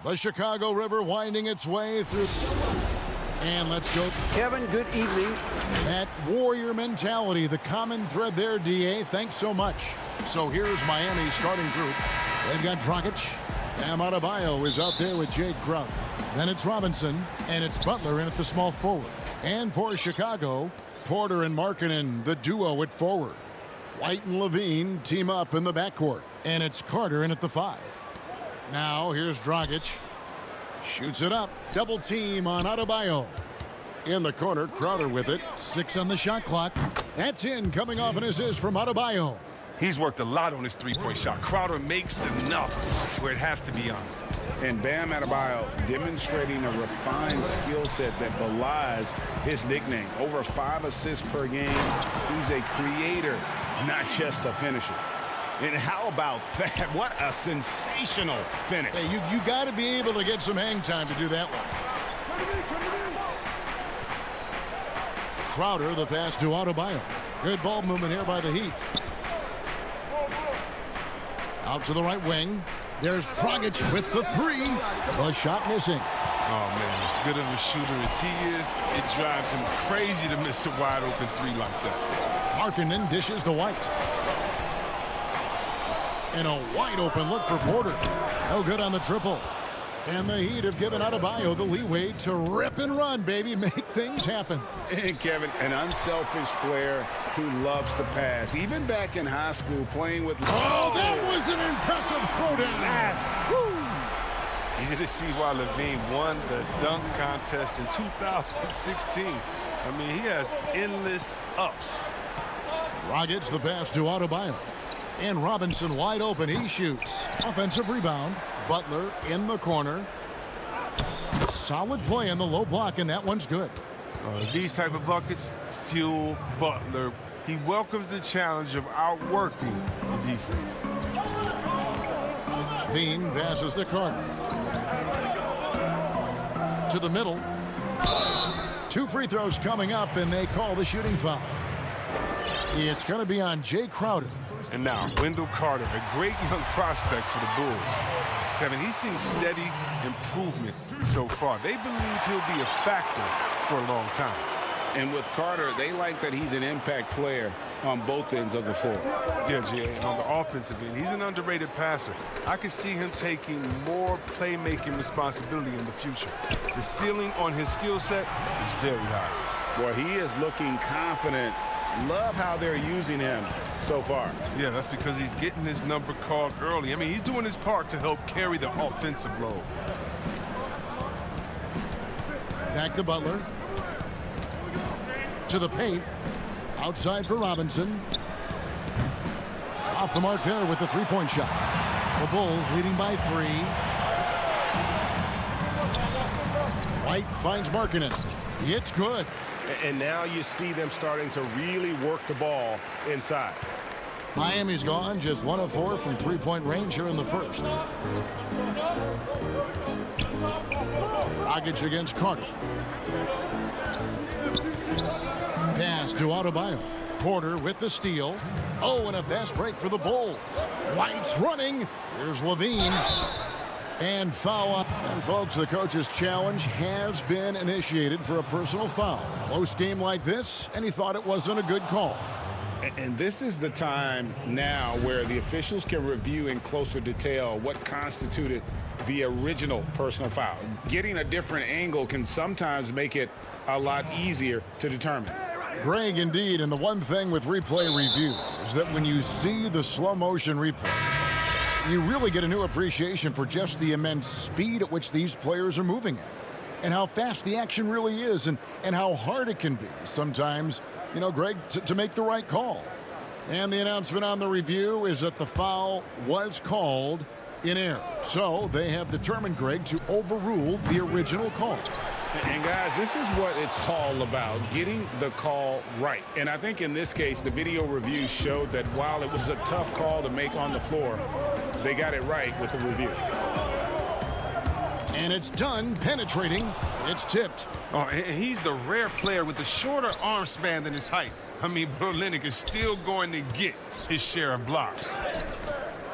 The Chicago River winding its way through. And let's go. Kevin, good evening. That warrior mentality, the common thread there, DA. Thanks so much. So here's Miami's starting group. They've got Dragic. Bam Adebayo is out there with Jay Crowder. Then it's Robinson, and it's Butler in at the small forward. And for Chicago, Porter and Markkanen, the duo at forward. White and Levine team up in the backcourt. And it's Carter in at the 5. Now here's Dragic. Shoots it up. Double team on Adebayo. In the corner, Crowder with it. 6 on the shot clock. That's in, coming off an assist from Adebayo. He's worked a lot on his three-point shot. Crowder makes enough where it has to be on. And Bam Adebayo demonstrating a refined skill set that belies his nickname. Over 5 assists per game. He's a creator, not just a finisher. And how about that? What a sensational finish. Hey, you got to be able to get some hang time to do that one. Crowder, the pass to Adebayo. Good ball movement here by the Heat. Out to the right wing. There's Dragic with the 3. The shot missing. Oh, man, as good of a shooter as he is, it drives him crazy to miss a wide-open 3 like that. Markkanen dishes to White. And a wide-open look for Porter. No good on the triple. And the Heat have given Adebayo the leeway to rip and run, baby. Make things happen. And Kevin, an unselfish player who loves to pass. Even back in high school playing with... Oh, that was an impressive throwdown. You should see why Levine won the dunk contest in 2016. I mean, he has endless ups. Dragic the pass to Adebayo. And Robinson wide open. He shoots. Offensive rebound. Butler in the corner. Solid play in the low block, and that one's good. These type of buckets fuel Butler. He welcomes the challenge of outworking the defense. Bean passes to Carter. To the middle. 2 free throws coming up, and they call the shooting foul. It's going to be on Jay Crowder. And now, Wendell Carter, a great young prospect for the Bulls. Kevin, he's seen steady improvement so far. They believe he'll be a factor for a long time. And with Carter, they like that he's an impact player on both ends of the floor. Yeah, Jay, and on the offensive end, he's an underrated passer. I can see him taking more playmaking responsibility in the future. The ceiling on his skill set is very high. Boy, he is looking confident. Love how they're using him so far. Yeah, that's because he's getting his number called early. I mean, he's doing his part to help carry the offensive load. Back to Butler. To the paint. Outside for Robinson. Off the mark there with the three-point shot. The Bulls leading by 3. White finds Markkanen. It's good. And now you see them starting to really work the ball inside. Miami's gone just 1 of 4 from three-point range here in the first. Dragic against Carter. Pass to Adebayo. Porter with the steal. Oh, and a fast break for the Bulls. White's running. Here's Levine. And foul up. And folks, the coach's challenge has been initiated for a personal foul. Close game like this, and he thought it wasn't a good call. And this is the time now where the officials can review in closer detail what constituted the original personal foul. Getting a different angle can sometimes make it a lot easier to determine. Greg, indeed, and the one thing with replay review is that when you see the slow motion replay, you really get a new appreciation for just the immense speed at which these players are moving at and how fast the action really is and how hard it can be sometimes, you know, Greg, to make the right call. And the announcement on the review is that the foul was called in error. So they have determined, Greg, to overrule the original call. And guys, this is what it's all about, getting the call right. And I think in this case, the video review showed that while it was a tough call to make on the floor, they got it right with the review. And it's done, penetrating. It's tipped. Oh, and he's the rare player with a shorter arm span than his height. I mean, Berlinick is still going to get his share of blocks.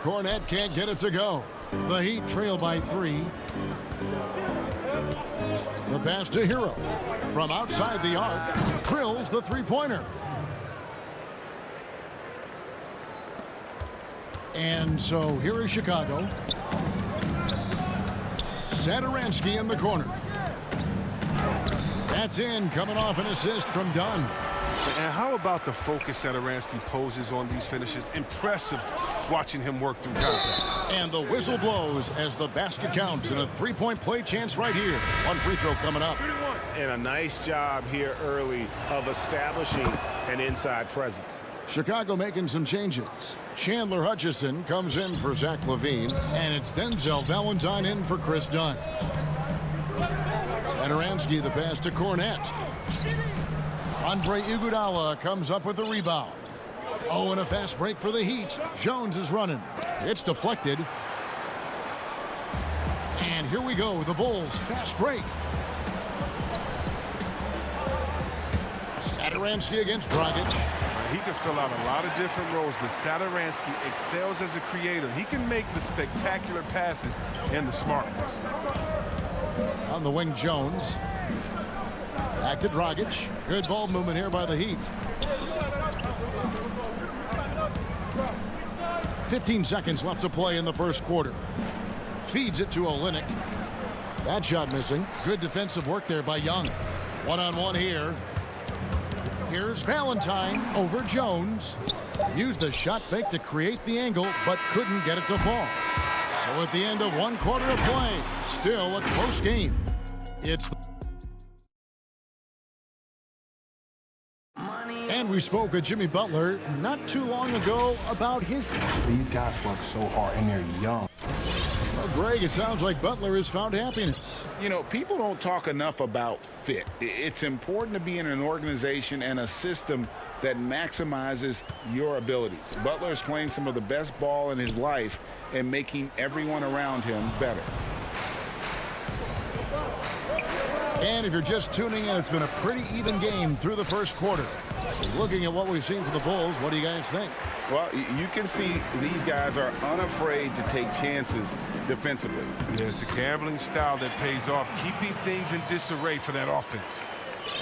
Cornette can't get it to go. The Heat trail by 3. The pass to Hero. From outside the arc, drills the three-pointer. And so here is Chicago. Satoransky in the corner. That's in, coming off an assist from Dunn. And how about the focus Satoransky poses on these finishes? Impressive watching him work through contact. And the whistle blows as the basket counts, and a three-point play chance right here. One free throw coming up. And a nice job here early of establishing an inside presence. Chicago making some changes. Chandler Hutchison comes in for Zach LaVine, and it's Denzel Valentine in for Chris Dunn. Satoransky, the pass to Cornette. Andre Iguodala comes up with the rebound. Oh, and a fast break for the Heat. Jones is running. It's deflected. And here we go, the Bulls fast break. Satoransky against Dragic. He can fill out a lot of different roles, but Satoransky excels as a creator. He can make the spectacular passes and the smart ones. On the wing, Jones. Back to Dragic. Good ball movement here by the Heat. 15 seconds left to play in the first quarter. Feeds it to Olynyk. That shot missing. Good defensive work there by Young. One-on-one here. Here's Valentine over Jones. Used a shot fake to create the angle, but couldn't get it to fall. So at the end of one quarter of play, still a close game. It's and we spoke with Jimmy Butler not too long ago about his. These guys work so hard and they're young. Well, Greg, it sounds like Butler has found happiness. You know, people don't talk enough about fit. It's important to be in an organization and a system that maximizes your abilities. Butler is playing some of the best ball in his life and making everyone around him better. And if you're just tuning in, it's been a pretty even game through the first quarter. Looking at what we've seen from the Bulls, what do you guys think? Well, you can see these guys are unafraid to take chances defensively. Yeah, it's a gambling style that pays off, keeping things in disarray for that offense.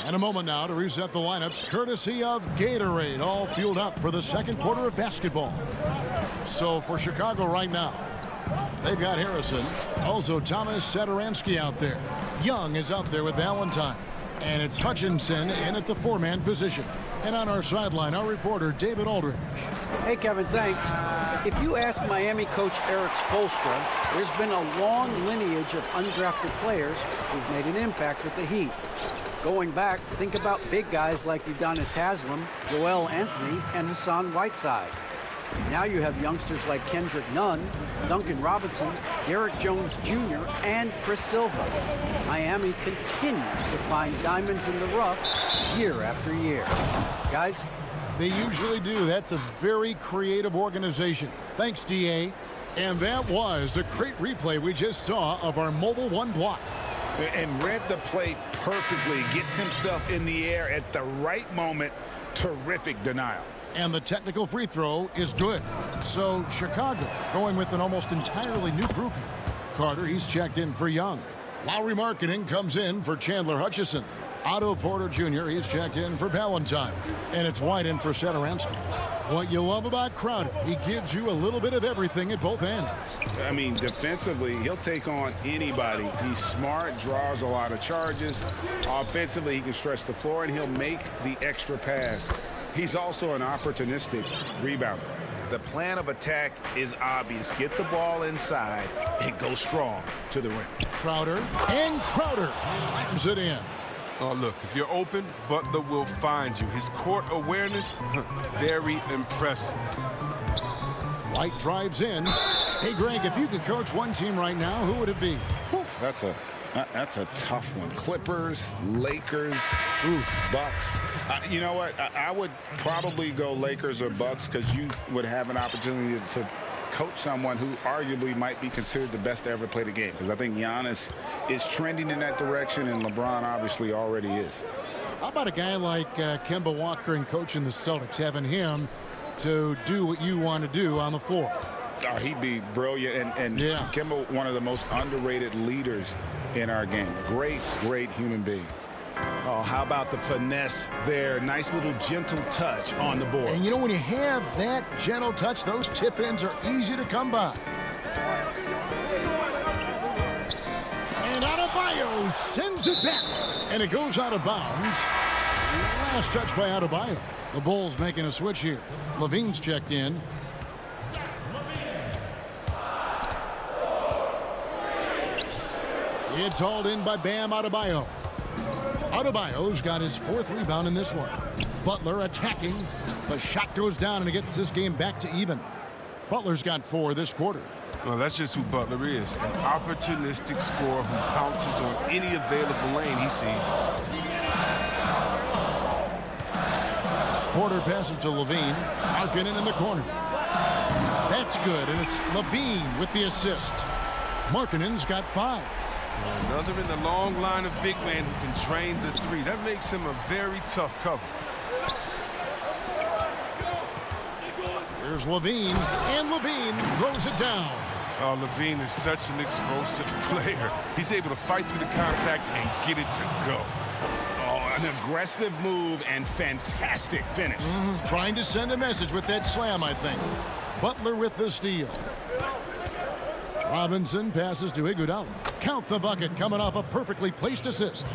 And a moment now to reset the lineups, courtesy of Gatorade, all fueled up for the second quarter of basketball. So for Chicago right now, they've got Harrison, also Thomas Satoransky out there. Young is out there with Valentine. And it's Hutchinson in at the four-man position. And on our sideline, our reporter, David Aldridge. Hey, Kevin, thanks. If you ask Miami coach Eric Spoelstra, there's been a long lineage of undrafted players who've made an impact with the Heat. Going back, think about big guys like Udonis Haslem, Joel Anthony, and Hassan Whiteside. Now you have youngsters like Kendrick Nunn, Duncan Robinson, Derrick Jones Jr., and Chris Silva. Miami continues to find diamonds in the rough year after year. Guys? They usually do. That's a very creative organization. Thanks, DA. And that was a great replay we just saw of our Mobile One block. And read the play perfectly. Gets himself in the air at the right moment. Terrific denial. And the technical free throw is good. So Chicago going with an almost entirely new group here. Carter, he's checked in for Young. Lowry Marketing comes in for Chandler Hutchison. Otto Porter Jr., he's checked in for Valentine. And it's White in for Satoransky. What you love about Crowder, he gives you a little bit of everything at both ends. I mean, defensively, he'll take on anybody. He's smart, draws a lot of charges. Offensively, he can stretch the floor, and he'll make the extra pass. He's also an opportunistic rebounder. The plan of attack is obvious. Get the ball inside and go strong to the rim. Crowder slams it in. Oh, look, if you're open, Butler will find you. His court awareness, very impressive. White drives in. Hey, Greg, if you could coach one team right now, who would it be? That's a tough one. Clippers, Lakers, Bucks. You know what? I would probably go Lakers or Bucks because you would have an opportunity to coach someone who arguably might be considered the best to ever play the game. Because I think Giannis is trending in that direction, and LeBron obviously already is. How about a guy like Kemba Walker and coaching the Celtics, having him to do what you want to do on the floor? Oh, he'd be brilliant. And Yeah. Kemba, one of the most underrated leaders in our game. Great, great human being. Oh, how about the finesse there? Nice little gentle touch on the board. And you know, when you have that gentle touch, those tip-ins are easy to come by. And Adebayo sends it back. And it goes out of bounds. Last touch by Adebayo. The Bulls making a switch here. Levine's checked in. It's hauled in by Bam Adebayo. Adebayo's got his 4th rebound in this one. Butler attacking. The shot goes down and it gets this game back to even. Butler's got 4 this quarter. Well, that's just who Butler is. An opportunistic scorer who pounces on any available lane he sees. Porter passes to Levine. Markkanen in the corner. That's good, and it's Levine with the assist. Markkanen's got 5. Another in the long line of big men who can drain the 3. That makes him a very tough cover. Here's Levine, and Levine throws it down. Oh, Levine is such an explosive player. He's able to fight through the contact and get it to go. Oh, an aggressive move and fantastic finish. Trying to send a message with that slam, I think. Butler with the steal. Robinson passes to Iguodala. Count the bucket coming off a perfectly placed assist.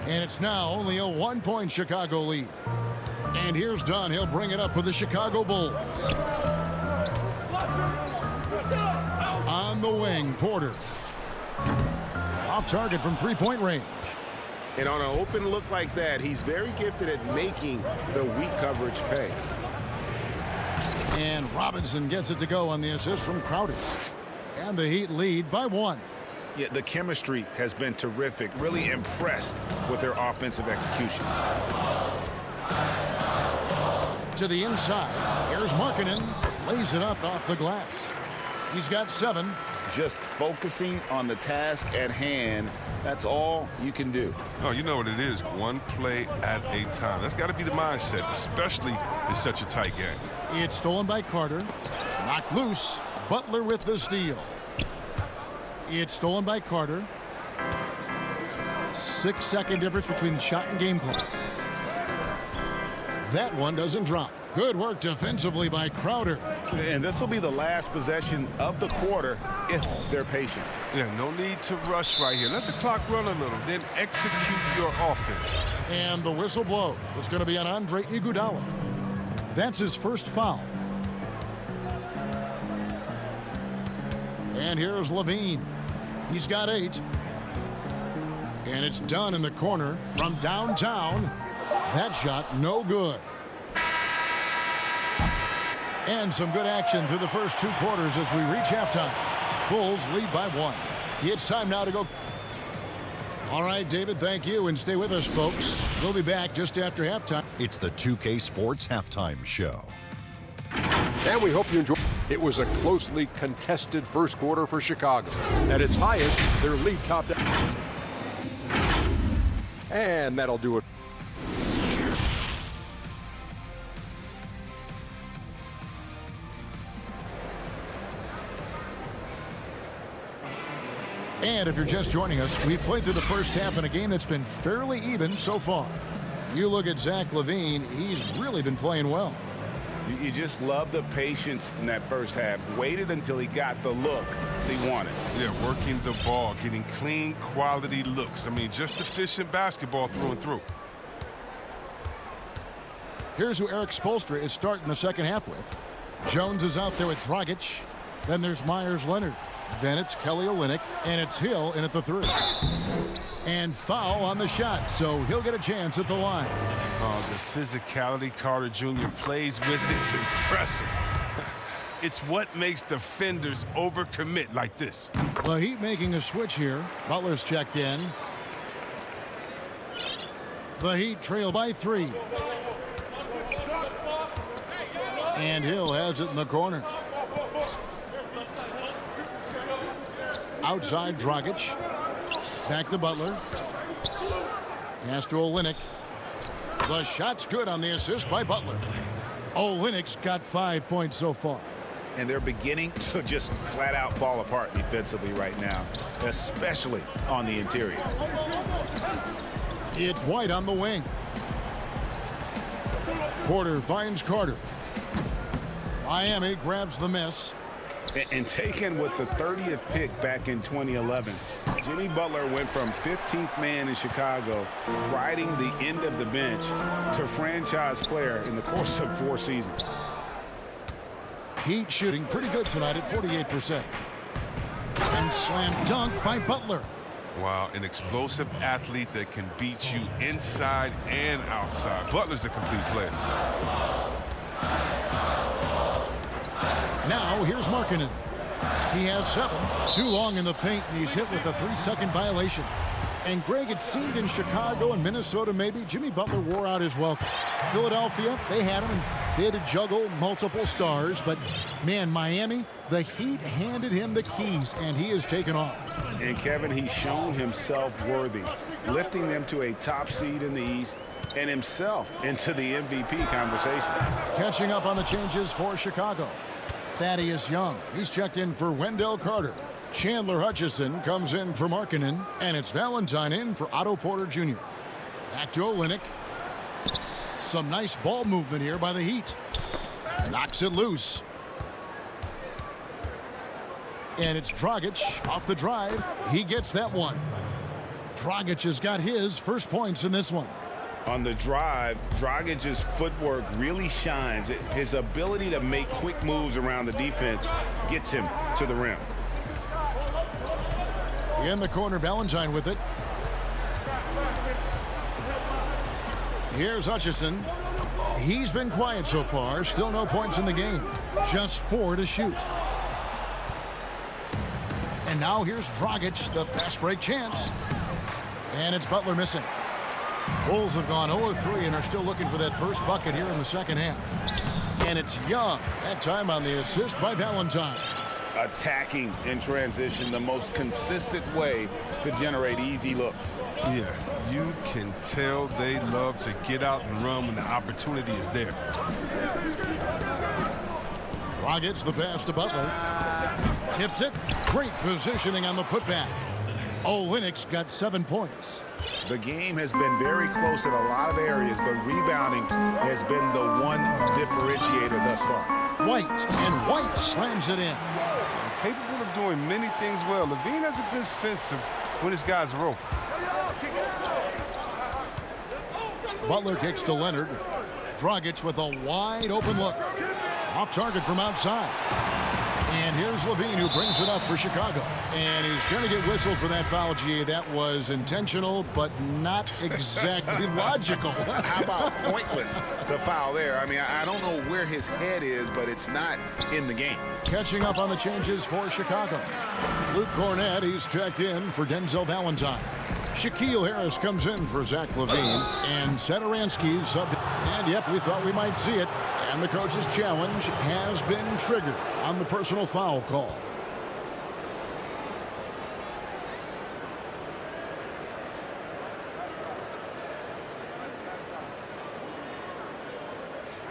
And it's now only a 1-point Chicago lead. And here's Dunn. He'll bring it up for the Chicago Bulls. On the wing, Porter. Off target from 3-point range. And on an open look like that, he's very gifted at making the weak coverage pay. And Robinson gets it to go on the assist from Crowder. And the Heat lead by 1. Yeah, the chemistry has been terrific. Really impressed with their offensive execution. To the inside. Here's Markkanen. Lays it up off the glass. He's got 7. Just focusing on the task at hand. That's all you can do. Oh, you know what it is. One play at a time. That's got to be the mindset, especially in such a tight game. It's stolen by Carter. Knocked loose. Butler with the steal. It's stolen by Carter. 6-second difference between the shot and game clock. That one doesn't drop. Good work defensively by Crowder. And this will be the last possession of the quarter if they're patient. Yeah, no need to rush right here. Let the clock run a little, then execute your offense. And the whistle blows. It's going to be on Andre Iguodala. That's his first foul. And here's Levine. He's got 8. And it's done in the corner from downtown. That shot no good. And some good action through the first 2 quarters as we reach halftime. Bulls lead by 1. It's time now to go. All right, David, thank you. And stay with us, folks. We'll be back just after halftime. It's the 2K Sports Halftime Show. And we hope you enjoy. It was a closely contested first quarter for Chicago. At its highest, their lead topped out. And that'll do it. And if you're just joining us, we've played through the first half in a game that's been fairly even so far. You look at Zach LaVine, he's really been playing well. You just love the patience in that first half. Waited until he got the look he wanted. Yeah, working the ball, getting clean, quality looks. I mean, just efficient basketball through and through. Here's who Eric Spoelstra is starting the second half with. Jones is out there with Dragic. Then there's Myers-Leonard. Then it's Kelly Olynyk, and it's Hill in at the 3. And foul on the shot, so he'll get a chance at the line. Oh, the physicality Carter Jr. plays with, it's impressive. It's what makes defenders overcommit like this. The Heat making a switch here. Butler's checked in. The Heat trail by 3. And Hill has it in the corner. Outside Dragic. Back to Butler. Pass to Olynyk. The shot's good on the assist by Butler. Olynyk's got 5 points so far. and they're beginning to just flat out fall apart defensively right now, especially on the interior. It's White on the wing. Porter finds Carter. Miami grabs the miss. And taken with the 30th pick back in 2011, Jimmy Butler went from 15th man in Chicago, riding the end of the bench, to franchise player in the course of 4 seasons. Heat shooting pretty good tonight at 48%. And slam dunk by Butler. Wow, an explosive athlete that can beat you inside and outside. Butler's a complete player. Now here's Markkanen. He has 7. Too long in the paint, and he's hit with a 3-second violation. And Greg, it seemed in Chicago and Minnesota maybe Jimmy Butler wore out his welcome. Philadelphia, they had him, and they had to juggle multiple stars. But, man, Miami, the Heat handed him the keys, and he has taken off. And, Kevin, he's shown himself worthy, lifting them to a top seed in the East and himself into the MVP conversation. Catching up on the changes for Chicago. Thaddeus Young, he's checked in for Wendell Carter. Chandler Hutchison comes in for Markkanen, and it's Valentine in for Otto Porter Jr. Back to Olynyk. Some nice ball movement here by the Heat. Knocks it loose. And it's Dragic off the drive. He gets that one. Dragic has got his first points in this one. On the drive, Dragic's footwork really shines. His ability to make quick moves around the defense gets him to the rim. In the corner, Valentine with it. Here's Hutchison. He's been quiet so far. Still no points in the game. Just 4 to shoot. And now here's Dragic, the fast break chance. And it's Butler missing. Bulls have gone 0-3 and are still looking for that first bucket here in the second half. And it's Young, that time on the assist by Valentine. Attacking in transition, the most consistent way to generate easy looks. Yeah, you can tell they love to get out and run when the opportunity is there. Dragic the pass to Butler. Tips it. Great positioning on the putback. Olynyk's got 7 points. The game has been very close in a lot of areas, but rebounding has been the one differentiator thus far. White, and White slams it in. Capable of doing many things well. Levine has a good sense of when his guys are open. Butler kicks to Leonard. Dragic with a wide open look. Off target from outside. And here's Levine, who brings it up for Chicago. And he's going to get whistled for that foul, G. That was intentional, but not exactly logical. How about pointless to foul there? I mean, I don't know where his head is, but it's not in the game. Catching up on the changes for Chicago. Luke Cornett, he's checked in for Denzel Valentine. Shaquille Harris comes in for Zach LaVine. And Satoransky's subbed. And, yep, we thought we might see it. And the coach's challenge has been triggered on the personal foul call.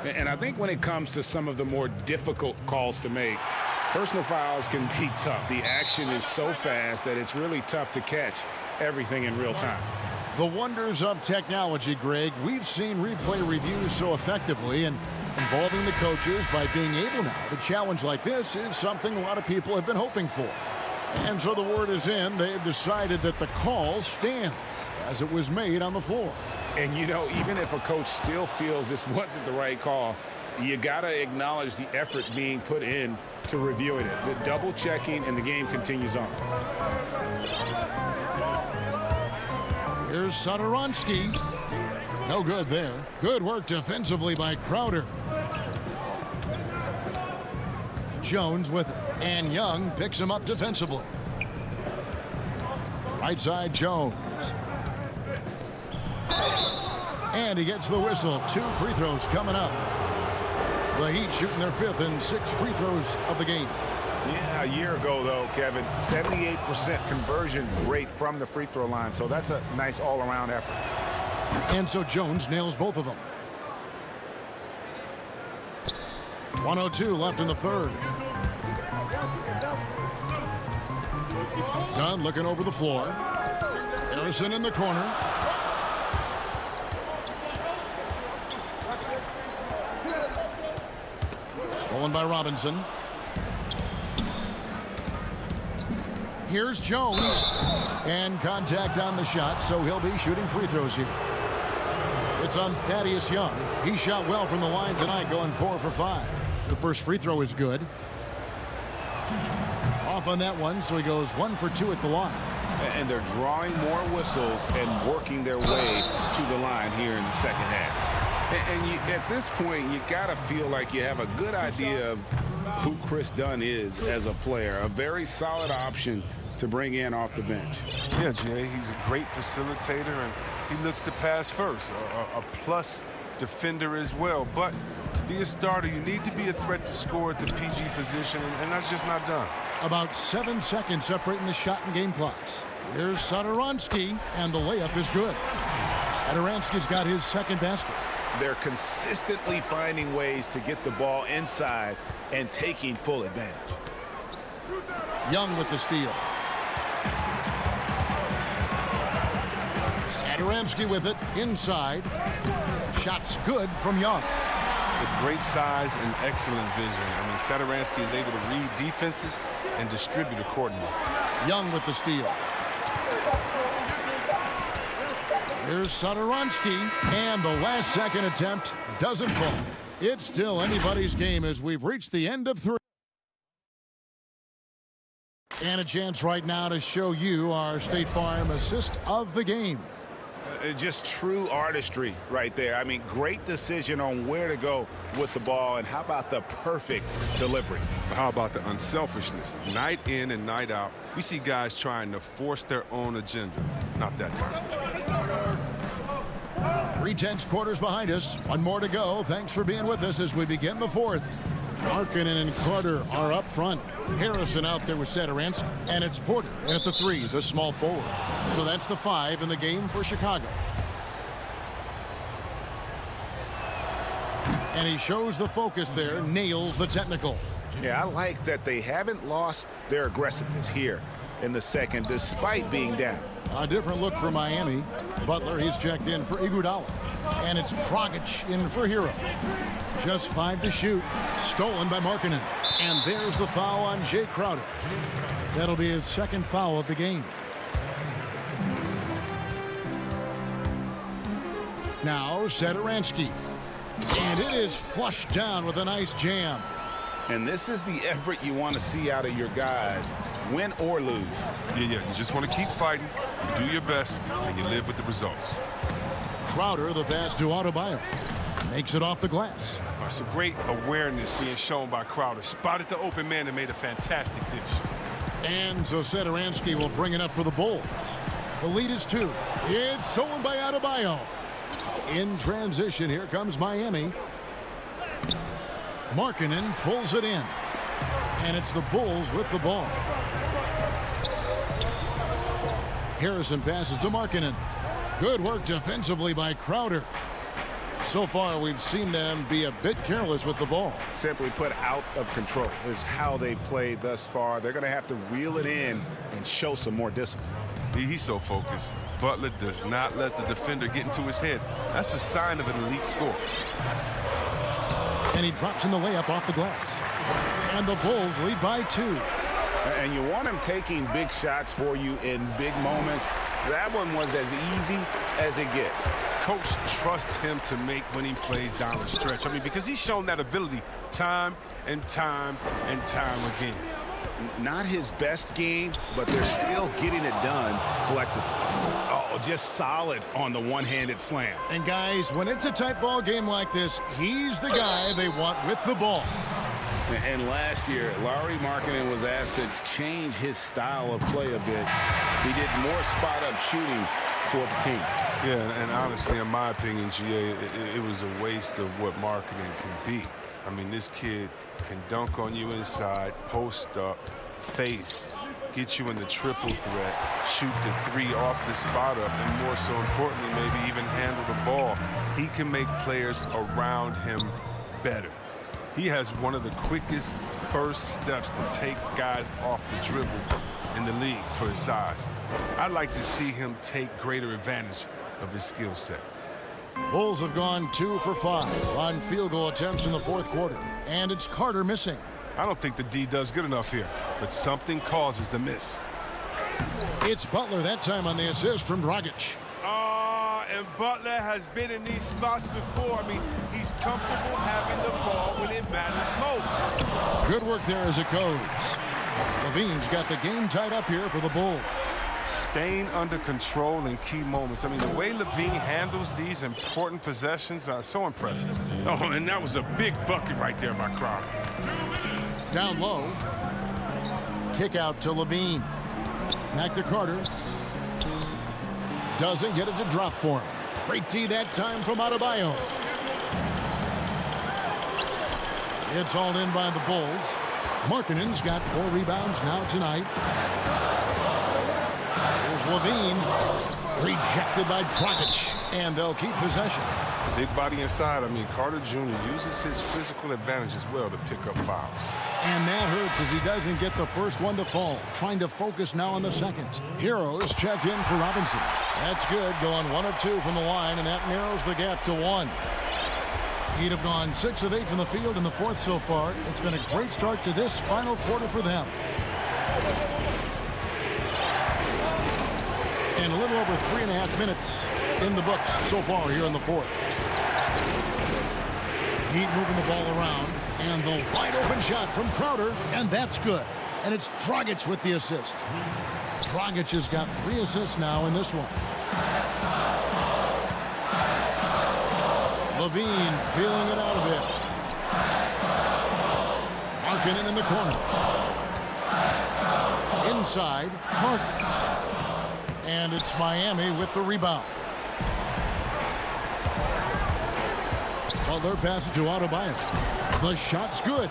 And I think when it comes to some of the more difficult calls to make, personal fouls can be tough. The action is so fast that it's really tough to catch everything in real time. The wonders of technology, Greg. We've seen replay reviews so effectively, and involving the coaches by being able now to challenge like this is something a lot of people have been hoping for. And so the word is in. They've decided that the call stands as it was made on the floor. And, you know, even if a coach still feels this wasn't the right call, you got to acknowledge the effort being put in to reviewing it. The double checking, and the game continues on. Here's Satoransky. No good there. Good work defensively by Crowder. Jones with it. And Young picks him up defensively. Right side, Jones. And he gets the whistle. 2 free throws coming up. The Heat shooting their 5th and 6th free throws of the game. Yeah, a year ago, though, Kevin, 78% conversion rate from the free throw line. So that's a nice all-around effort. And so Jones nails both of them. 1:02 left in the third. Dunn looking over the floor. Harrison in the corner. Stolen by Robinson. Here's Jones. And contact on the shot, so he'll be shooting free throws here. It's on Thaddeus Young. He shot well from the line tonight, going 4 for 5. The first free throw is good. Off on that one, so he goes 1 for 2 at the line. And they're drawing more whistles and working their way to the line here in the second half. And at this point, you got to feel like you have a good idea of who Chris Dunn is as a player. A very solid option to bring in off the bench. Yeah, Jay, he's a great facilitator, and he looks to pass first. A plus defender as well. But to be a starter, you need to be a threat to score at the PG position, and that's just not done. About 7 seconds separating the shot and game clocks. Here's Satoransky, and the layup is good. Satoransky's got his second basket. They're consistently finding ways to get the ball inside and taking full advantage. Young with the steal. Satoransky with it inside. Shots good from Young. With great size and excellent vision. I mean, Satoransky is able to read defenses and distribute accordingly. Young with the steal. Here's Satoransky, and the last second attempt doesn't fall. It's still anybody's game as we've reached the end of 3. And a chance right now to show you our State Farm assist of the game. Just true artistry right there. I mean, great decision on where to go with the ball, and how about the perfect delivery? How about the unselfishness? Night in and night out, we see guys trying to force their own agenda. Not that time. 3/10 quarters behind us. One more to go. Thanks for being with us as we begin the fourth. Markkanen and Carter are up front. Harrison out there with Satoransky. And it's Porter at the 3, the small forward. So that's the 5 in the game for Chicago. And he shows the focus there, nails the technical. Yeah, I like that they haven't lost their aggressiveness here in the second, despite being down. A different look for Miami. Butler, he's checked in for Iguodala. And it's Dragic in for Hero. Just 5 to shoot. Stolen by Markkanen. And there's the foul on Jay Crowder. That'll be his second foul of the game. Now Satoransky. And it is flushed down with a nice jam. And this is the effort you want to see out of your guys, win or lose. Yeah, you just want to keep fighting, you do your best, and you live with the results. Crowder, the pass to Adebayo. Makes it off the glass. Some great awareness being shown by Crowder. Spotted the open man and made a fantastic dish. And so Satoransky will bring it up for the Bulls. The lead is 2. It's stolen by Adebayo. In transition, here comes Miami. Markkanen pulls it in. And it's the Bulls with the ball. Harrison passes to Markkanen. Good work defensively by Crowder. So far, we've seen them be a bit careless with the ball. Simply put, out of control is how they played thus far. They're going to have to reel it in and show some more discipline. He's so focused. Butler does not let the defender get into his head. That's a sign of an elite scorer. And he drops in the layup off the glass. And the Bulls lead by 2. And you want him taking big shots for you in big moments. That one was as easy as it gets. Coach trusts him to make winning plays down the stretch. I mean, because he's shown that ability time and time and time again. Not his best game, but they're still getting it done collectively. Oh, just solid on the one-handed slam. And guys, when it's a tight ball game like this, he's the guy they want with the ball. And last year, Lauri Markkanen was asked to change his style of play a bit. He did more spot-up shooting for the team. Yeah, and honestly, in my opinion, GA, it was a waste of what Markkanen can be. I mean, this kid can dunk on you inside, post up, face, get you in the triple threat, shoot the 3 off the spot up, and more so importantly, maybe even handle the ball. He can make players around him better. He has one of the quickest first steps to take guys off the dribble in the league for his size. I'd like to see him take greater advantage of his skill set. Bulls have gone 2 for 5 on field goal attempts in the fourth quarter, and it's Carter missing. I don't think the D does good enough here, but something causes the miss. It's Butler that time on the assist from Dragic. And Butler has been in these spots before. I mean, he's comfortable having the ball when it matters most. Good work there as it goes. Levine's got the game tied up here for the Bulls. Staying under control in key moments. I mean, the way Levine handles these important possessions are so impressive. Oh, and that was a big bucket right there by Crowder. Down low. Kick out to Levine. Back to Carter. Doesn't get it to drop for him. Great D that time from Adebayo. It's all in by the Bulls. Markkanen's got 4 rebounds now tonight. Here's Levine. Rejected by Dragic. And they'll keep possession. Big body inside. I mean, Carter Jr. uses his physical advantage as well to pick up fouls. And that hurts as he doesn't get the first one to fall. Trying to focus now on the second. Heroes checked in for Robinson. That's good. Going 1 of 2 from the line, and that narrows the gap to 1. He'd have gone 6 of 8 from the field in the fourth so far. It's been a great start to this final quarter for them. And a little over 3.5 minutes in the books so far here in the fourth. Heat moving the ball around, and the wide open shot from Crowder, and that's good. And it's Dragic with the assist. Dragic has got 3 assists now in this one. Levine feeling it out a bit. Markkanen in the corner. Inside, Carter. And it's Miami with the rebound. Butler passes to Adebayo. The shot's good.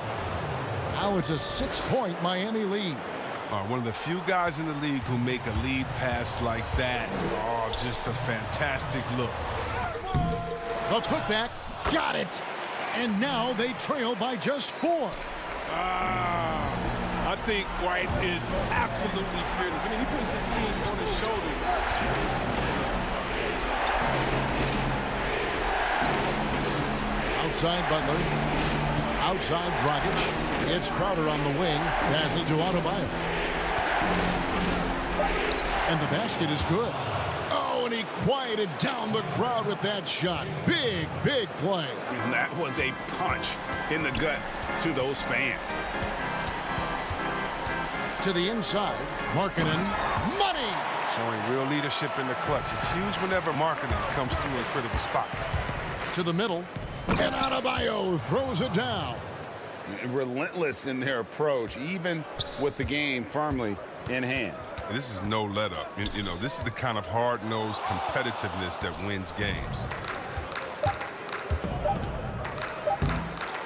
Now it's a 6-point Miami lead. One of the few guys in the league who make a lead pass like that. Oh, just a fantastic look. The putback, got it. And now they trail by just 4. I think White is absolutely fearless. I mean, he puts his team on his shoulders. Outside Butler. Outside Dragic. It's Crowder on the wing. Passes to Adebayo. And the basket is good. Oh, and he quieted down the crowd with that shot. Big, big play. And that was a punch in the gut to those fans. To the inside. Markkanen. Money! Showing real leadership in the clutch. It's huge whenever Markkanen comes through in critical spots. To the middle. And Adebayo throws it down. Relentless in their approach, even with the game firmly in hand. This is no let-up. You know, this is the kind of hard-nosed competitiveness that wins games.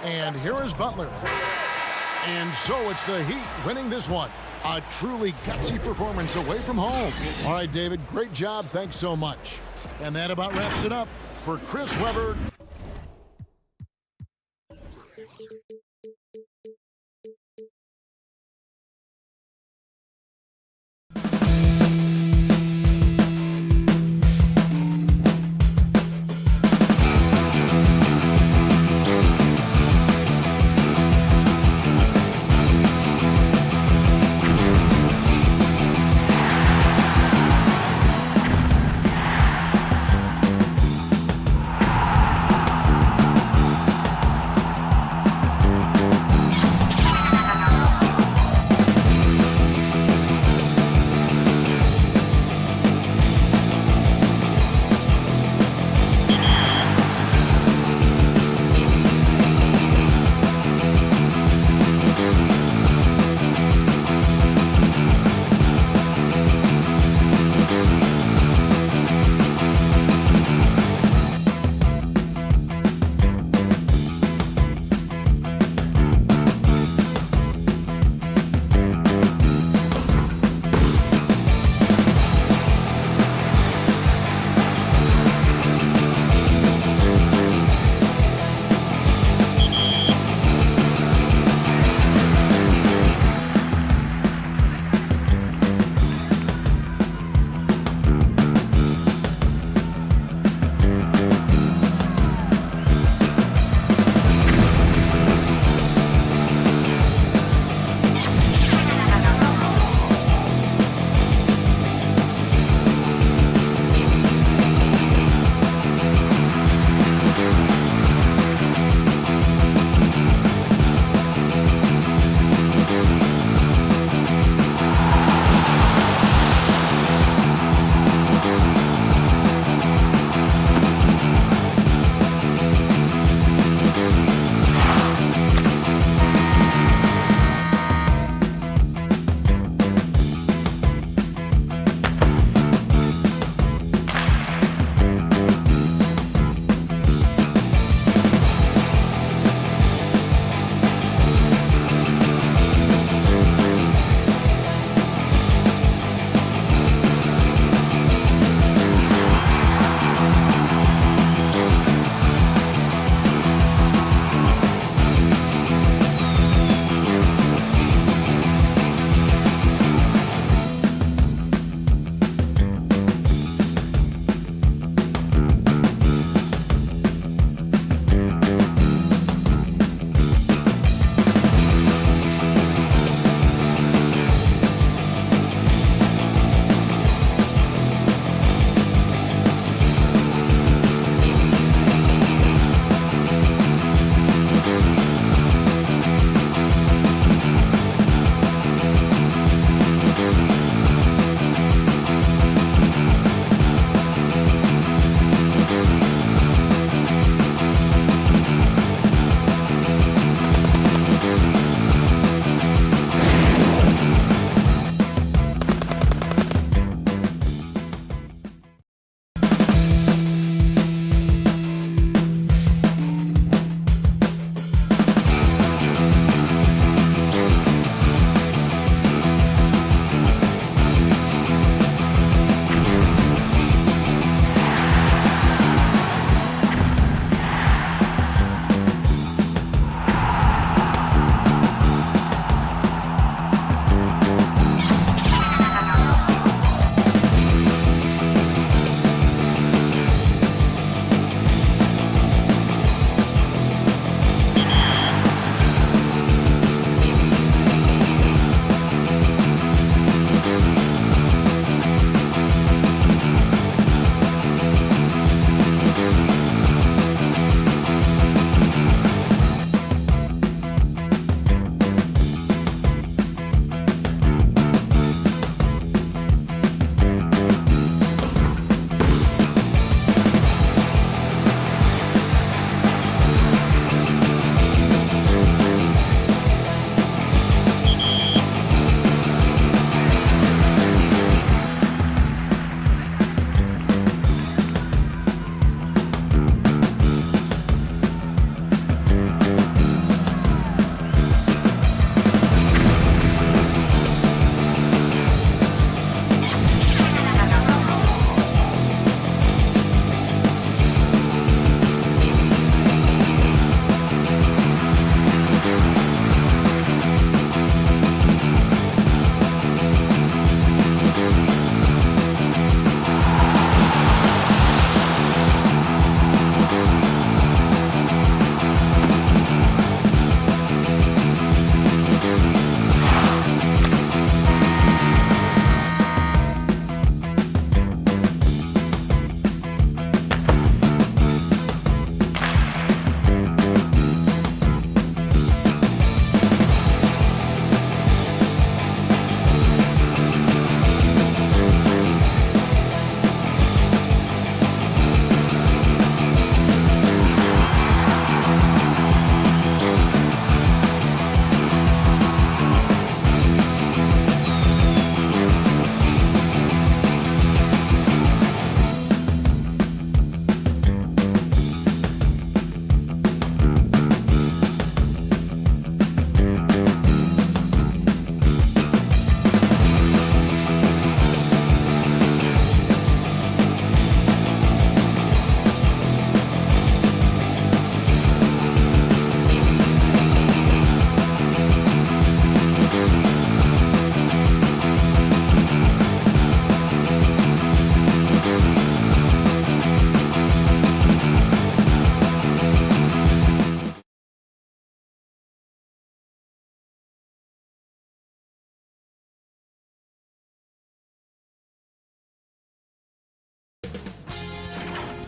And here is Butler. And so it's the Heat winning this one. A truly gutsy performance away from home. All right, David, great job. Thanks so much. And that about wraps it up for Chris Webber.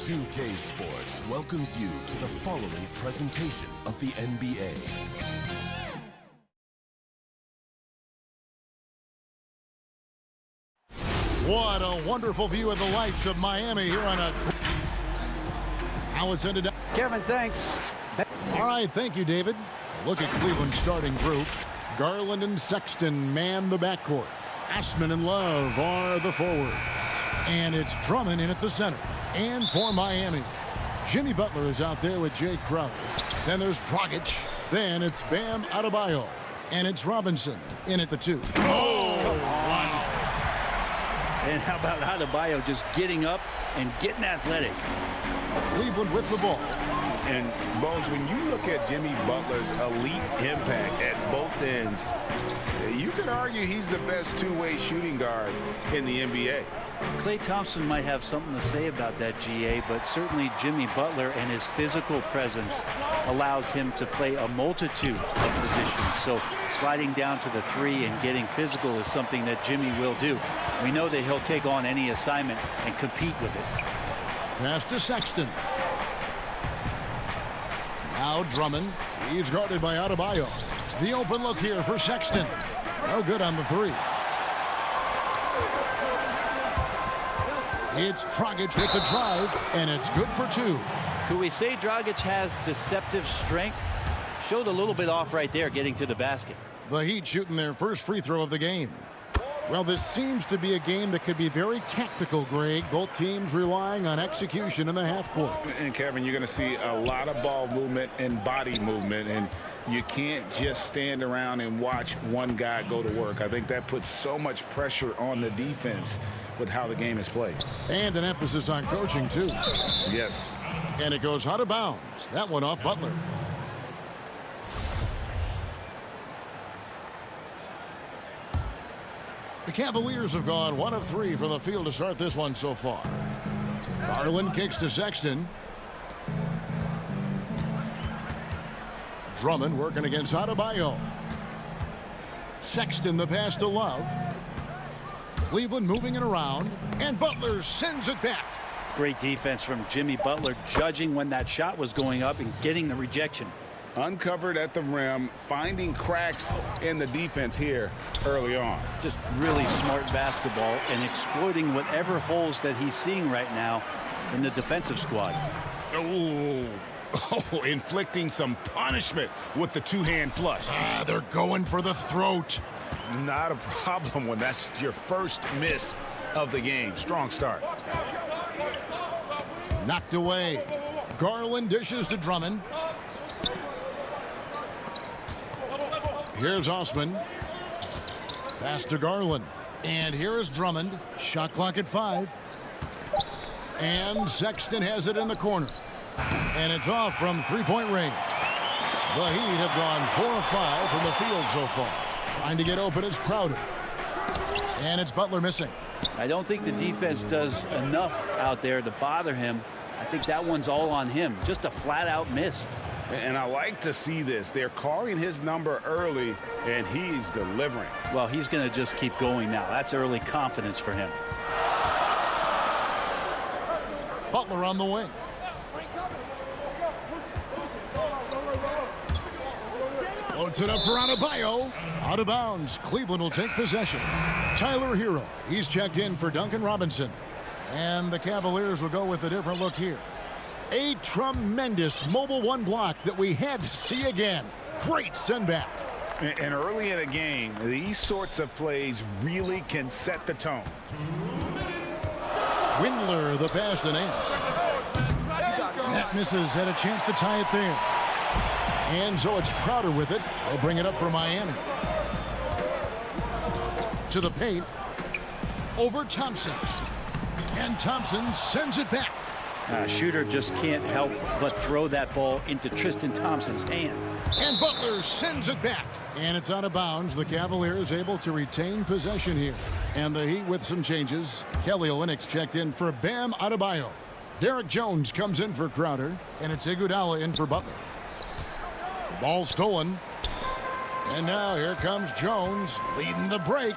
2K Sports welcomes you to the following presentation of the NBA. What a wonderful view of the lights of Miami here on a... How it's ended up. Kevin, thanks. All right, thank you, David. Look at Cleveland's starting group. Garland and Sexton man the backcourt. Ashman and Love are the forwards. And it's Drummond in at the center. And for Miami, Jimmy Butler is out there with Jay Crowder. Then there's Dragic. Then it's Bam Adebayo. And it's Robinson in at the 2. Oh, come on. And how about Adebayo just getting up and getting athletic? Cleveland with the ball. And, Bones, when you look at Jimmy Butler's elite impact at both ends, you could argue he's the best two-way shooting guard in the NBA. Klay Thompson might have something to say about that, GA, but certainly Jimmy Butler and his physical presence allows him to play a multitude of positions. So sliding down to the 3 and getting physical is something that Jimmy will do. We know that he'll take on any assignment and compete with it. Pass to Sexton. Now Drummond. He's guarded by Adebayo. The open look here for Sexton. No good on the 3. It's Dragic with the drive, and it's good for 2. Could we say Dragic has deceptive strength? Showed a little bit off right there getting to the basket. The Heat shooting their first free throw of the game. Well, this seems to be a game that could be very tactical, Greg. Both teams relying on execution in the half court. And, Kevin, you're going to see a lot of ball movement and body movement, and you can't just stand around and watch one guy go to work. I think that puts so much pressure on the defense with how the game is played. And an emphasis on coaching, too. Yes. And it goes out of bounds. That one off Butler. The Cavaliers have gone 1 of 3 from the field to start this one so far. Garland kicks to Sexton. Drummond working against Adebayo. Sexton the pass to Love. Cleveland moving it around, and Butler sends it back. Great defense from Jimmy Butler, judging when that shot was going up and getting the rejection. Uncovered at the rim, finding cracks in the defense here early on. Just really smart basketball and exploiting whatever holes that he's seeing right now in the defensive squad. Oh, inflicting some punishment with the two-hand flush. They're going for the throat. Not a problem when that's your first miss of the game. Strong start. Knocked away. Garland dishes to Drummond. Here's Osman. Pass to Garland. And here is Drummond. Shot clock at 5. And Sexton has it in the corner. And it's off from three-point range. The Heat have gone 4 of 5 from the field so far. Trying to get open is Crowder. And it's Butler missing. I don't think the defense does enough out there to bother him. I think that one's all on him. Just a flat-out miss. And I like to see this. They're calling his number early, and he's delivering. Well, he's going to just keep going now. That's early confidence for him. Butler on the wing. Floats it up for Adebayo. Out of bounds. Cleveland will take possession. Tyler Hero. He's checked in for Duncan Robinson. And the Cavaliers will go with a different look here. A tremendous mobile 1 block that we had to see again. Great send back. And early in the game, these sorts of plays really can set the tone. Windler, the pass to Nance. That misses. Had a chance to tie it there. And so it's Crowder with it. They'll bring it up for Miami. To the paint. Over Thompson. And Thompson sends it back. Shooter just can't help but throw that ball into Tristan Thompson's hand. And Butler sends it back. And it's out of bounds. The Cavaliers able to retain possession here. And the Heat with some changes. Kelly Olynyk checked in for Bam Adebayo. Derek Jones comes in for Crowder. And it's Iguodala in for Butler. Ball stolen. And now here comes Jones leading the break.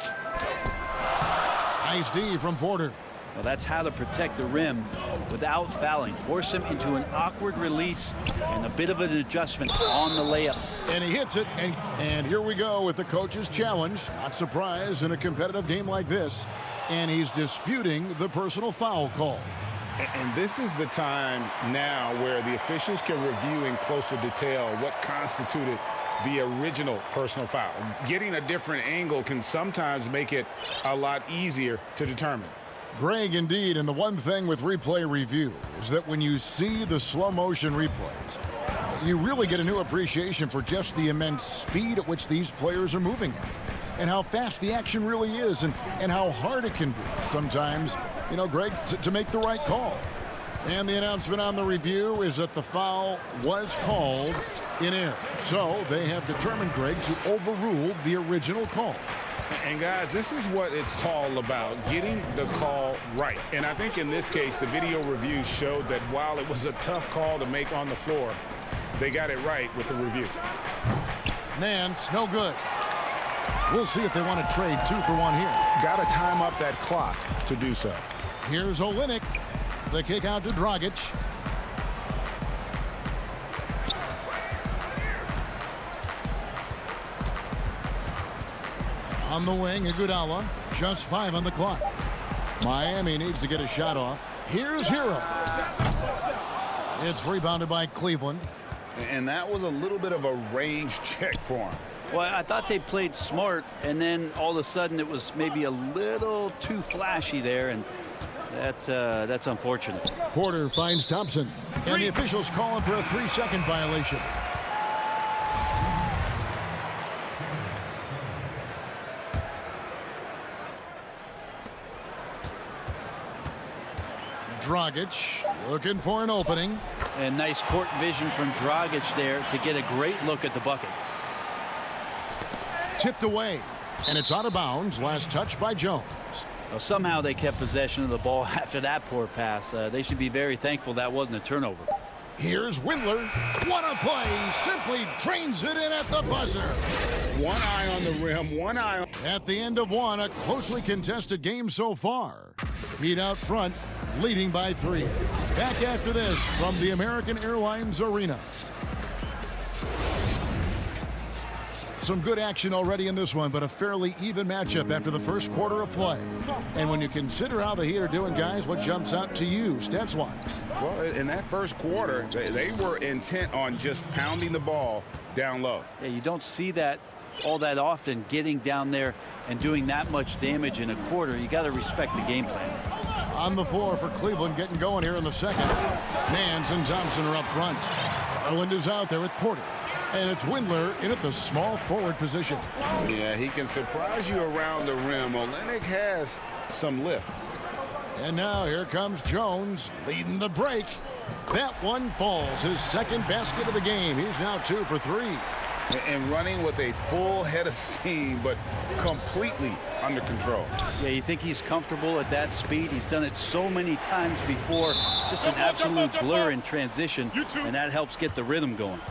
Nice D from Porter. Well, that's how to protect the rim without fouling. Force him into an awkward release and a bit of an adjustment on the layup. And he hits it, and here we go with the coach's challenge. Not surprised in a competitive game like this. And he's disputing the personal foul call. And this is the time now where the officials can review in closer detail what constituted the original personal foul. Getting a different angle can sometimes make it a lot easier to determine. Greg, indeed, and the one thing with replay review is that when you see the slow motion replays, you really get a new appreciation for just the immense speed at which these players are moving at, and how fast the action really is, and how hard it can be sometimes, you know, Greg, to make the right call. And the announcement on the review is that the foul was called in error. So they have determined, Greg, to overrule the original call. And guys, this is what it's all about, getting the call right. And I think in this case, the video review showed that while it was a tough call to make on the floor, they got it right with the review. Nance, no good. We'll see if they want to trade 2 for 1 here. Got to time up that clock to do so. Here's Olynyk. The kick out to Dragic. On the wing, Iguodala. Just 5 on the clock. Miami needs to get a shot off. Here's Hero. It's rebounded by Cleveland. And that was a little bit of a range check for him. Well, I thought they played smart, and then all of a sudden it was maybe a little too flashy there, and that's unfortunate. Porter finds Thompson, and the officials calling for a 3-second violation. Dragic looking for an opening. And nice court vision from Dragic there to get a great look at the bucket. Tipped away, and it's out of bounds. Last touch by Jones. Well, somehow they kept possession of the ball after that poor pass. They should be very thankful that wasn't a turnover. Here's Windler. What a play. Simply drains it in at the buzzer. One eye on the rim, one eye on... At the end of one, a closely contested game so far. Heat out front, leading by 3. Back after this from the American Airlines Arena. Some good action already in this one, but a fairly even matchup after the first quarter of play. And when you consider how the Heat are doing, guys, what jumps out to you, stats-wise? Well, in that first quarter, they were intent on just pounding the ball down low. Yeah, you don't see that all that often, getting down there and doing that much damage in a quarter. You got to respect the game plan. On the floor for Cleveland, getting going here in the second. Nance and Thompson are up front. Garland is out there with Porter. And it's Windler in at the small forward position. Yeah, he can surprise you around the rim. Olynyk has some lift. And now here comes Jones leading the break. That one falls. His second basket of the game. He's now 2 for 3. And running with a full head of steam, but completely under control. Yeah, you think he's comfortable at that speed? He's done it so many times before. Just an absolute blur in transition, and that helps get the rhythm going.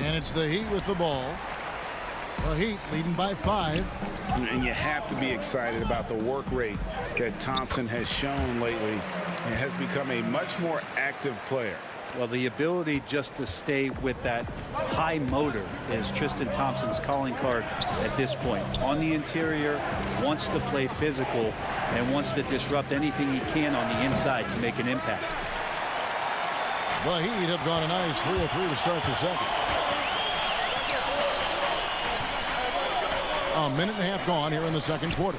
And it's the Heat with the ball. The Heat leading by 5. And you have to be excited about the work rate that Thompson has shown lately and has become a much more active player. Well, the ability just to stay with that high motor is Tristan Thompson's calling card at this point. On the interior, wants to play physical and wants to disrupt anything he can on the inside to make an impact. The Heat have gone a nice 3 of 3 to start the second. A minute and a half gone here in the second quarter.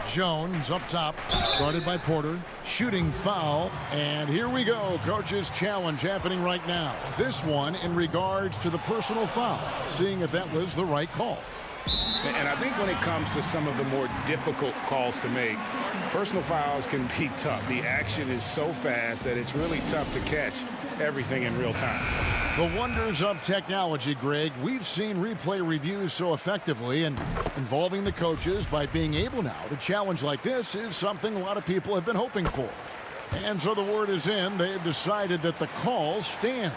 Jones up top, guarded by Porter, shooting foul, and here we go. Coach's challenge happening right now. This one in regards to the personal foul, seeing if that was the right call. And I think when it comes to some of the more difficult calls to make, personal fouls can be tough. The action is so fast that it's really tough to catch everything in real time. The wonders of technology, Greg. We've seen replay reviews so effectively, and involving the coaches by being able now to challenge like this is something a lot of people have been hoping for. And so the word is in. They've decided that the call stands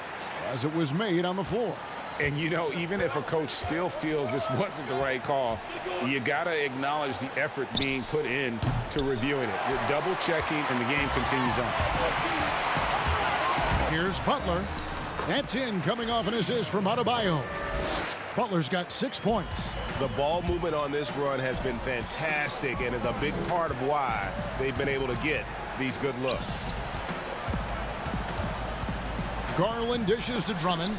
as it was made on the floor. And, you know, even if a coach still feels this wasn't the right call, you got to acknowledge the effort being put in to reviewing it. You're double-checking, and the game continues on. Here's Butler. That's in, coming off an assist from Adebayo. Butler's got 6 points. The ball movement on this run has been fantastic and is a big part of why they've been able to get these good looks. Garland dishes to Drummond.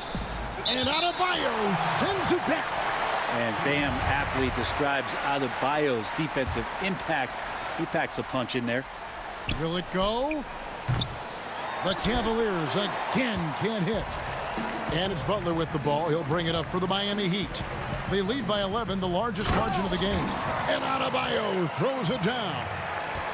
And Adebayo sends it back. And Bam aptly describes Adebayo's defensive impact. He packs a punch in there. Will it go? The Cavaliers again can't hit. And it's Butler with the ball. He'll bring it up for the Miami Heat. They lead by 11, the largest margin of the game. And Adebayo throws it down.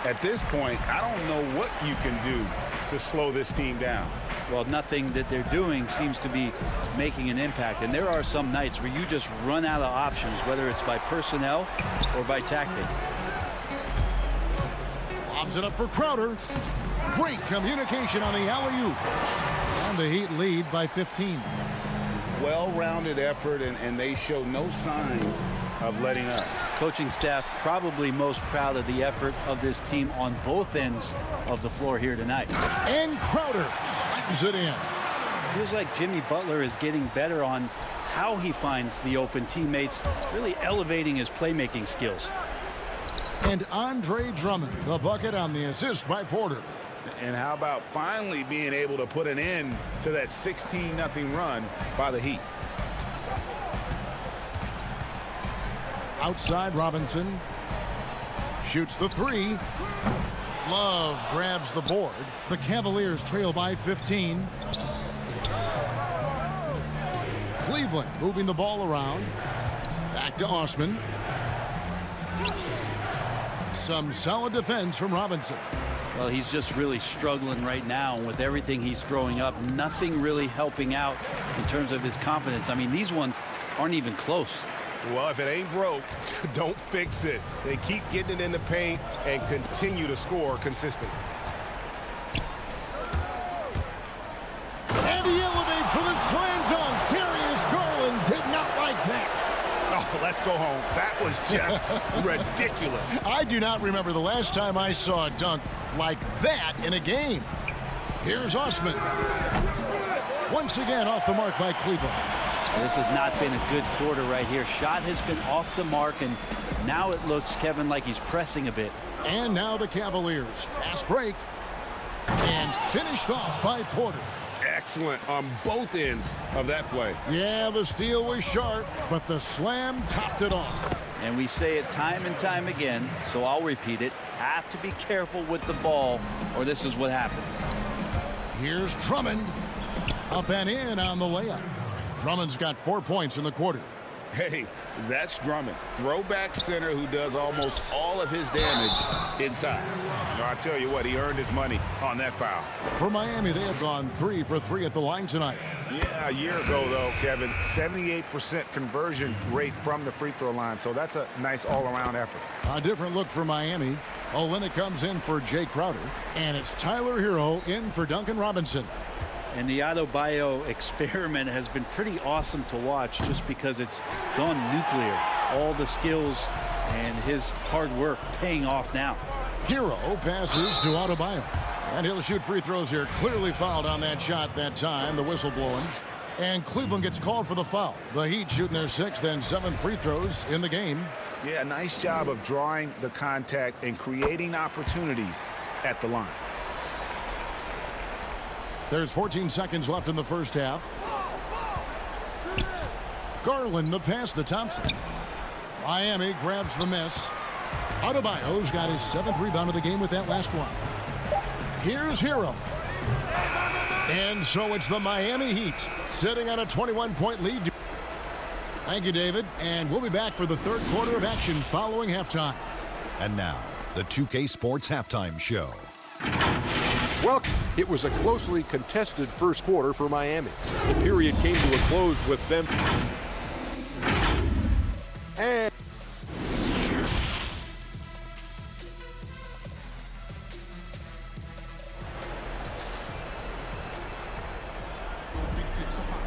At this point, I don't know what you can do to slow this team down. Well, nothing that they're doing seems to be making an impact. And there are some nights where you just run out of options, whether it's by personnel or by tactic. Lobs it up for Crowder. Great communication on the alley-oop. And the Heat lead by 15. Well-rounded effort, and they show no signs of letting up. Coaching staff probably most proud of the effort of this team on both ends of the floor here tonight. And Crowder flattens it in. Feels like Jimmy Butler is getting better on how he finds the open teammates, really elevating his playmaking skills. And Andre Drummond, the bucket on the assist by Porter. And how about finally being able to put an end to that 16-0 run by the Heat? Outside, Robinson shoots the three. Love grabs the board. The Cavaliers trail by 15. Cleveland moving the ball around. Back to Osman. Some solid defense from Robinson. Well, he's just really struggling right now with everything he's throwing up. Nothing really helping out in terms of his confidence. I mean, these ones aren't even close. Well, if it ain't broke, don't fix it. They keep getting it in the paint and continue to score consistently. And he elevates for the slam dunk. Darius Garland did not like that. Oh, let's go home. That was just ridiculous. I do not remember the last time I saw a dunk like that in a game. Here's Osman. Once again off the mark by Cleveland. This has not been a good quarter right here. Shot has been off the mark, and now it looks, Kevin, like he's pressing a bit. And now the Cavaliers. Fast break. And finished off by Porter. Excellent on both ends of that play. Yeah, the steal was sharp, but the slam topped it off. And we say it time and time again, so I'll repeat it. Have to be careful with the ball, or this is what happens. Here's Drummond. Up and in on the layup. Drummond's got 4 points in the quarter. Hey, that's Drummond. Throwback center who does almost all of his damage inside. I tell you what, he earned his money on that foul. For Miami, they have gone 3 for 3 at the line tonight. Yeah, a year ago, though, Kevin, 78% conversion rate from the free throw line. So that's a nice all-around effort. A different look for Miami. Olynyk comes in for Jay Crowder. And it's Tyler Hero in for Duncan Robinson. And the Adebayo experiment has been pretty awesome to watch just because it's gone nuclear. All the skills and his hard work paying off now. Hero passes to Adebayo. And he'll shoot free throws here. Clearly fouled on that shot that time. The whistle blowing. And Cleveland gets called for the foul. The Heat shooting their 6th and 7th free throws in the game. Yeah, nice job of drawing the contact and creating opportunities at the line. There's 14 seconds left in the first half. Garland the pass to Thompson. Miami grabs the miss. Adebayo's got his 7th rebound of the game with that last one. Here's Hero. And so it's the Miami Heat sitting on a 21-point lead. Thank you, David. And we'll be back for the third quarter of action following halftime. And now, the 2K Sports Halftime Show. Well, it was a closely contested first quarter for Miami. The period came to a close with them. And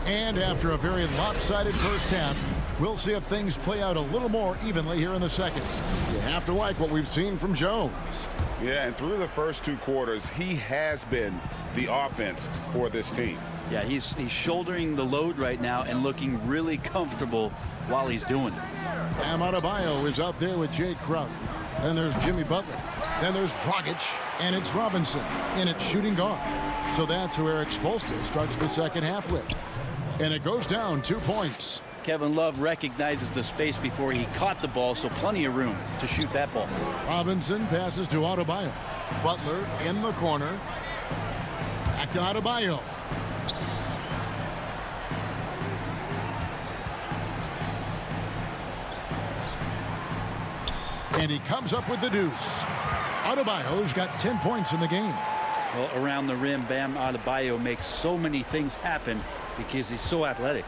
And after a very lopsided first half, we'll see if things play out a little more evenly here in the second. You have to like what we've seen from Jones. Yeah, and through the first 2 quarters, he has been the offense for this team. Yeah, he's shouldering the load right now and looking really comfortable while he's doing it. Bam Adebayo is out there with Jay Crowder. Then there's Jimmy Butler. Then there's Dragic. And it's Robinson in its shooting guard. So that's who Eric Spoelstra starts the second half with. And it goes down 2 points. Kevin Love recognizes the space before he caught the ball, so plenty of room to shoot that ball. Robinson passes to Adebayo. Butler in the corner. Back to Adebayo. And he comes up with the deuce. Adebayo's got 10 points in the game. Well, around the rim, Bam Adebayo makes so many things happen because he's so athletic.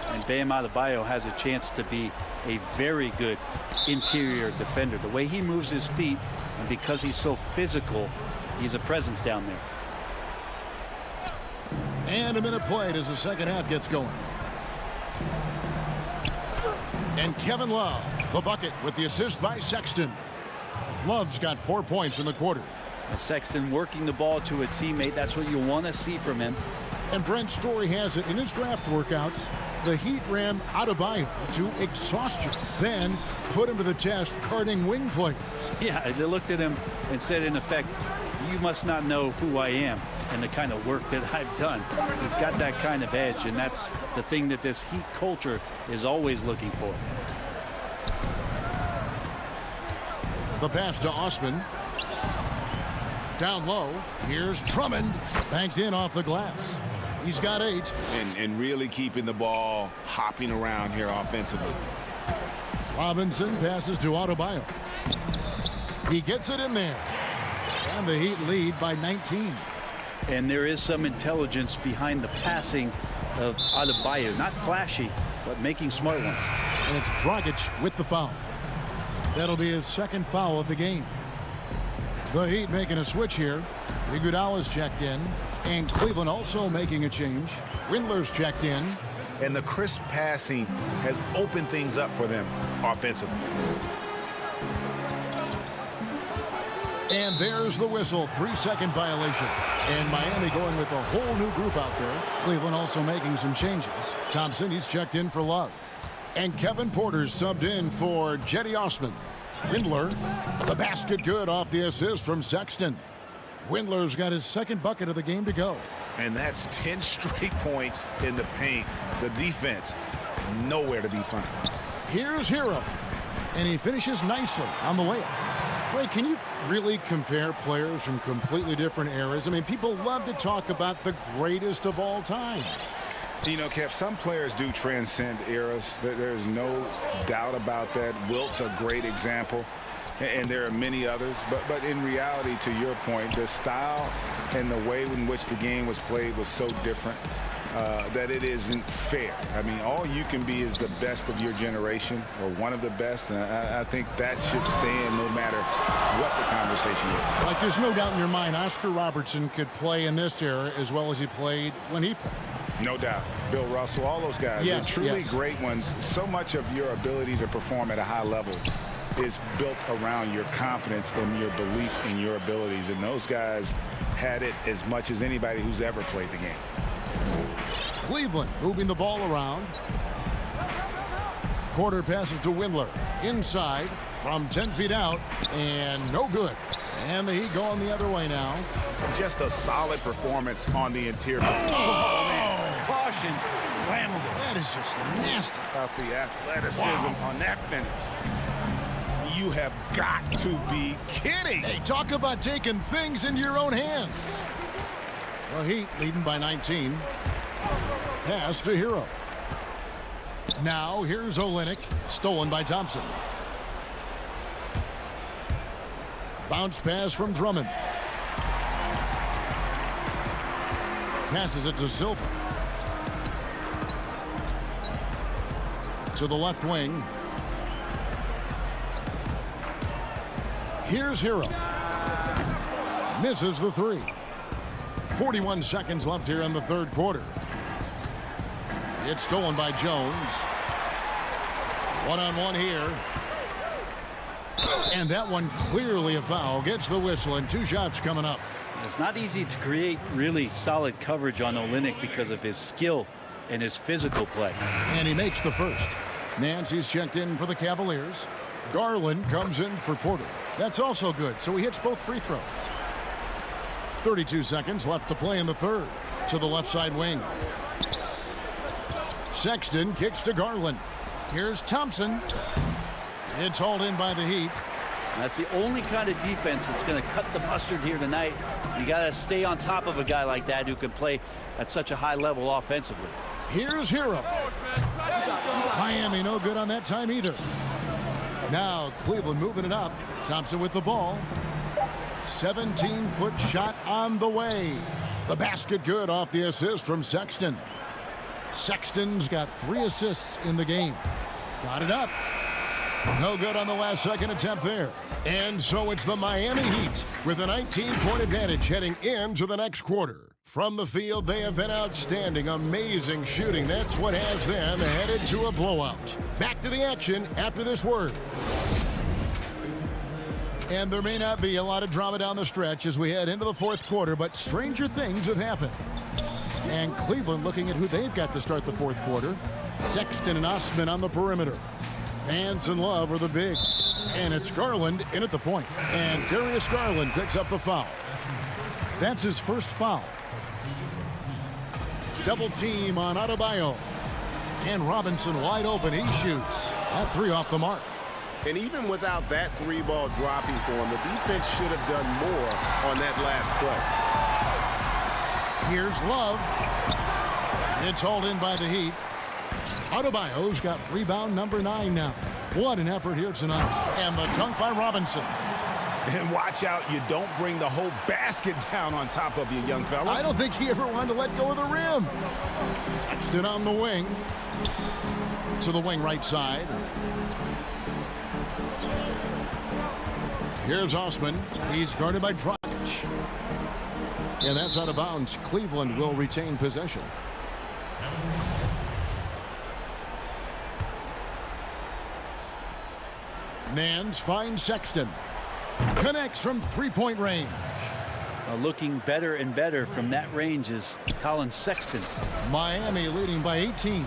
And Bam Adebayo has a chance to be a very good interior defender. The way he moves his feet, and because he's so physical, he's a presence down there. And a minute played as the second half gets going. And Kevin Love, the bucket with the assist by Sexton. Love's got 4 points in the quarter. And Sexton working the ball to a teammate. That's what you want to see from him. And Brent Story has it in his draft workouts. The Heat ran Adebayo to exhaustion, then put him to the test guarding wing players. Yeah, they looked at him and said, in effect, you must not know who I am and the kind of work that I've done. He's got that kind of edge, and that's the thing that this Heat culture is always looking for. The pass to Osman. Down low. Here's Drummond. Banked in off the glass. He's got 8. And really keeping the ball hopping around here offensively. Robinson passes to Adebayo. He gets it in there. And the Heat lead by 19. And there is some intelligence behind the passing of Adebayo. Not flashy, but making smart ones. And it's Dragic with the foul. That'll be his second foul of the game. The Heat making a switch here. Iguodala's checked in. And Cleveland also making a change. Windler's checked in. And the crisp passing has opened things up for them offensively. And there's the whistle. 3-second violation. And Miami going with a whole new group out there. Cleveland also making some changes. Thompson, he's checked in for Love. And Kevin Porter's subbed in for Jetty Osman. Windler, the basket good off the assist from Sexton. Windler's got his second bucket of the game to go. And that's 10 straight points in the paint. The defense, nowhere to be found. Here's Hero. And he finishes nicely on the layup. Ray, can you really compare players from completely different eras? I mean, people love to talk about the greatest of all time. You know, Kev, some players do transcend eras. There's no doubt about that. Wilt's a great example, and there are many others. But in reality, to your point, the style and the way in which the game was played was so different that it isn't fair. I mean, all you can be is the best of your generation or one of the best, and I think that should stand no matter what the conversation is. Like, there's no doubt in your mind Oscar Robertson could play in this era as well as he played when he played. No doubt. Bill Russell, all those guys, yes, they're truly yes. great ones. So much of your ability to perform at a high level is built around your confidence and your belief in your abilities. And those guys had it as much as anybody who's ever played the game. Cleveland moving the ball around. Porter passes to Windler. Inside from 10 feet out. And no good. And the Heat going the other way now. Just a solid performance on the interior. Oh, man. Caution. Flammable. That is just nasty. About the athleticism on that finish. You have got to be kidding. Hey, talk about taking things into your own hands. The Heat leading by 19. Pass to Hero. Now here's Olynyk. Stolen by Thompson. Bounce pass from Drummond. Passes it to Silva. To the left wing. Here's Hero. Misses the 3. 41 seconds left here in the third quarter. It's stolen by Jones. One-on-one here. And that one clearly a foul. Gets the whistle, and 2 shots coming up. It's not easy to create really solid coverage on Olynyk because of his skill and his physical play. And he makes the first. Nancy's checked in for the Cavaliers. Garland comes in for Porter. That's also good, so he hits both free throws. 32 seconds left to play in the third. To the left side wing. Sexton kicks to Garland. Here's Thompson. It's hauled in by the Heat. That's the only kind of defense that's going to cut the mustard here tonight. You got to stay on top of a guy like that who can play at such a high level offensively. Here's Hero. Miami no good on that time either. Now Cleveland moving it up. Thompson with the ball. 17-foot shot on the way. The basket good off the assist from Sexton. Sexton's got 3 assists in the game. Got it up. No good on the last second attempt there. And so it's the Miami Heat with a 19-point advantage heading into the next quarter. From the field, they have been outstanding. Amazing shooting. That's what has them headed to a blowout. Back to the action after this word. And there may not be a lot of drama down the stretch as we head into the fourth quarter, but stranger things have happened. And Cleveland looking at who they've got to start the fourth quarter. Sexton and Osman on the perimeter. Vance and Love are the bigs. And it's Garland in at the point. And Darius Garland picks up the foul. That's his first foul. Double team on Adebayo. And Robinson wide open. He shoots. That 3 off the mark. And even without that 3-ball dropping for him, the defense should have done more on that last play. Here's Love. It's hauled in by the Heat. Adebayo's got rebound number 9 now. What an effort here tonight. And the dunk by Robinson. And watch out, you don't bring the whole basket down on top of you, young fella. I don't think he ever wanted to let go of the rim. Sexton on the wing. To the wing right side. Here's Osman. He's guarded by Dragic. And that's out of bounds. Cleveland will retain possession. Nance finds Sexton. Connects from 3-point range. Looking better and better from that range is Colin Sexton. Miami leading by 18.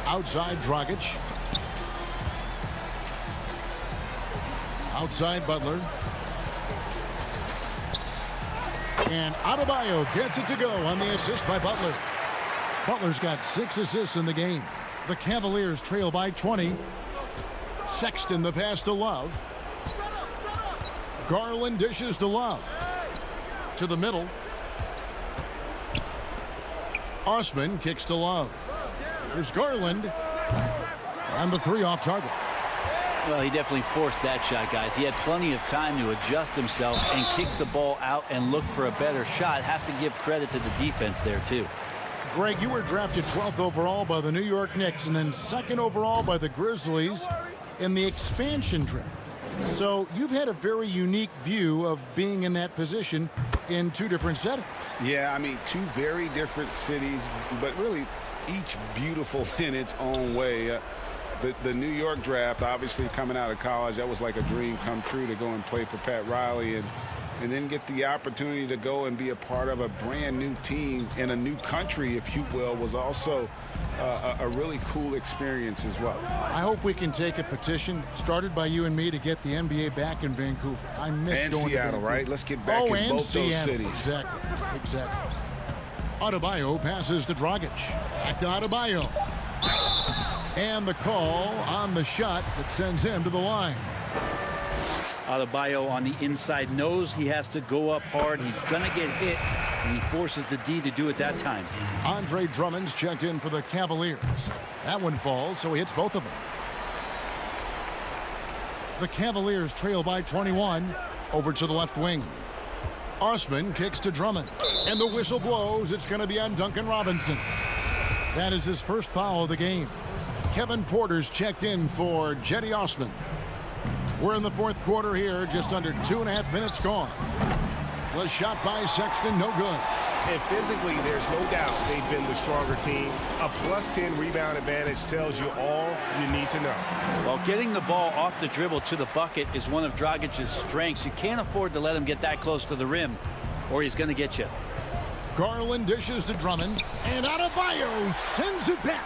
Outside Dragic. Outside Butler. And Adebayo gets it to go on the assist by Butler. Butler's got 6 assists in the game. The Cavaliers trail by 20. Sexton the pass to Love. Garland dishes to Love. To the middle. Osman kicks to Love. Here's Garland. And the 3 off target. Well, he definitely forced that shot, guys. He had plenty of time to adjust himself and kick the ball out and look for a better shot. Have to give credit to the defense there, too. Greg, you were drafted 12th overall by the New York Knicks and then 2nd overall by the Grizzlies in the expansion draft. So you've had a very unique view of being in that position in 2 different settings. Yeah, I mean, 2 very different cities, but really each beautiful in its own way. The New York draft, obviously coming out of college, that was like a dream come true to go and play for Pat Riley and then get the opportunity to go and be a part of a brand new team in a new country, if you will, was also a really cool experience as well. I hope we can take a petition started by you and me to get the NBA back in Vancouver. I miss and going Seattle, to right? Let's get back in both Seattle. those cities. Exactly. Adebayo passes to Dragic. Back to Adebayo. And the call on the shot that sends him to the line. Adebayo on the inside knows he has to go up hard. He's going to get hit, and he forces the D to do it that time. Andre Drummond's checked in for the Cavaliers. That one falls, so he hits both of them. The Cavaliers trail by 21. Over to the left wing. Osman kicks to Drummond. And the whistle blows. It's going to be on Duncan Robinson. That is his first foul of the game. Kevin Porter's checked in for Jetty Osman. We're in the fourth quarter here, just under 2.5 minutes gone. The shot by Sexton, no good. And physically, there's no doubt they've been the stronger team. A +10 rebound advantage tells you all you need to know. Well, getting the ball off the dribble to the bucket is one of Dragic's strengths. You can't afford to let him get that close to the rim, or he's going to get you. Garland dishes to Drummond, and Adebayo sends it back.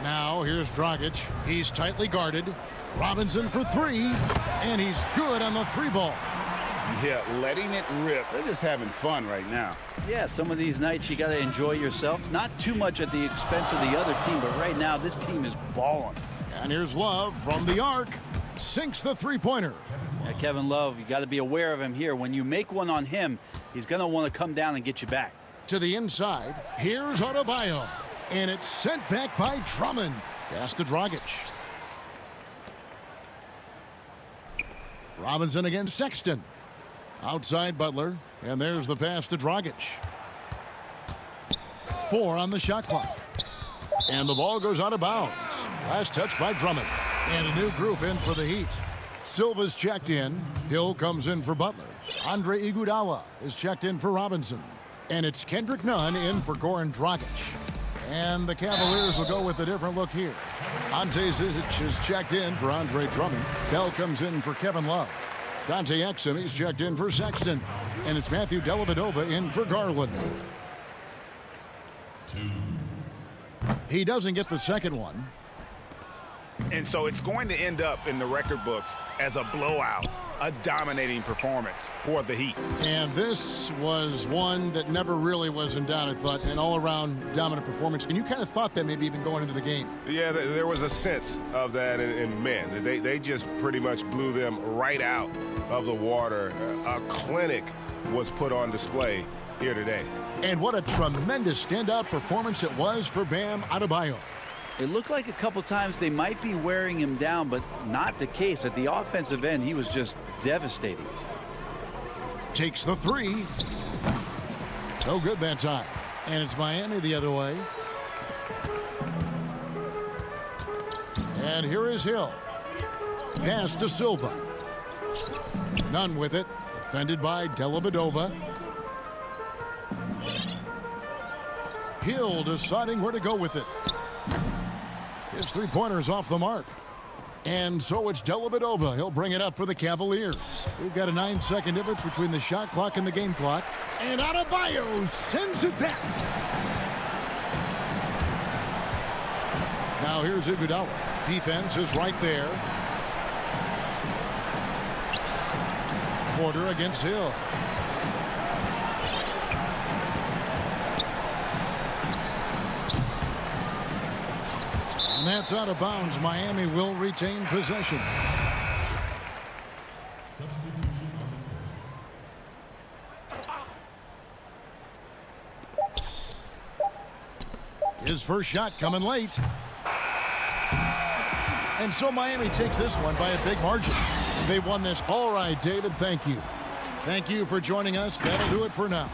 Now here's Dragic. He's tightly guarded. Robinson for three, and he's good on the three ball. Yeah, letting it rip. They're just having fun right now. Yeah, some of these nights you got to enjoy yourself. Not too much at the expense of the other team, but right now this team is balling. And here's Love from the arc. Sinks the three-pointer. Yeah, Kevin Love, you got to be aware of him here. When you make one on him, he's going to want to come down and get you back. To the inside, here's Adebayo. And it's sent back by Drummond. Pass to Dragic. Robinson against Sexton. Outside Butler. And there's the pass to Dragic. 4 on the shot clock. And the ball goes out of bounds. Last touch by Drummond. And a new group in for the Heat. Silva's checked in. Hill comes in for Butler. Andre Iguodala is checked in for Robinson. And it's Kendrick Nunn in for Goran Dragic. And the Cavaliers will go with a different look here. Ante Zizic is checked in for Andre Drummond. Bell comes in for Kevin Love. Dante Exum is checked in for Sexton. And it's Matthew Dellavedova in for Garland. He doesn't get the second one. And so it's going to end up in the record books as a blowout, a dominating performance for the Heat. And this was one that never really was in doubt, I thought, an all-around dominant performance. And you kind of thought that maybe even going into the game. Yeah, there was a sense of that in men. They just pretty much blew them right out of the water. A clinic was put on display here today. And what a tremendous standout performance it was for Bam Adebayo. It looked like a couple times they might be wearing him down, but not the case. At the offensive end, he was just devastating. Takes the three. No good that time. And it's Miami the other way. And here is Hill. Pass to Silva. None with it. Defended by Dellavedova. Hill deciding where to go with it. His three-pointer's off the mark. And so it's Dellavedova. He'll bring it up for the Cavaliers. We've got a 9-second difference between the shot clock and the game clock. And Adebayo sends it back. Now here's Iguodala. Defense is right there. Porter against Hill. And that's out of bounds. Miami will retain possession. His first shot coming late. And so Miami takes this one by a big margin. They won this. All right, David, thank you. Thank you for joining us. That'll do it for now.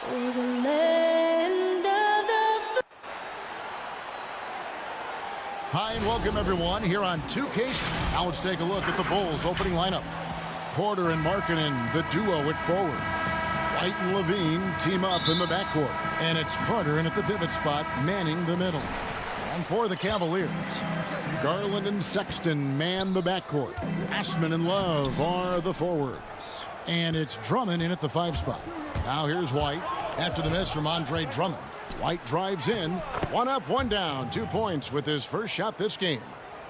For the land of the... Hi, and welcome, everyone, here on 2K. Now let's take a look at the Bulls' opening lineup. Porter and Markkanen, the duo at forward. White and Levine team up in the backcourt. And it's Carter in at the pivot spot, manning the middle. And for the Cavaliers, Garland and Sexton man the backcourt. Ashman and Love are the forwards. And it's Drummond in at the 5 spot. Now here's White. After the miss from Andre Drummond, White drives in. 1 up, 1 down. 2 points with his first shot this game.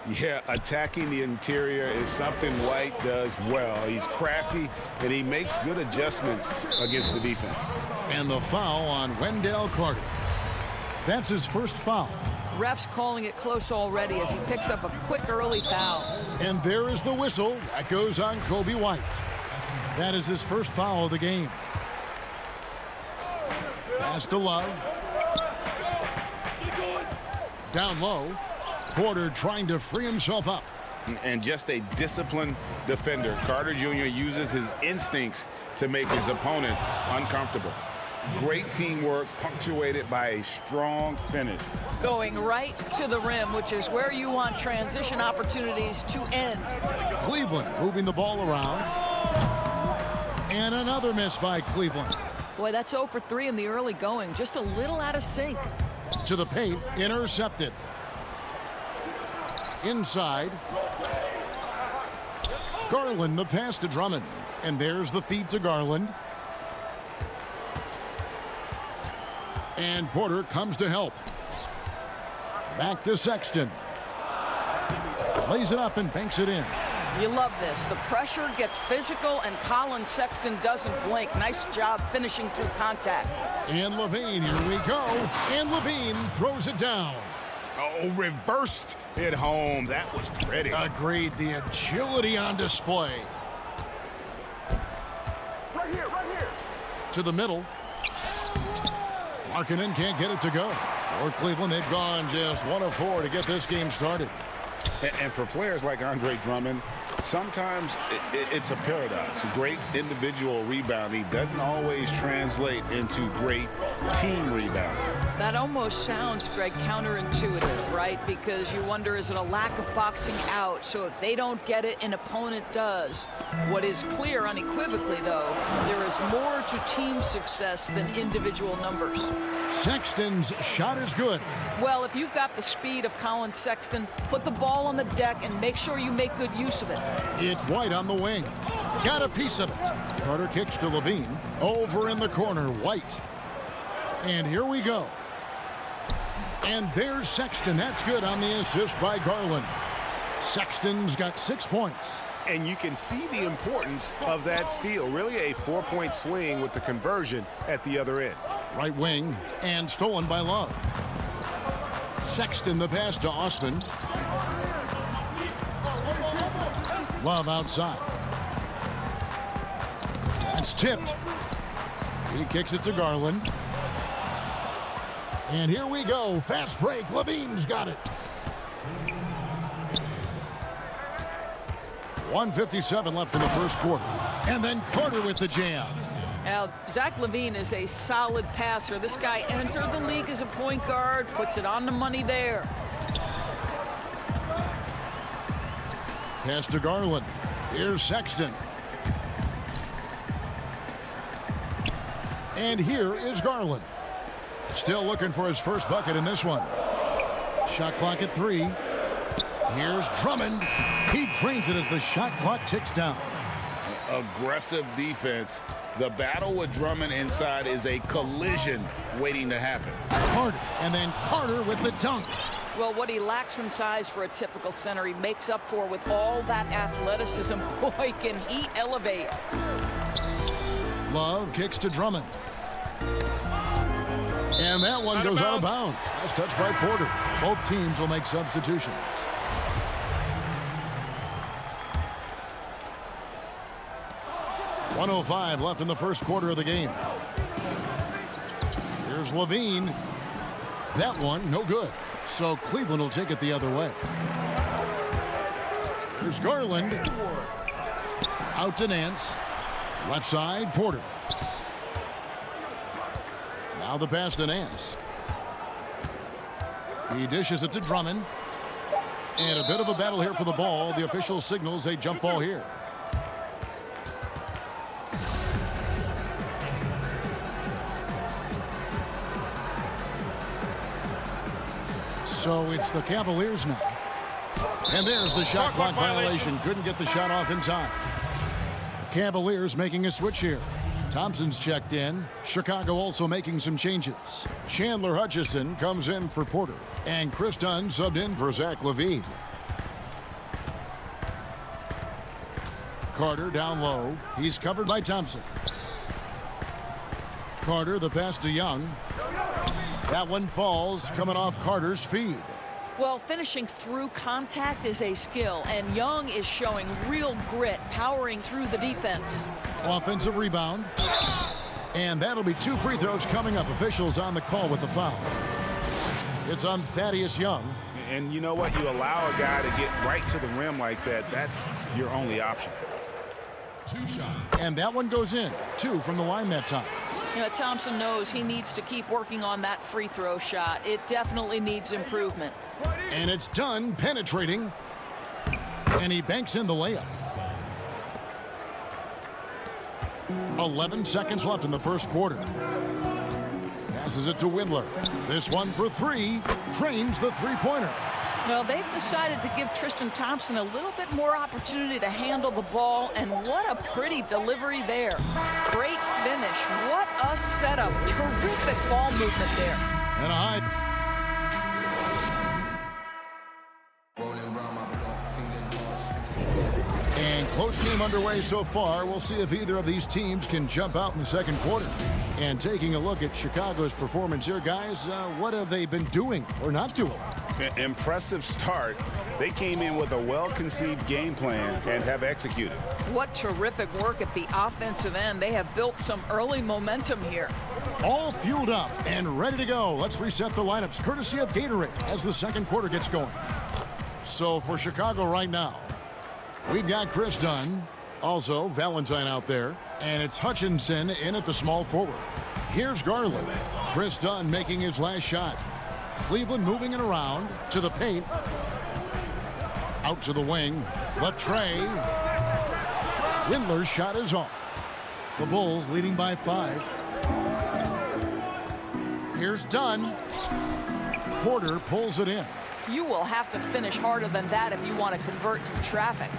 Yeah, attacking the interior is something White does well. He's crafty, and he makes good adjustments against the defense. And the foul on Wendell Carter. That's his first foul. Refs calling it close already as he picks up a quick early foul. And there is the whistle. That goes on Kobe White. That is his first foul of the game. Pass to Love. Down low. Porter trying to free himself up. And just a disciplined defender. Carter Jr. uses his instincts to make his opponent uncomfortable. Great teamwork punctuated by a strong finish. Going right to the rim, which is where you want transition opportunities to end. Cleveland moving the ball around. And another miss by Cleveland. Boy, that's 0 for 3 in the early going. Just a little out of sync. To the paint, intercepted. Inside. Garland, the pass to Drummond. And there's the feed to Garland. And Porter comes to help. Back to Sexton. Lays it up and banks it in. You love this. The pressure gets physical, and Colin Sexton doesn't blink. Nice job finishing through contact. And Levine, here we go. And Levine throws it down. Oh, reversed it home. That was pretty. Agreed. The agility on display. Right here, right here. To the middle. Markkanen can't get it to go. For Cleveland, they've gone just 1 of 4 to get this game started. And for players like Andre Drummond, sometimes it's a paradox. Great individual rebounding doesn't always translate into great team rebounding. That almost sounds, Greg, counterintuitive, right? Because you wonder, is it a lack of boxing out? So if they don't get it, an opponent does. What is clear unequivocally, though, there is more to team success than individual numbers. Sexton's shot is good. Well, if you've got the speed of Colin Sexton, put the ball on the deck and make sure you make good use of it. It's White on the wing. Got a piece of it. Carter kicks to Levine. Over in the corner, White. And here we go. And there's Sexton. That's good on the assist by Garland. Sexton's got 6 points. And you can see the importance of that steal. Really a 4-point swing with the conversion at the other end. Right wing, and stolen by Love. Sexton, the pass to Osman. Love outside. That's tipped. He kicks it to Garland. And here we go. Fast break. Levine's got it. 1:57 left in the first quarter. And then Carter with the jam. Now, Zach LaVine is a solid passer. This guy entered the league as a point guard, puts it on the money there. Pass to Garland. Here's Sexton. And here is Garland. Still looking for his first bucket in this one. Shot clock at 3. Here's Drummond. He drains it as the shot clock ticks down. Aggressive defense. The battle with Drummond inside is a collision waiting to happen. Carter, and then Carter with the dunk. Well, what he lacks in size for a typical center, he makes up for with all that athleticism. Boy, can he elevate. Love kicks to Drummond. And that one goes out of bounds. Nice touch by Porter. Both teams will make substitutions. .105 left in the first quarter of the game. Here's Levine. That one, no good. So Cleveland will take it the other way. Here's Garland. Out to Nance. Left side, Porter. Now the pass to Nance. He dishes it to Drummond. And a bit of a battle here for the ball. The official signals a jump ball here. So it's the Cavaliers now. And there's the shot clock violation. Couldn't get the shot off in time. The Cavaliers making a switch here. Thompson's checked in. Chicago also making some changes. Chandler Hutchison comes in for Porter. And Chris Dunn subbed in for Zach LaVine. Carter down low. He's covered by Thompson. Carter, the pass to Young. That one falls, coming off Carter's feed. Well, finishing through contact is a skill, and Young is showing real grit, powering through the defense. Offensive rebound. And that'll be 2 free throws coming up. Officials on the call with the foul. It's on Thaddeus Young. And you know what? You allow a guy to get right to the rim like that. That's your only option. And that one goes in. 2 from the line that time. You know, Thompson knows he needs to keep working on that free throw shot. It definitely needs improvement. And it's done penetrating. And he banks in the layup. 11 seconds left in the first quarter. Passes it to Windler. This one for 3. Drains the three-pointer. Well, they've decided to give Tristan Thompson a little bit more opportunity to handle the ball, and what a pretty delivery there. Great finish. What a setup. Terrific ball movement there. And a high. And close game underway so far. We'll see if either of these teams can jump out in the second quarter. And taking a look at Chicago's performance here, guys, what have they been doing or not doing? Impressive start. They came in with a well-conceived game plan and have executed. What terrific work at the offensive end. They have built some early momentum here. All fueled up and ready to go. Let's reset the lineups courtesy of Gatorade as the second quarter gets going. So for Chicago right now, we've got Chris Dunn, also Valentine out there, and it's Hutchinson in at the small forward. Here's Garland. Chris Dunn making his last shot. Cleveland moving it around to the paint. Out to the wing. Latrey. Windler's shot is off. The Bulls leading by 5. Here's Dunn. Porter pulls it in. You will have to finish harder than that if you want to convert to traffic.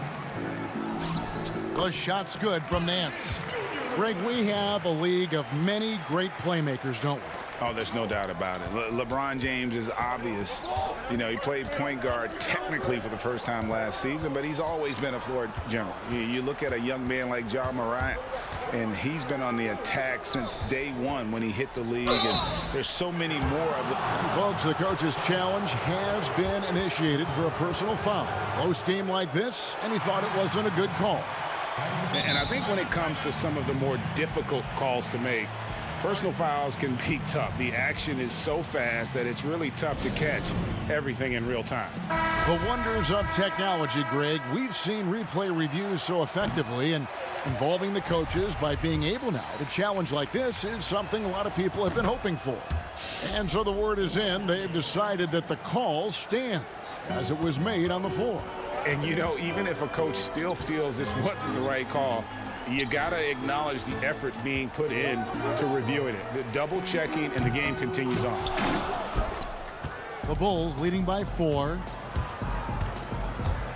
The shot's good from Nance. Greg, we have a league of many great playmakers, don't we? Oh, there's no doubt about it. LeBron James is obvious. You know, he played point guard technically for the first time last season, but he's always been a floor general. You look at a young man like Ja Morant, and he's been on the attack since day one when he hit the league, and there's so many more of them. Folks, the coach's challenge has been initiated for a personal foul. Close game like this, and he thought it wasn't a good call. And I think when it comes to some of the more difficult calls to make, personal fouls can be tough. The action is so fast that it's really tough to catch everything in real time. The wonders of technology, Greg. We've seen replay reviews so effectively, and involving the coaches by being able now to challenge like this is something a lot of people have been hoping for. And so the word is in. They've decided that the call stands as it was made on the floor. And, you know, even if a coach still feels this wasn't the right call, you got to acknowledge the effort being put in to reviewing it. The double checking, and the game continues on. The Bulls leading by 4.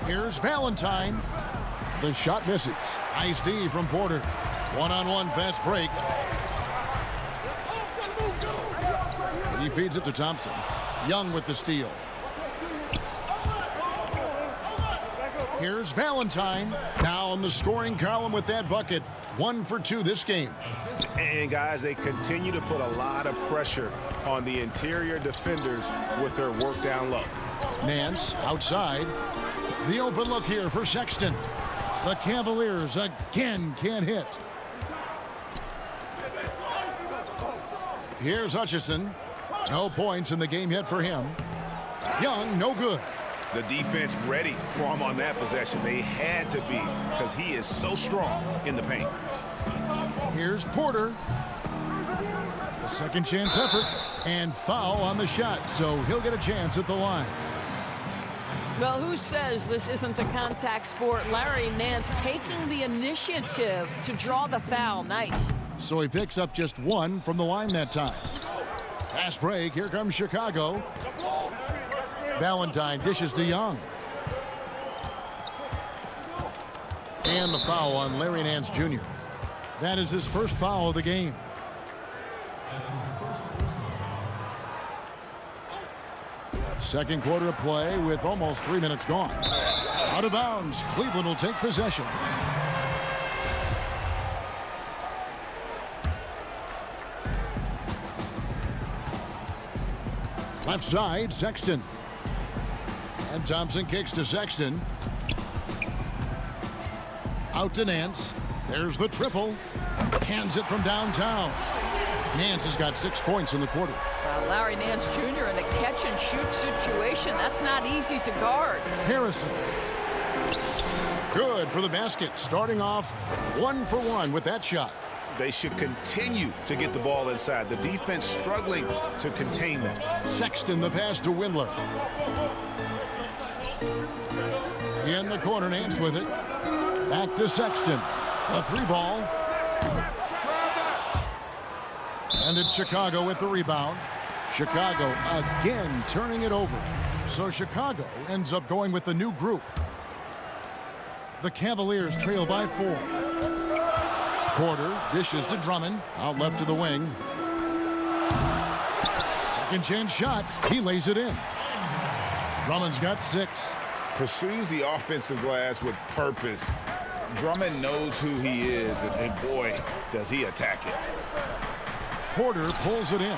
Here's Valentine. The shot misses. Nice D from Porter. One-on-one fast break. He feeds it to Thompson. Young with the steal. Here's Valentine. Now in the scoring column with that bucket. 1 for 2 this game. And guys, they continue to put a lot of pressure on the interior defenders with their work down low. Nance outside. The open look here for Sexton. The Cavaliers again can't hit. Here's Hutchison. No points in the game yet for him. Young, no good. The defense ready for him on that possession. They had to be, because he is so strong in the paint. Here's Porter. A second chance effort and foul on the shot, so he'll get a chance at the line. Well, who says this isn't a contact sport? Larry Nance taking the initiative to draw the foul. Nice. So he picks up just one from the line that time. Fast break. Here comes Chicago. Valentine dishes to Young. And the foul on Larry Nance Jr. That is his first foul of the game. Second quarter of play with almost 3 minutes gone. Out of bounds. Cleveland will take possession. Left side, Sexton. And Thompson kicks to Sexton. Out to Nance. There's the triple. Hands it from downtown. Nance has got 6 points in the quarter. Larry Nance Jr. in a catch-and-shoot situation. That's not easy to guard. Harrison. Good for the basket. Starting off 1 for 1 with that shot. They should continue to get the ball inside. The defense struggling to contain them. Sexton the pass to Windler. In the corner, Nance with it. Back to Sexton. A 3-ball. And it's Chicago with the rebound. Chicago again turning it over. So Chicago ends up going with the new group. The Cavaliers trail by 4. Porter dishes to Drummond. Out left to the wing. Second chance shot. He lays it in. Drummond's got 6. Pursues the offensive glass with purpose. Drummond knows who he is, and boy, does he attack it. Porter pulls it in.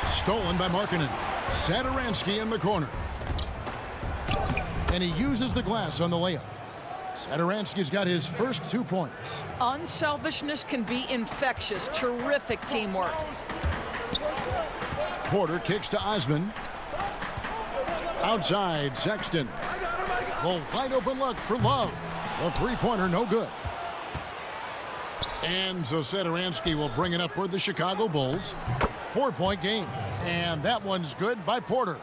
Stolen by Markkanen. Satoransky in the corner. And he uses the glass on the layup. Satoransky's got his first 2 points. Unselfishness can be infectious. Terrific teamwork. Porter kicks to Osman. Outside, Sexton. The wide open look for Love. The 3-pointer, no good. And so Satoransky will bring it up for the Chicago Bulls. 4-point game. And that one's good by Porter.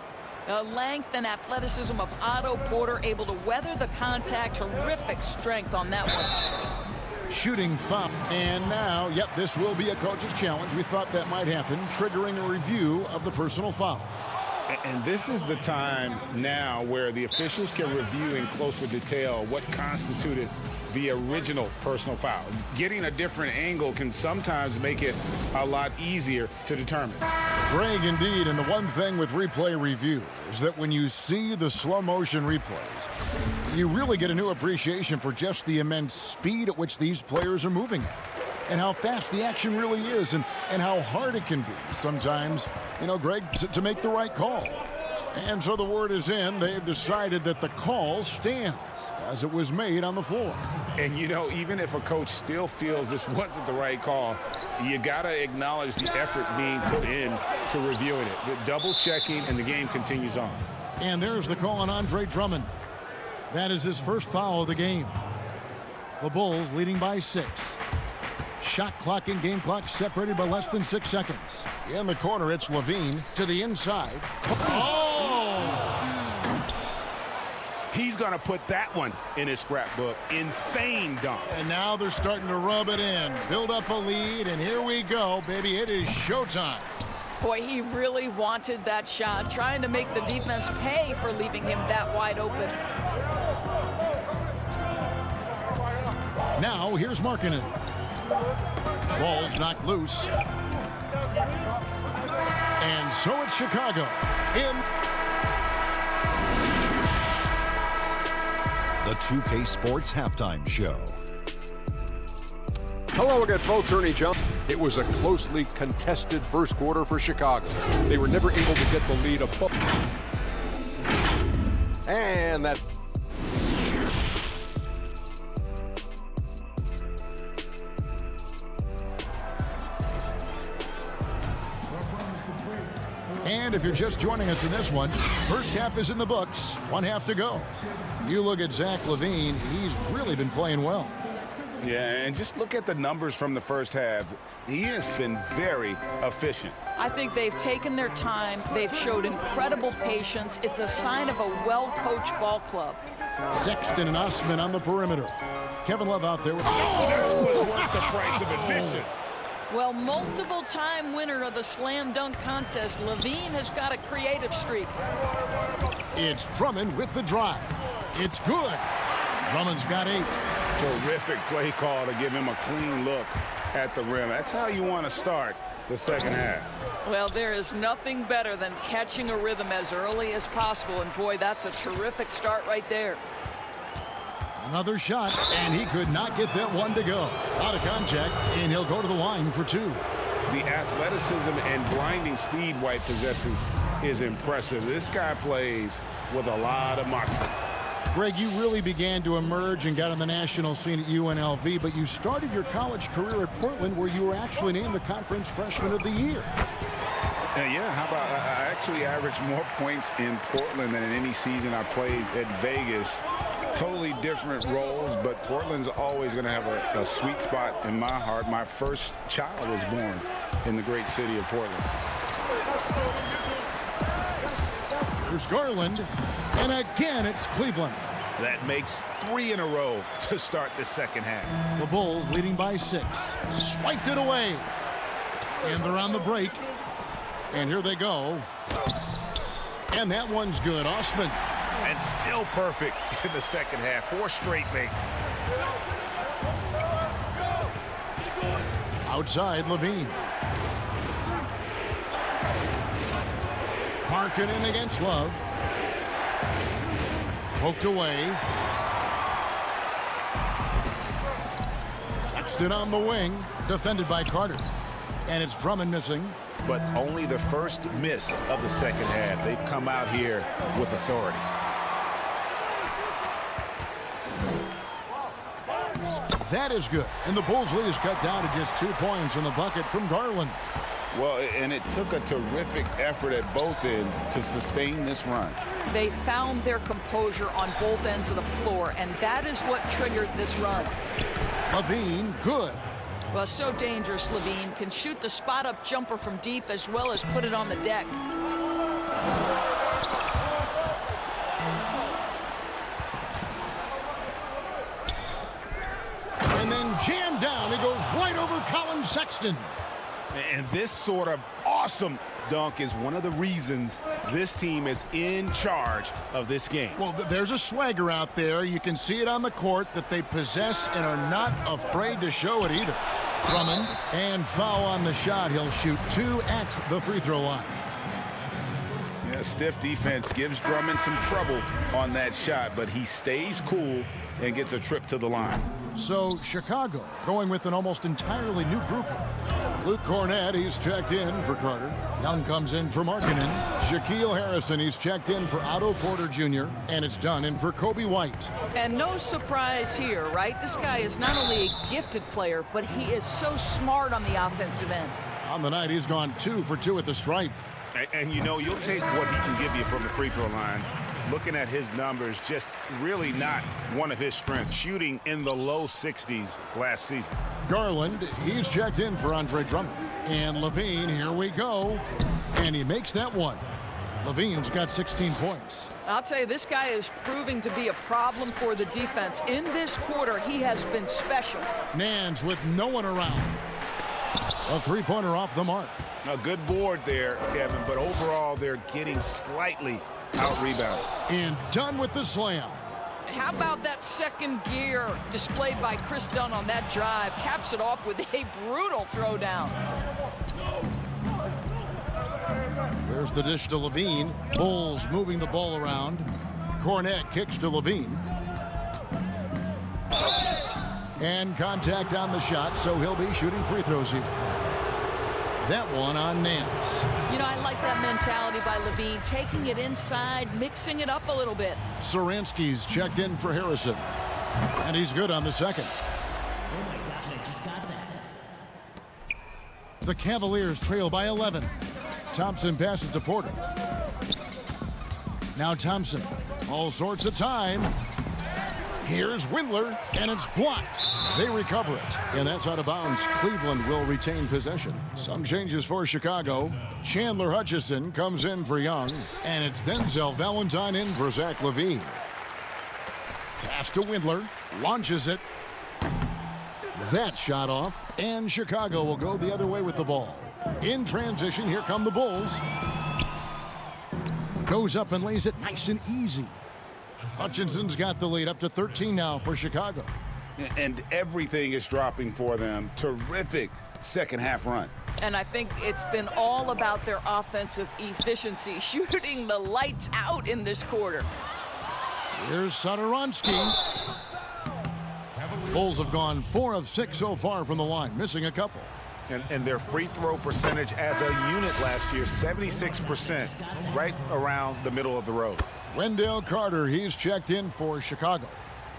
The length and athleticism of Otto Porter, able to weather the contact. Terrific strength on that one. Shooting foul. And now, yep, this will be a coach's challenge. We thought that might happen, triggering a review of the personal foul. And this is the time now where the officials can review in closer detail what constituted the original personal foul. Getting a different angle can sometimes make it a lot easier to determine. Greg, indeed, and the one thing with replay review is that when you see the slow motion replays, you really get a new appreciation for just the immense speed at which these players are moving at, and how fast the action really is, and how hard it can be sometimes, you know, Greg, to make the right call. And so the word is in. They've decided that the call stands as it was made on the floor. And, you know, even if a coach still feels this wasn't the right call, you got to acknowledge the effort being put in to reviewing it. The double checking, and the game continues on. And there's the call on Andre Drummond. That is his first foul of the game. The Bulls leading by 6. Shot clock and game clock separated by less than 6 seconds. In the corner, it's Levine to the inside. Oh! He's going to put that one in his scrapbook. Insane dunk. And now they're starting to rub it in, build up a lead, and here we go, baby. It is showtime. Boy, he really wanted that shot, trying to make the defense pay for leaving him that wide open. Now, here's Markkanen. Ball's knocked loose. And so it's Chicago in the 2K Sports Halftime Show. Hello again, folks. Ernie Johnson. It was a closely contested first quarter for Chicago. They were never able to get the lead above. And that. And if you're just joining us in this one, first half is in the books. 1 half to go. You look at Zach LaVine, he's really been playing well. Yeah, and just look at the numbers from the first half. He has been very efficient. I think they've taken their time. They've showed incredible patience. It's a sign of a well-coached ball club. Sexton and Osman on the perimeter. Kevin Love out there with That was worth the price of admission. Well, multiple-time winner of the slam dunk contest, Levine has got a creative streak. It's Drummond with the drive. It's good. Drummond's got 8. Terrific play call to give him a clean look at the rim. That's how you want to start the second half. Well, there is nothing better than catching a rhythm as early as possible, and boy, that's a terrific start right there. Another shot, and he could not get that one to go. Out of contact, and he'll go to the line for 2. The athleticism and blinding speed White possesses is impressive. This guy plays with a lot of moxie. Greg, you really began to emerge and got on the national scene at UNLV, but you started your college career at Portland, where you were actually named the Conference Freshman of the Year. Yeah, how about I actually averaged more points in Portland than in any season I played at Vegas. Totally different roles, but Portland's always going to have a sweet spot in my heart. My first child was born in the great city of Portland. Here's Garland, and again it's Cleveland. That makes 3 in a row to start the second half. The Bulls leading by 6. Swiped it away. And they're on the break. And here they go. And that one's good. Osman. And still perfect in the second half. 4 straight makes. Outside, Levine. Marking in against Love. Poked away. Sexton on the wing. Defended by Carter. And it's Drummond missing. But only the first miss of the second half. They've come out here with authority. That is good. And the Bulls' lead is cut down to just 2 points in the bucket from Garland. Well, and it took a terrific effort at both ends to sustain this run. They found their composure on both ends of the floor, and that is what triggered this run. Levine, good. Well, so dangerous, Levine. Can shoot the spot-up jumper from deep as well as put it on the deck. And then jammed down. He goes right over Colin Sexton. And this sort of awesome dunk is one of the reasons this team is in charge of this game. Well, there's a swagger out there. You can see it on the court that they possess and are not afraid to show it either. Drummond, and foul on the shot. He'll shoot 2 at the free throw line. Yeah, stiff defense gives Drummond some trouble on that shot, but he stays cool and gets a trip to the line. So Chicago going with an almost entirely new group. Luke Cornett, he's checked in for Carter. Young comes in for Markkanen. Shaquille Harrison, he's checked in for Otto Porter Jr. And it's done in for Kobe White. And no surprise here, right? This guy is not only a gifted player, but he is so smart on the offensive end. On the night, he's gone 2 for 2 at the stripe. And you know, you'll take what he can give you from the free throw line. Looking at his numbers, just really not one of his strengths. Shooting in the low 60s last season. Garland, he's checked in for Andre Drummond. And Levine, here we go. And he makes that one. Levine's got 16 points. I'll tell you, this guy is proving to be a problem for the defense. In this quarter, he has been special. Nance with no one around. A 3-pointer off the mark. A good board there, Kevin, but overall they're getting slightly out-rebounded. And done with the slam. How about that second gear displayed by Chris Dunn on that drive? Caps it off with a brutal throwdown. There's the dish to Levine. Bulls moving the ball around. Cornett kicks to Levine. And contact on the shot, so he'll be shooting free throws here. That one on Nance. You know, I like that mentality by Levine, taking it inside, mixing it up a little bit. Saransky's checked in for Harrison. And he's good on the second. Oh my gosh, I just got that. The Cavaliers trail by 11. Thompson passes to Porter. Now Thompson. All sorts of time. Here's Windler, and it's blocked. They recover it, and that's out of bounds. Cleveland will retain possession. Some changes for Chicago. Chandler Hutchison comes in for Young, and it's Denzel Valentine in for Zach LaVine. Pass to Windler, launches it. That shot off, and Chicago will go the other way with the ball. In transition, here come the Bulls. Goes up and lays it nice and easy. Hutchinson's got the lead up to 13 now for Chicago. And everything is dropping for them. Terrific second half run. And I think it's been all about their offensive efficiency, shooting the lights out in this quarter. Here's Satoransky. Bulls have gone 4 of 6 so far from the line, missing a couple. And their free throw percentage as a unit last year, 76%, right around the middle of the road. Wendell Carter, he's checked in for Chicago.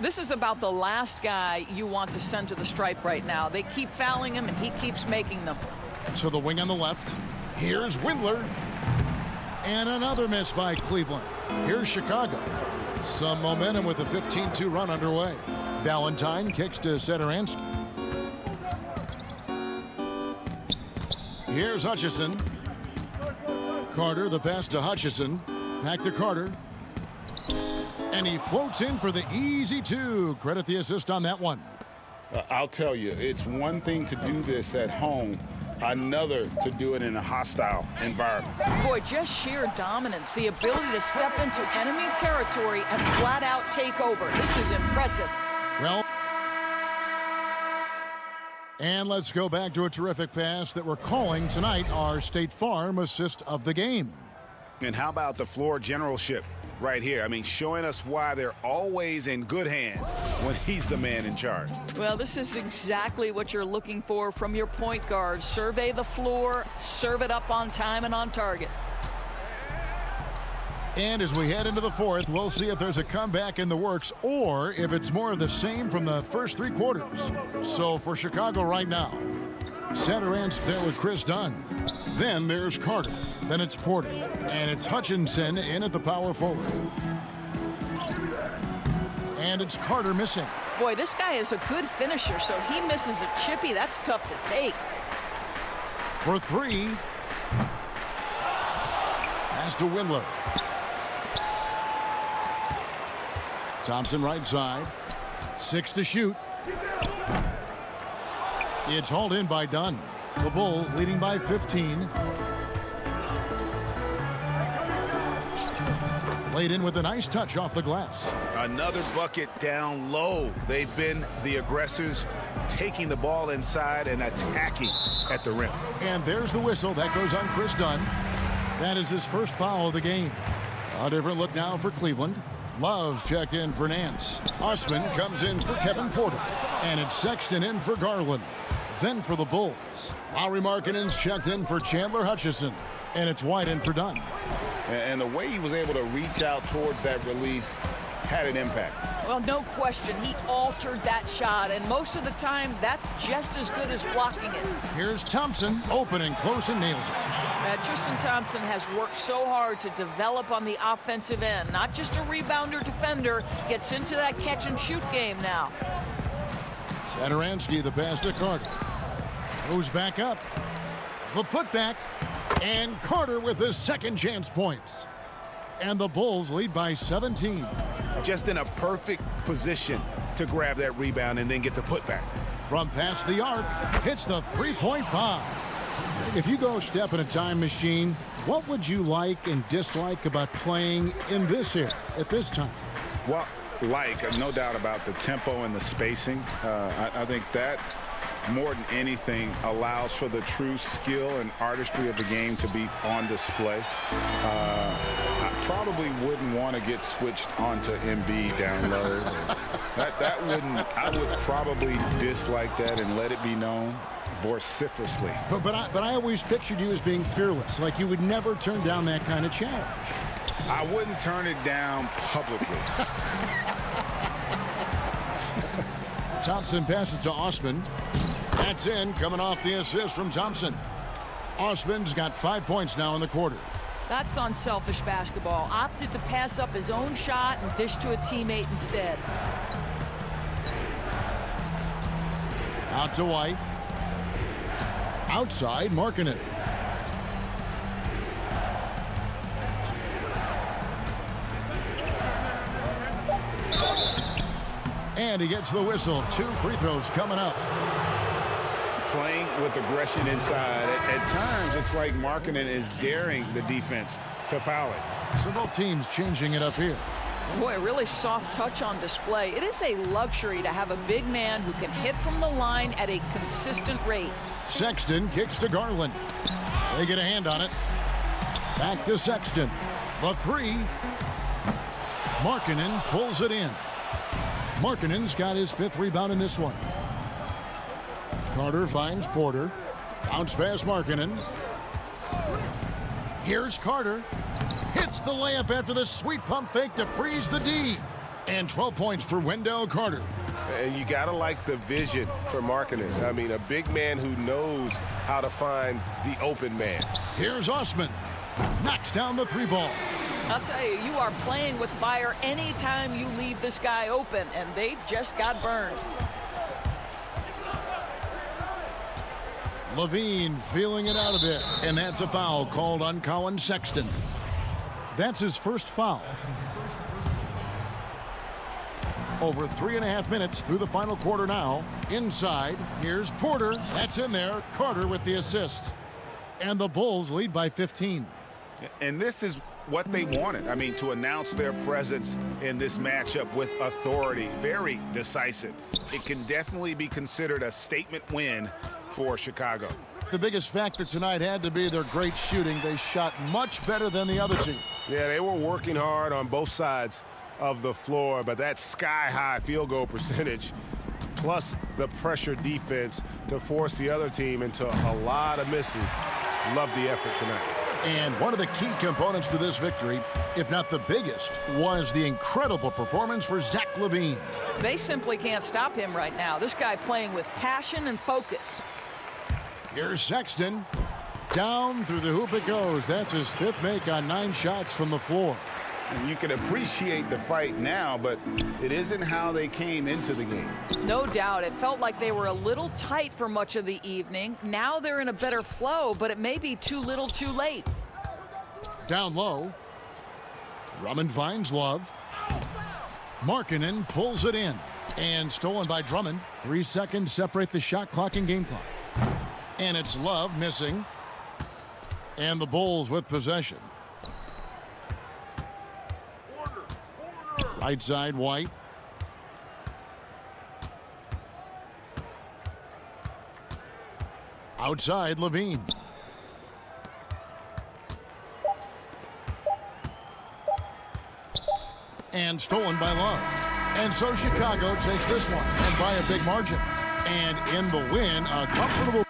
This is about the last guy you want to send to the stripe right now. They keep fouling him, and he keeps making them. To the wing on the left. Here's Windler. And another miss by Cleveland. Here's Chicago. Some momentum with a 15-2 run underway. Valentine kicks to Satoransky. Here's Hutchison. Carter, the pass to Hutchison. Back to Carter. And he floats in for the easy 2. Credit the assist on that one. I'll tell you, it's one thing to do this at home, another to do it in a hostile environment. Boy, just sheer dominance, the ability to step into enemy territory and flat out take over. This is impressive. Well, and let's go back to a terrific pass that we're calling tonight our State Farm assist of the game. And how about the floor generalship right here? I mean, showing us why they're always in good hands when he's the man in charge. Well, this is exactly what you're looking for from your point guard. Survey the floor, serve it up on time and on target. And as we head into the fourth, we'll see if there's a comeback in the works or if it's more of the same from the first 3 quarters. So for Chicago right now, Satoransky there with Chris Dunn. Then there's Carter. Then it's Porter. And it's Hutchinson in at the power forward. And it's Carter missing. Boy, this guy is a good finisher, so he misses a chippy. That's tough to take. For 3. Pass to Windler. Thompson right side. 6 to shoot. It's hauled in by Dunn. The Bulls leading by 15. Laid in with a nice touch off the glass. Another bucket down low. They've been the aggressors, taking the ball inside and attacking at the rim. And there's the whistle. That goes on Chris Dunn. That is his first foul of the game. A different look now for Cleveland. Love's checked in for Nance. Osman comes in for Kevin Porter. And it's Sexton in for Garland. Then for the Bulls, Lauri Markkanen's checked in for Chandler Hutchison. And it's White in for Dunn. And the way he was able to reach out towards that release had an impact. Well, no question. He altered that shot, and most of the time, that's just as good as blocking it. Here's Thompson, open and close, and nails it. Tristan Thompson has worked so hard to develop on the offensive end. Not just a rebounder defender, gets into that catch-and-shoot game now. Satoransky, the pass to Carter. Goes back up. The putback. And Carter with his second chance points. And the Bulls lead by 17. Just in a perfect position to grab that rebound and then get the putback. From past the arc, hits the three-point bomb. If you go step in a time machine, what would you like and dislike about playing in this era at this time? Well, no doubt about the tempo and the spacing. I think that more than anything allows for the true skill and artistry of the game to be on display. I probably wouldn't want to get switched onto Embiid down low. I would probably dislike that and let it be known vociferously. But I always pictured you as being fearless, like you would never turn down that kind of challenge. I wouldn't turn it down publicly. Thompson passes to Osman. That's in, coming off the assist from Thompson. Osman's got 5 points now in the quarter. That's unselfish basketball. Opted to pass up his own shot and dish to a teammate instead. Out to White. Outside, Markkanen. And he gets the whistle. 2 free throws coming up. Playing with aggression inside. At times, it's like Markkanen is daring the defense to foul it. So both teams changing it up here. Boy, a really soft touch on display. It is a luxury to have a big man who can hit from the line at a consistent rate. Sexton kicks to Garland. They get a hand on it. Back to Sexton. The 3. Markkanen pulls it in. Markkanen's got his 5th rebound in this one. Carter finds Porter. Bounce pass Markkanen. Here's Carter. Hits the layup after the sweet pump fake to freeze the D. And 12 points for Wendell Carter. And you got to like the vision for Markkanen. I mean, a big man who knows how to find the open man. Here's Osman. Knocks down the 3 ball. I'll tell you, you are playing with fire anytime you leave this guy open, and they just got burned. Levine feeling it out a bit, and that's a foul called on Colin Sexton. That's his first foul. Over 3.5 minutes through the final quarter now. Inside, here's Porter. That's in there. Carter with the assist. And the Bulls lead by 15. And this is what they wanted. I mean, to announce their presence in this matchup with authority. Very decisive. It can definitely be considered a statement win for Chicago. The biggest factor tonight had to be their great shooting. They shot much better than the other team. Yeah, they were working hard on both sides of the floor, but that sky-high field goal percentage plus the pressure defense to force the other team into a lot of misses. Love the effort tonight. And one of the key components to this victory, if not the biggest, was the incredible performance for Zach LaVine. They simply can't stop him right now. This guy playing with passion and focus. Here's Sexton. Down through the hoop it goes. That's his 5th make on 9 shots from the floor. And you can appreciate the fight now, but it isn't how they came into the game. No doubt. It felt like they were a little tight for much of the evening. Now they're in a better flow, but it may be too little too late. Down low. Drummond finds Love. Markkanen pulls it in. And stolen by Drummond. 3 seconds separate the shot clock and game clock. And it's Love missing. And the Bulls with possession. Right side, White. Outside, Levine. And stolen by Love. And so Chicago takes this one, and by a big margin. And in the win, a comfortable...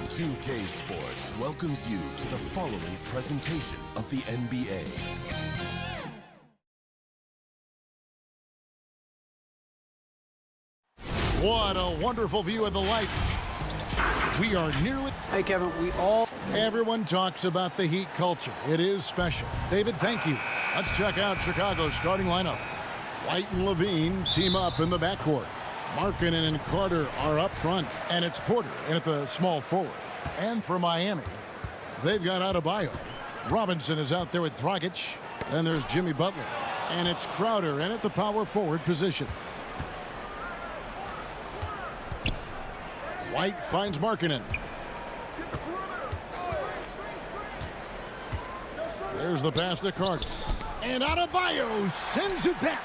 2K Sports welcomes you to the following presentation of the NBA. What a wonderful view of the light. We are nearly... Hey, Kevin, Everyone talks about the Heat culture. It is special. David, thank you. Let's check out Chicago's starting lineup. White and Levine team up in the backcourt. Markkanen and Carter are up front, and it's Porter in at the small forward. And for Miami, they've got Adebayo. Robinson is out there with Dragic. Then there's Jimmy Butler. And it's Crowder in at the power forward position. White finds Markkanen. There's the pass to Carter. And Adebayo sends it back.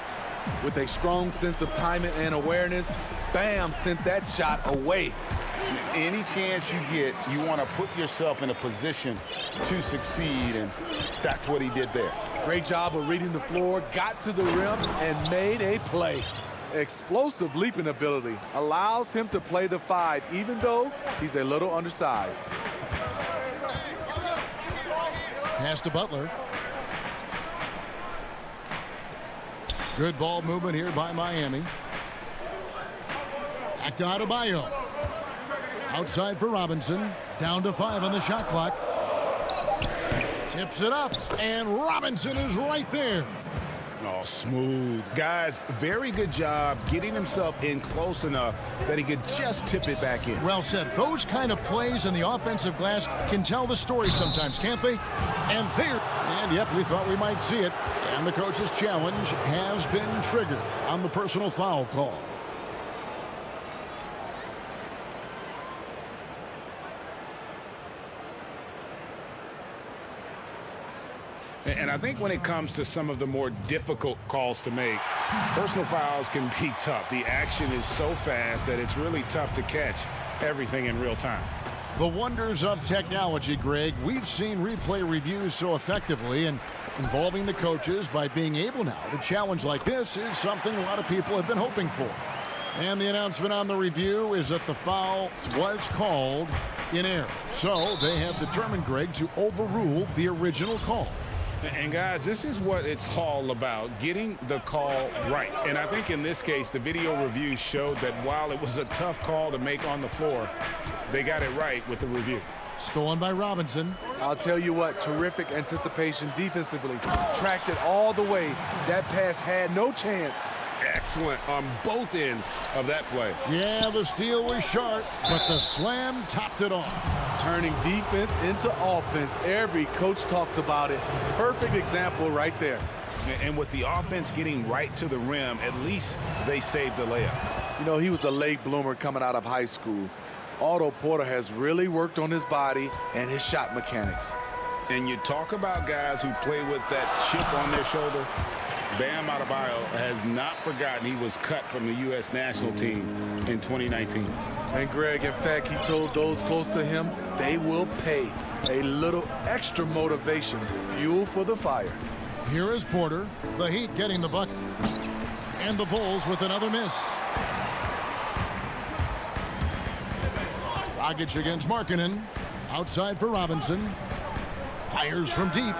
With a strong sense of timing and awareness, Bam sent that shot away. Any chance you get, you want to put yourself in a position to succeed, and that's what he did there. Great job of reading the floor, got to the rim, and made a play. Explosive leaping ability allows him to play the 5, even though he's a little undersized. Pass to Butler. Good ball movement here by Miami. Back to Adebayo. Outside for Robinson. Down to 5 on the shot clock. Tips it up, and Robinson is right there. Oh, smooth. Guys, very good job getting himself in close enough that he could just tip it back in. Well said. Those kind of plays in the offensive glass can tell the story sometimes, can't they? And yep, we thought we might see it. And the coach's challenge has been triggered on the personal foul call. And I think when it comes to some of the more difficult calls to make, personal fouls can be tough. The action is so fast that it's really tough to catch everything in real time. The wonders of technology, Greg. We've seen replay reviews so effectively, and involving the coaches by being able now to challenge like this is something a lot of people have been hoping for. And the announcement on the review is that the foul was called in error. So they have determined, Greg, to overrule the original call. And guys, this is what it's all about, getting the call right. And I think in this case, the video review showed that while it was a tough call to make on the floor, they got it right with the review. Stolen by Robinson. I'll tell you what, terrific anticipation defensively. Tracked it all the way. That pass had no chance. Excellent on both ends of that play. Yeah, the steal was sharp, but the slam topped it off. Turning defense into offense. Every coach talks about it. Perfect example right there. And with the offense getting right to the rim, at least they saved the layup. You know, he was a late bloomer coming out of high school. Otto Porter has really worked on his body and his shot mechanics. And you talk about guys who play with that chip on their shoulder. Bam Adebayo has not forgotten he was cut from the U.S. national team in 2019. And Greg, in fact, he told those close to him they will pay. A little extra motivation, fuel for the fire. Here is Porter, the Heat getting the bucket. And the Bulls with another miss. Dragic against Markkanen. Outside for Robinson. Fires from deep.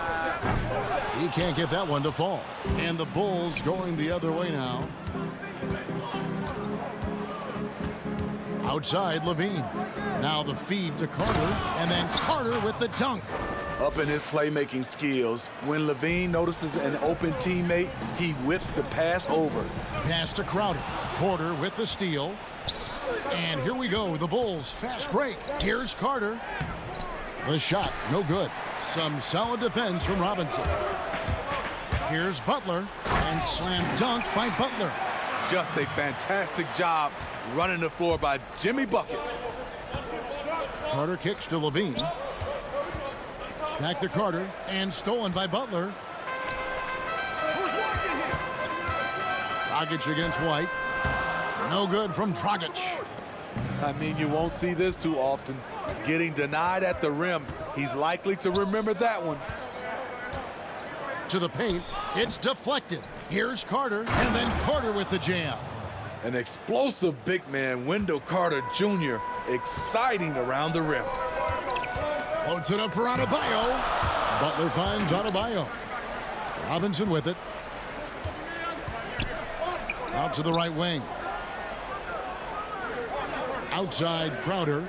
He can't get that one to fall. And the Bulls going the other way now. Outside, Levine. Now the feed to Carter, and then Carter with the dunk. Up in his playmaking skills, when Levine notices an open teammate, he whips the pass over. Pass to Crowder. Porter with the steal. And here we go, the Bulls fast break. Here's Carter. The shot, no good. Some solid defense from Robinson. Here's Butler, and slam dunk by Butler. Just a fantastic job running the floor by Jimmy Buckets. Carter kicks to Levine. Back to Carter, and stolen by Butler. Dragic against White. No good from Dragic. I mean, you won't see this too often. Getting denied at the rim. He's likely to remember that one. To the paint, it's deflected. Here's Carter, and then Carter with the jam. An explosive big man, Wendell Carter Jr., exciting around the rim. Floats it up for Adebayo. Butler finds Adebayo. Robinson with it. Out to the right wing. Outside Crowder.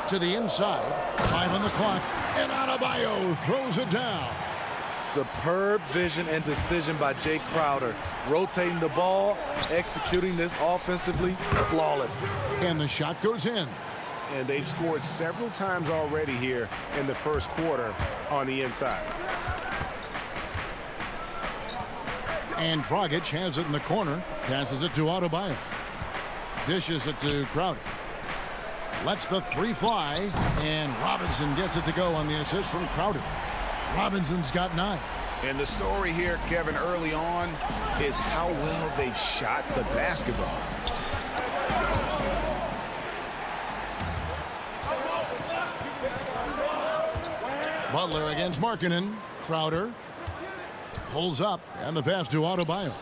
To the inside. 5 on the clock. And Adebayo throws it down. Superb vision and decision by Jay Crowder. Rotating the ball, executing this offensively, flawless. And the shot goes in. And they've scored several times already here in the first quarter on the inside. And Dragic has it in the corner. Passes it to Adebayo. Dishes it to Crowder. Lets the three fly. And Robinson gets it to go on the assist from Crowder. Robinson's got 9. And the story here, Kevin, early on is how well they've shot the basketball. Butler against Markkanen. Crowder pulls up, and the pass to Adebayo.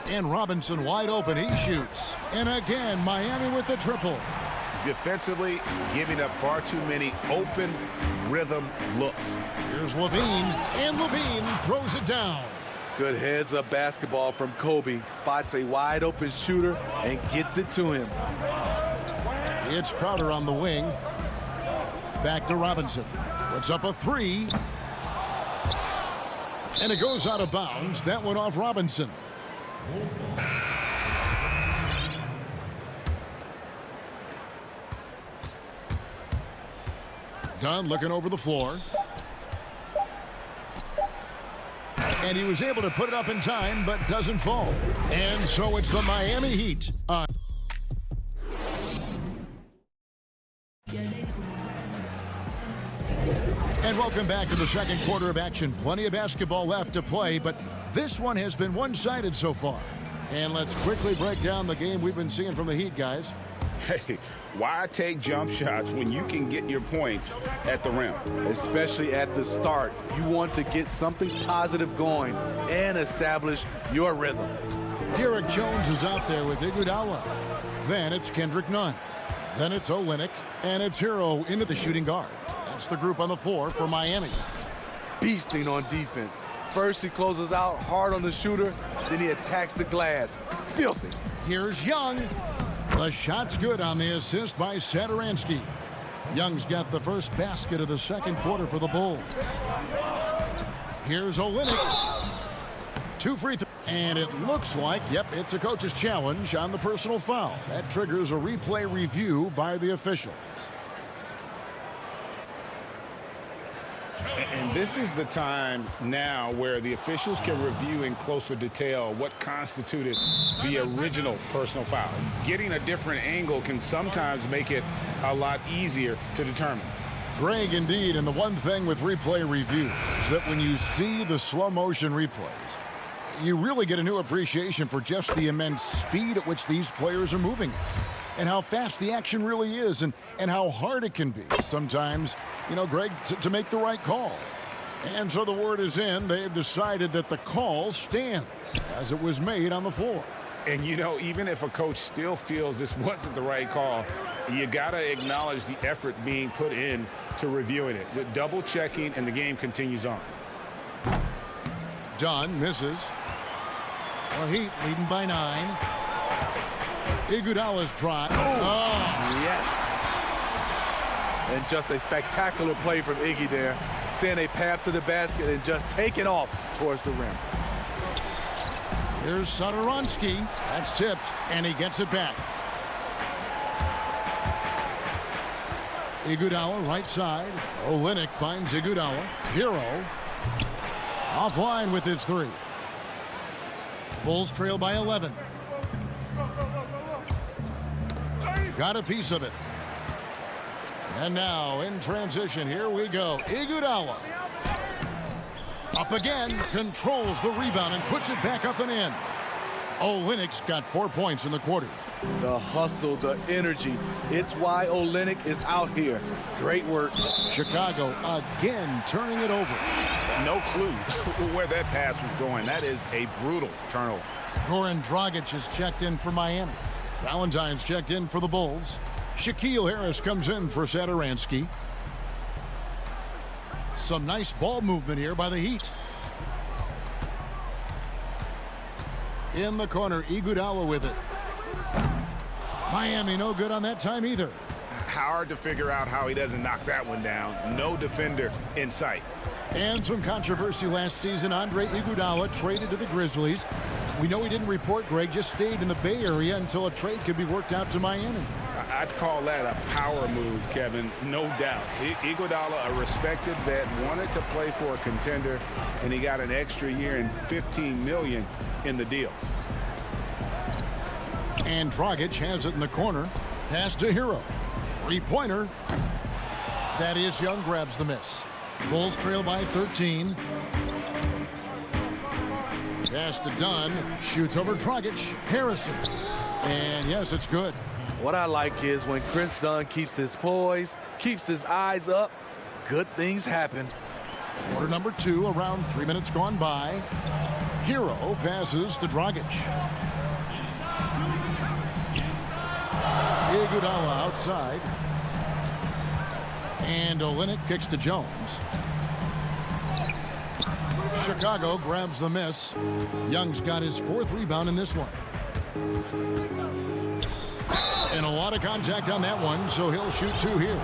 And Robinson wide open. He shoots. And again, Miami with the triple. Defensively, giving up far too many open rhythm looks. Here's Levine, and Levine throws it down. Good heads-up basketball from Kobe. Spots a wide-open shooter and gets it to him. It's Crowder on the wing. Back to Robinson. Puts up a 3. And it goes out of bounds. That went off Robinson. Dunn looking over the floor. And he was able to put it up in time, but doesn't fall. And so it's the Miami Heat. And welcome back to the second quarter of action. Plenty of basketball left to play, but this one has been one-sided so far. And let's quickly break down the game we've been seeing from the Heat, guys. Hey, why take jump shots when you can get your points at the rim? Especially at the start. You want to get something positive going and establish your rhythm. Derek Jones is out there with Iguodala. Then it's Kendrick Nunn. Then it's Olynyk. And it's Hero into the shooting guard. That's the group on the floor for Miami. Beasting on defense. First he closes out hard on the shooter, then he attacks the glass. Filthy. Here's Young. The shot's good on the assist by Satoransky. Young's got the first basket of the second quarter for the Bulls. Here's Olynyk. 2 free throws. And it looks like, yep, it's a coach's challenge on the personal foul. That triggers a replay review by the officials. And this is the time now where the officials can review in closer detail what constituted the original personal foul. Getting a different angle can sometimes make it a lot easier to determine. Greg, indeed, and the one thing with replay review is that when you see the slow motion replays, you really get a new appreciation for just the immense speed at which these players are moving and how fast the action really is and how hard it can be sometimes, you know, Greg, to make the right call. And so the word is in. They've decided that the call stands as it was made on the floor. And, you know, even if a coach still feels this wasn't the right call, you got to acknowledge the effort being put in to reviewing it. With double checking, and the game continues on. Dunn misses. The Heat leading by 9. Iguodala's drive. Oh, yes. And just a spectacular play from Iggy there. Seeing a path to the basket and just taking off towards the rim. Here's Satoransky. That's tipped, and he gets it back. Iguodala right side. Olynyk finds Iguodala. Hero offline with his 3. Bulls trail by 11. Got a piece of it. And now in transition, here we go. Iguodala. Up again, controls the rebound and puts it back up and in. Olynyk's got 4 points in the quarter. The hustle, the energy. It's why Olynyk is out here. Great work. Chicago again turning it over. No clue where that pass was going. That is a brutal turnover. Goran Dragic is checked in for Miami. Valentine's checked in for the Bulls. Shaquille Harris comes in for Satoransky. Some nice ball movement here by the Heat. In the corner, Iguodala with it. Miami no good on that time either. Hard to figure out how he doesn't knock that one down. No defender in sight. And some controversy last season. Andre Iguodala traded to the Grizzlies. We know he didn't report, Greg, just stayed in the Bay Area until a trade could be worked out to Miami. I'd call that a power move, Kevin, no doubt. Iguodala, a respected vet, wanted to play for a contender, and he got an extra year and $15 million in the deal. And Dragic has it in the corner. Pass to Hero. Three-pointer. Thaddeus Young grabs the miss. Bulls trail by 13. Pass to Dunn. Shoots over Dragic. Harrison. And yes, it's good. What I like is when Chris Dunn keeps his poise, keeps his eyes up, good things happen. Quarter number 2, around 3 minutes gone by. Hero passes to Dragic. Iguodala outside. And Olynyk kicks to Jones. Chicago grabs the miss. Young's got his 4th rebound in this one. And a lot of contact on that one, so he'll shoot 2 here.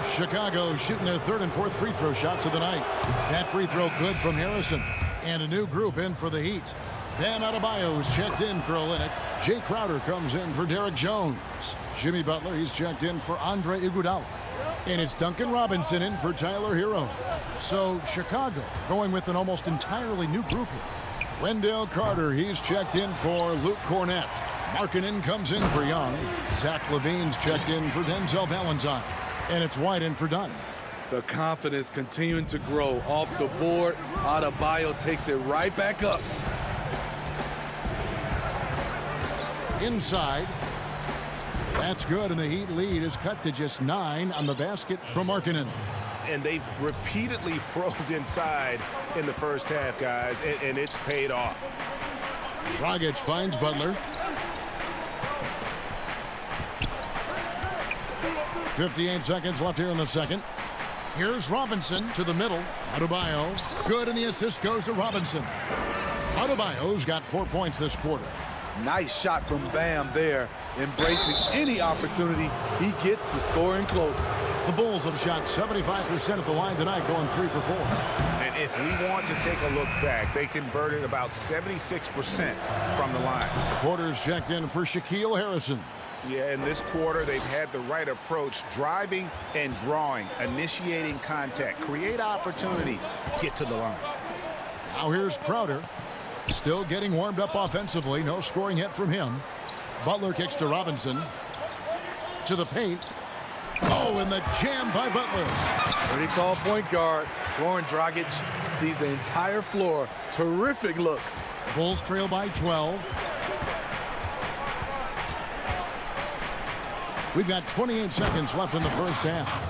Chicago shooting their 3rd and 4th free throw shots of the night. That free throw good from Harrison. And a new group in for the Heat. Bam Adebayo's checked in for Olynyk. Jay Crowder comes in for Derek Jones. Jimmy Butler, he's checked in for Andre Iguodala. And it's Duncan Robinson in for Tyler Hero. So Chicago going with an almost entirely new group here. Wendell Carter, he's checked in for Luke Cornett. Markkanen comes in for Young. Zach LaVine's checked in for Denzel Valentine. And it's White in for Dunn. The confidence continuing to grow off the board. Adebayo takes it right back up. Inside. That's good, and the Heat lead is cut to just 9 on the basket from Markkanen. And they've repeatedly probed inside in the first half, guys, and it's paid off. Dragic finds Butler. 58 seconds left here in the second. Here's Robinson to the middle. Adebayo. Good, and the assist goes to Robinson. Adebayo's got 4 points this quarter. Nice shot from Bam there, embracing any opportunity he gets to scoring close. The Bulls have shot 75% at the line tonight, going 3 for 4. And if we want to take a look back, they converted about 76% from the line. Quarters checked in for Shaquille Harrison. Yeah, in this quarter, they've had the right approach, driving and drawing, initiating contact, create opportunities, get to the line. Now here's Crowder. Still getting warmed up offensively. No scoring yet from him. Butler kicks to Robinson. To the paint. Oh, and the jam by Butler. What he called point guard. Goran Dragic sees the entire floor. Terrific look. Bulls trail by 12. We've got 28 seconds left in the first half.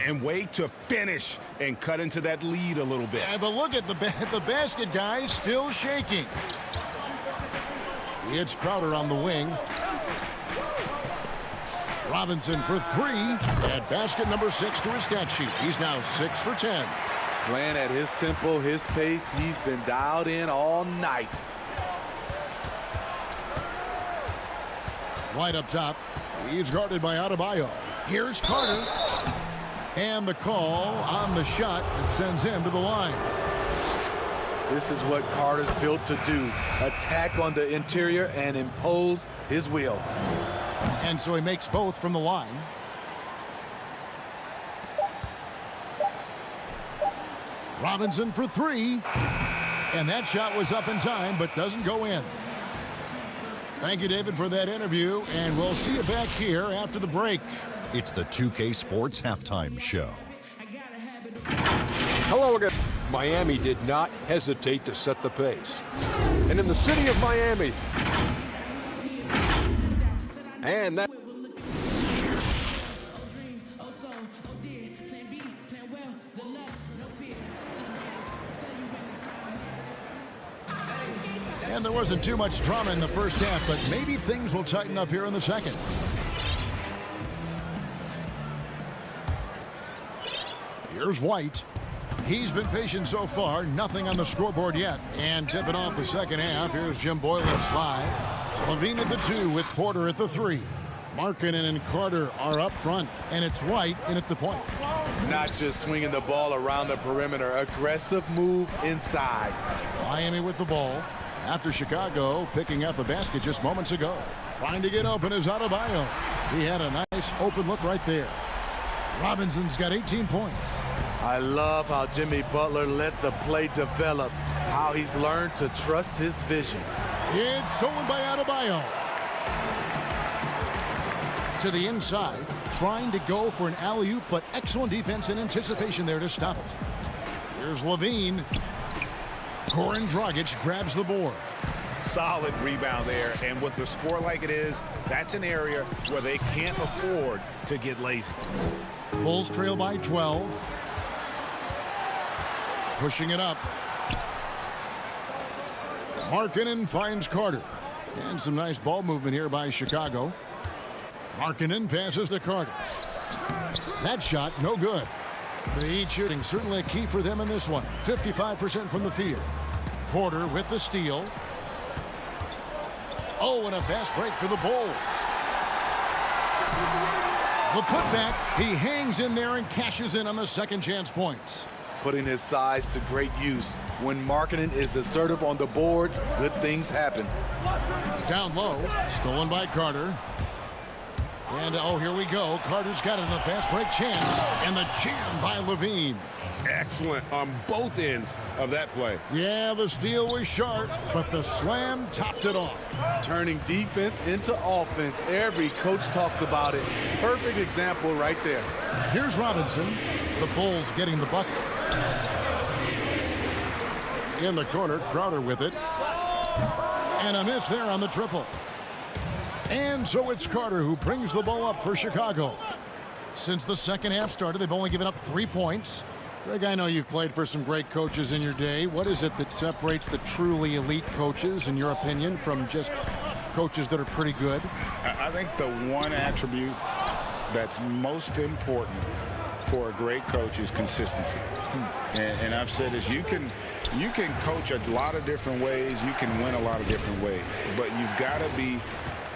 And wait to finish and cut into that lead a little bit. Yeah, but look at the basket, guys, still shaking. It's Crowder on the wing. Robinson for 3 at basket number 6 to his stat sheet. He's now 6 for 10. Playing at his tempo, his pace. He's been dialed in all night. White up top. He's guarded by Adebayo. Here's Carter. And the call on the shot that sends him to the line. This is what Carter's built to do. Attack on the interior and impose his will. And so he makes both from the line. Robinson for 3. And that shot was up in time, but doesn't go in. Thank you, David, for that interview. And we'll see you back here after the break. It's the 2K Sports Halftime Show. Hello again. Miami did not hesitate to set the pace. And in the city of Miami, and that And there wasn't too much drama in the first half, but maybe things will tighten up here in the second. Here's White. He's been patient so far. Nothing on the scoreboard yet. And tipping off the second half. Here's Jim Boylan's 5. Levine at the 2 with Porter at the 3. Markkanen and Carter are up front. And it's White in at the point. Not just swinging the ball around the perimeter. Aggressive move inside. Miami with the ball. After Chicago picking up a basket just moments ago. Trying to get open is Adebayo. He had a nice open look right there. Robinson's got 18 points. I love how Jimmy Butler let the play develop, how he's learned to trust his vision. It's stolen by Adebayo. To the inside, trying to go for an alley-oop, but excellent defense and anticipation there to stop it. Here's Levine. Goran Dragic grabs the board. Solid rebound there, and with the score like it is, that's an area where they can't afford to get lazy. Bulls trail by 12. Pushing it up. Markkanen finds Carter. And some nice ball movement here by Chicago. Markkanen passes to Carter. That shot, no good. The Heat shooting certainly a key for them in this one. 55% from the field. Porter with the steal. Oh, and a fast break for the Bulls. The putback, he hangs in there and cashes in on the second chance points. Putting his size to great use. When Markkanen is assertive on the boards, good things happen. Down low, stolen by Carter. And oh, here we go. Carter's got it in the fast break chance. And the jam by Levine. Excellent on both ends of that play. Yeah, the steal was sharp, but the slam topped it off. Turning defense into offense. Every coach talks about it. Perfect example right there. Here's Robinson. The Bulls getting the bucket. In the corner, Crowder with it. And a miss there on the triple. And so it's Carter who brings the ball up for Chicago. Since the second half started, they've only given up 3 points. Greg, I know you've played for some great coaches in your day. What is it that separates the truly elite coaches, in your opinion, from just coaches that are pretty good? I think the one attribute that's most important for a great coach is consistency. And I've said this, you can coach a lot of different ways, you can win a lot of different ways, but you've got to be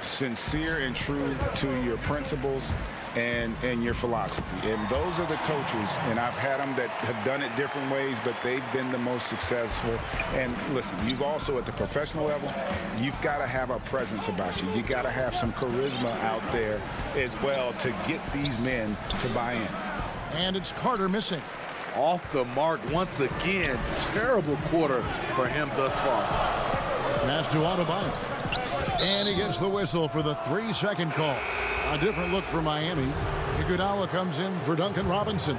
sincere and true to your principles and your philosophy. And those are the coaches, and I've had them that have done it different ways, but they've been the most successful. And listen, you've also at the professional level, you've got to have a presence about you. You got to have some charisma out there as well to get these men to buy in. And it's Carter missing. Off the mark once again. Terrible quarter for him thus far. Pass to Adebayo. And he gets the whistle for the 3-second call. A different look for Miami. Iguodala comes in for Duncan Robinson.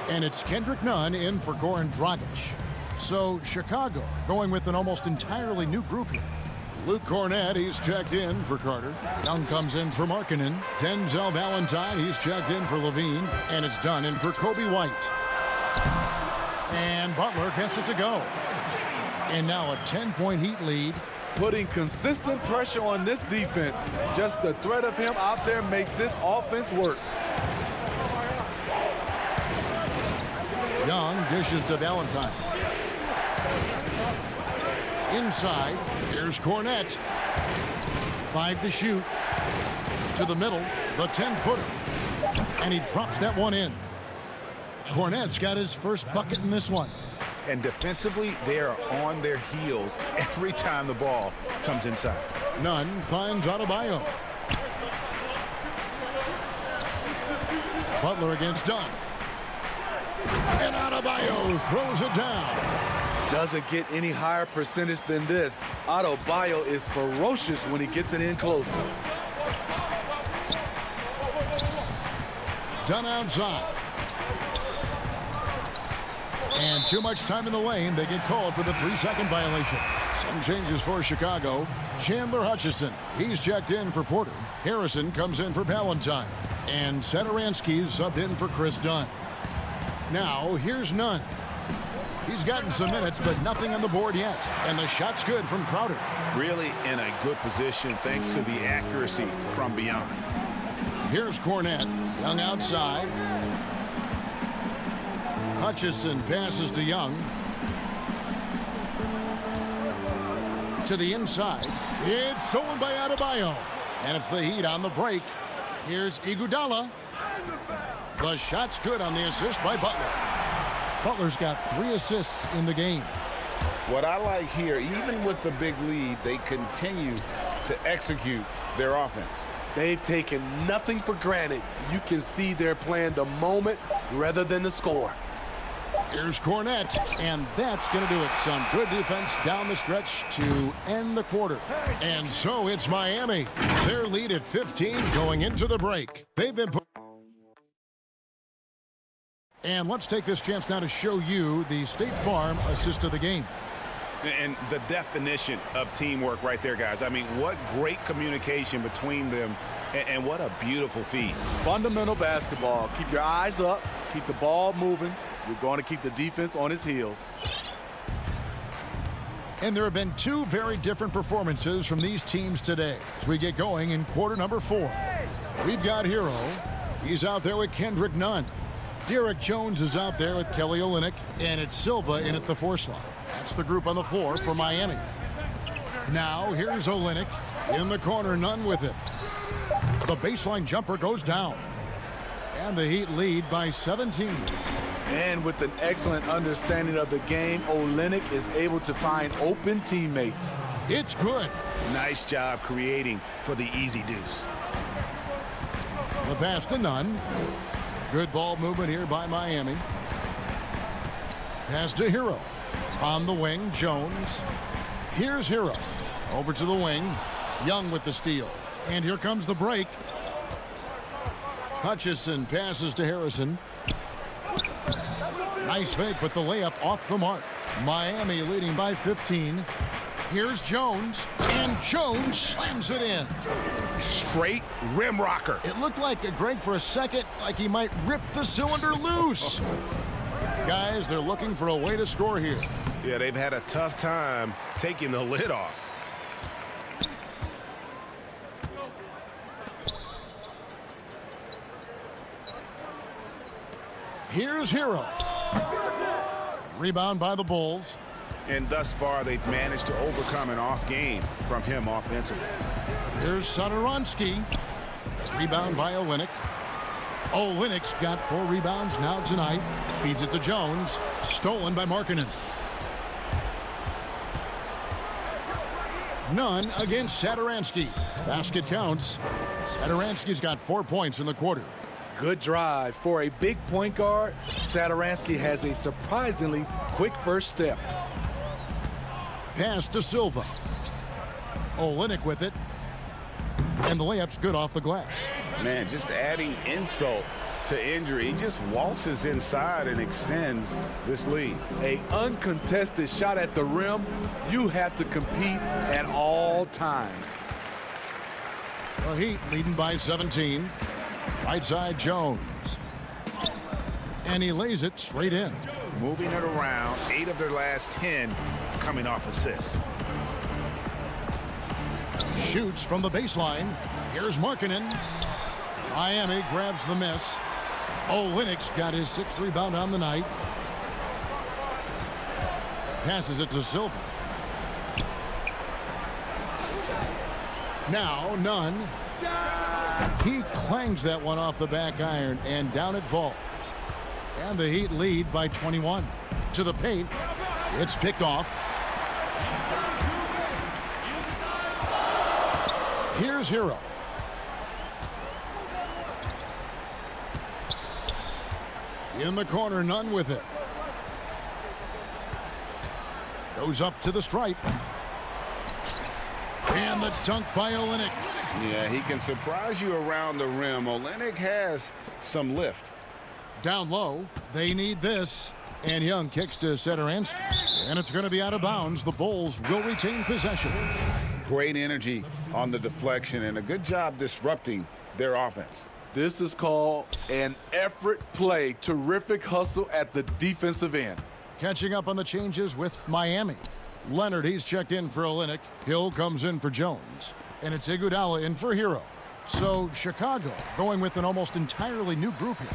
And it's Kendrick Nunn in for Goran Dragic. So Chicago going with an almost entirely new group here. Luke Cornett, he's checked in for Carter. Young comes in for Markkanen. Denzel Valentine, he's checked in for Levine. And it's done in for Kobe White. And Butler gets it to go. And now a 10-point Heat lead. Putting consistent pressure on this defense. Just the threat of him out there makes this offense work. Young dishes to Valentine. Inside, here's Cornett. 5 to shoot. To the middle, the 10-footer. And he drops that one in. Cornett's got his first bucket in this one. And defensively, they are on their heels every time the ball comes inside. Nunn finds Adebayo. Butler against Dunn. And Adebayo throws it down. Doesn't get any higher percentage than this. Adebayo is ferocious when he gets it in close. Dunn outside. And too much time in the lane. They get called for the 3-second violation. Some changes for Chicago. Chandler Hutchison, he's checked in for Porter. Harrison comes in for Valentine. And Satoransky's subbed in for Chris Dunn. Now, here's Nunn. He's gotten some minutes, but nothing on the board yet. And the shot's good from Crowder. Really in a good position thanks to the accuracy from beyond. Here's Cornett. Young outside. Hutchison passes to Young. To the inside. It's stolen by Adebayo. And it's the Heat on the break. Here's Iguodala. The shot's good on the assist by Butler. Butler's got 3 assists in the game. What I like here, even with the big lead, they continue to execute their offense. They've taken nothing for granted. You can see they're playing the moment rather than the score. Here's Cornette, and that's going to do it. Some good defense down the stretch to end the quarter. And so it's Miami. Their lead at 15 going into the break. They've been put. And let's take this chance now to show you the State Farm assist of the game. And the definition of teamwork right there, guys. I mean, what great communication between them, and what a beautiful feed. Fundamental basketball. Keep your eyes up. Keep the ball moving. You're going to keep the defense on its heels. And there have been 2 very different performances from these teams today as we get going in quarter number 4. We've got Hero. He's out there with Kendrick Nunn. Derek Jones is out there with Kelly Olynyk, and it's Silva in at the 4 slot. That's the group on the floor for Miami. Now here's Olynyk in the corner, Nunn with it. The baseline jumper goes down. And the Heat lead by 17. And with an excellent understanding of the game, Olynyk is able to find open teammates. It's good. Nice job creating for the easy deuce. The pass to Nunn. Good ball movement here by Miami. Pass to Hero. On the wing, Jones. Here's Hero. Over to the wing. Young with the steal. And here comes the break. Hutchison passes to Harrison. Nice fake, but the layup off the mark. Miami leading by 15. Here's Jones. And Jones slams it in. Straight rim rocker. It looked like, Greg, for a second, like he might rip the cylinder loose. Guys, they're looking for a way to score here. Yeah, they've had a tough time taking the lid off. Here's Hero. Rebound by the Bulls. And thus far, they've managed to overcome an off game from him offensively. Here's Satoransky. Rebound by Olynyk. Olynyk's got 4 rebounds now tonight. Feeds it to Jones. Stolen by Markkanen. None against Satoransky. Basket counts. Satoransky's got 4 points in the quarter. Good drive. For a big point guard, Satoransky has a surprisingly quick first step. Pass to Silva. Olynyk with it. And the layup's good off the glass. Man, just adding insult to injury. He just waltzes inside and extends this lead. A uncontested shot at the rim, you have to compete at all times. The Heat leading by 17. Right side Jones. And he lays it straight in. Moving it around, 8 of their last 10 coming off assists. Shoots from the baseline. Here's Markkanen. Miami grabs the miss. Olynyk's got his 6th rebound on the night. Passes it to Silva. Now Nunn. He clangs that one off the back iron, and down it falls. And the Heat lead by 21. To the paint. It's picked off. Here's Hero. In the corner, Nunn with it. Goes up to the stripe. And the dunk by Olynyk. Yeah, he can surprise you around the rim. Olynyk has some lift. Down low, they need this. And Young kicks to Satoransky. And it's going to be out of bounds. The Bulls will retain possession. Great energy on the deflection and a good job disrupting their offense. This is called an effort play. Terrific hustle at the defensive end. Catching up on the changes with Miami. Leonard, he's checked in for Olynyk. Hill comes in for Jones. And it's Iguodala in for Hero. So Chicago going with an almost entirely new group here.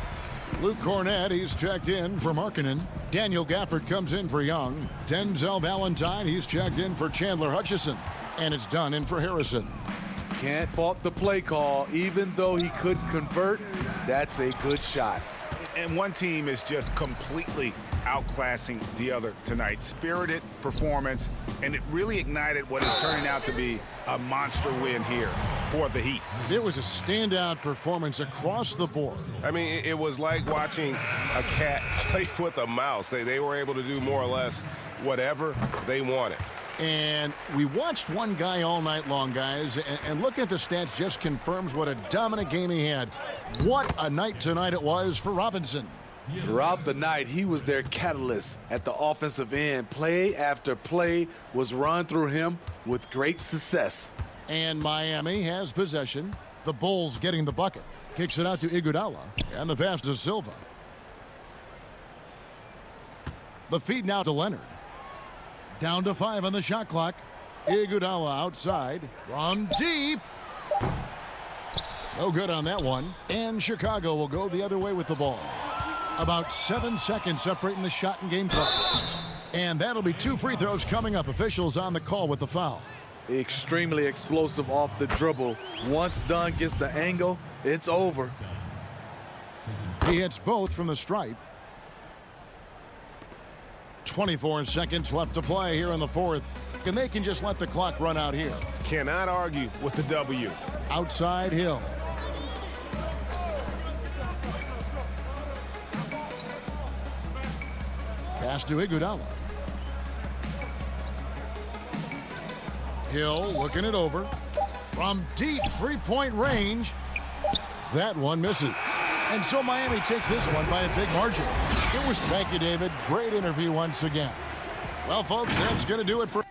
Luke Cornett, he's checked in for Markkanen. Daniel Gafford comes in for Young. Denzel Valentine, he's checked in for Chandler Hutchison. And it's done in for Harrison. Can't fault the play call. Even though he couldn't convert, that's a good shot. And one team is just completely outclassing the other tonight. Spirited performance, and it really ignited what is turning out to be a monster win here for the Heat. It was a standout performance across the board. I mean, it was like watching a cat play with a mouse. They were able to do more or less whatever they wanted. And we watched one guy all night long, guys, and looking at the stats just confirms what a dominant game he had. What a night tonight it was for Robinson. Throughout the night, he was their catalyst at the offensive end. Play after play was run through him with great success. And Miami has possession. The Bulls getting the bucket. Kicks it out to Iguodala, and the pass to Silva. The feed now to Leonard. Down to 5 on the shot clock. Iguodala outside from deep. No good on that one. And Chicago will go the other way with the ball. About 7 seconds separating the shot and game clocks. And that'll be 2 free throws coming up. Officials on the call with the foul. Extremely explosive off the dribble. Once Dunn gets the angle, it's over. He hits both from the stripe. 24 seconds left to play here in the fourth. And they can just let the clock run out here. Cannot argue with the W. Outside Hill. Pass to Iguodala. Hill looking it over. From deep three-point range. That one misses. And so Miami takes this one by a big margin. Thank you, David. Great interview once again. Well, folks, that's going to do it for...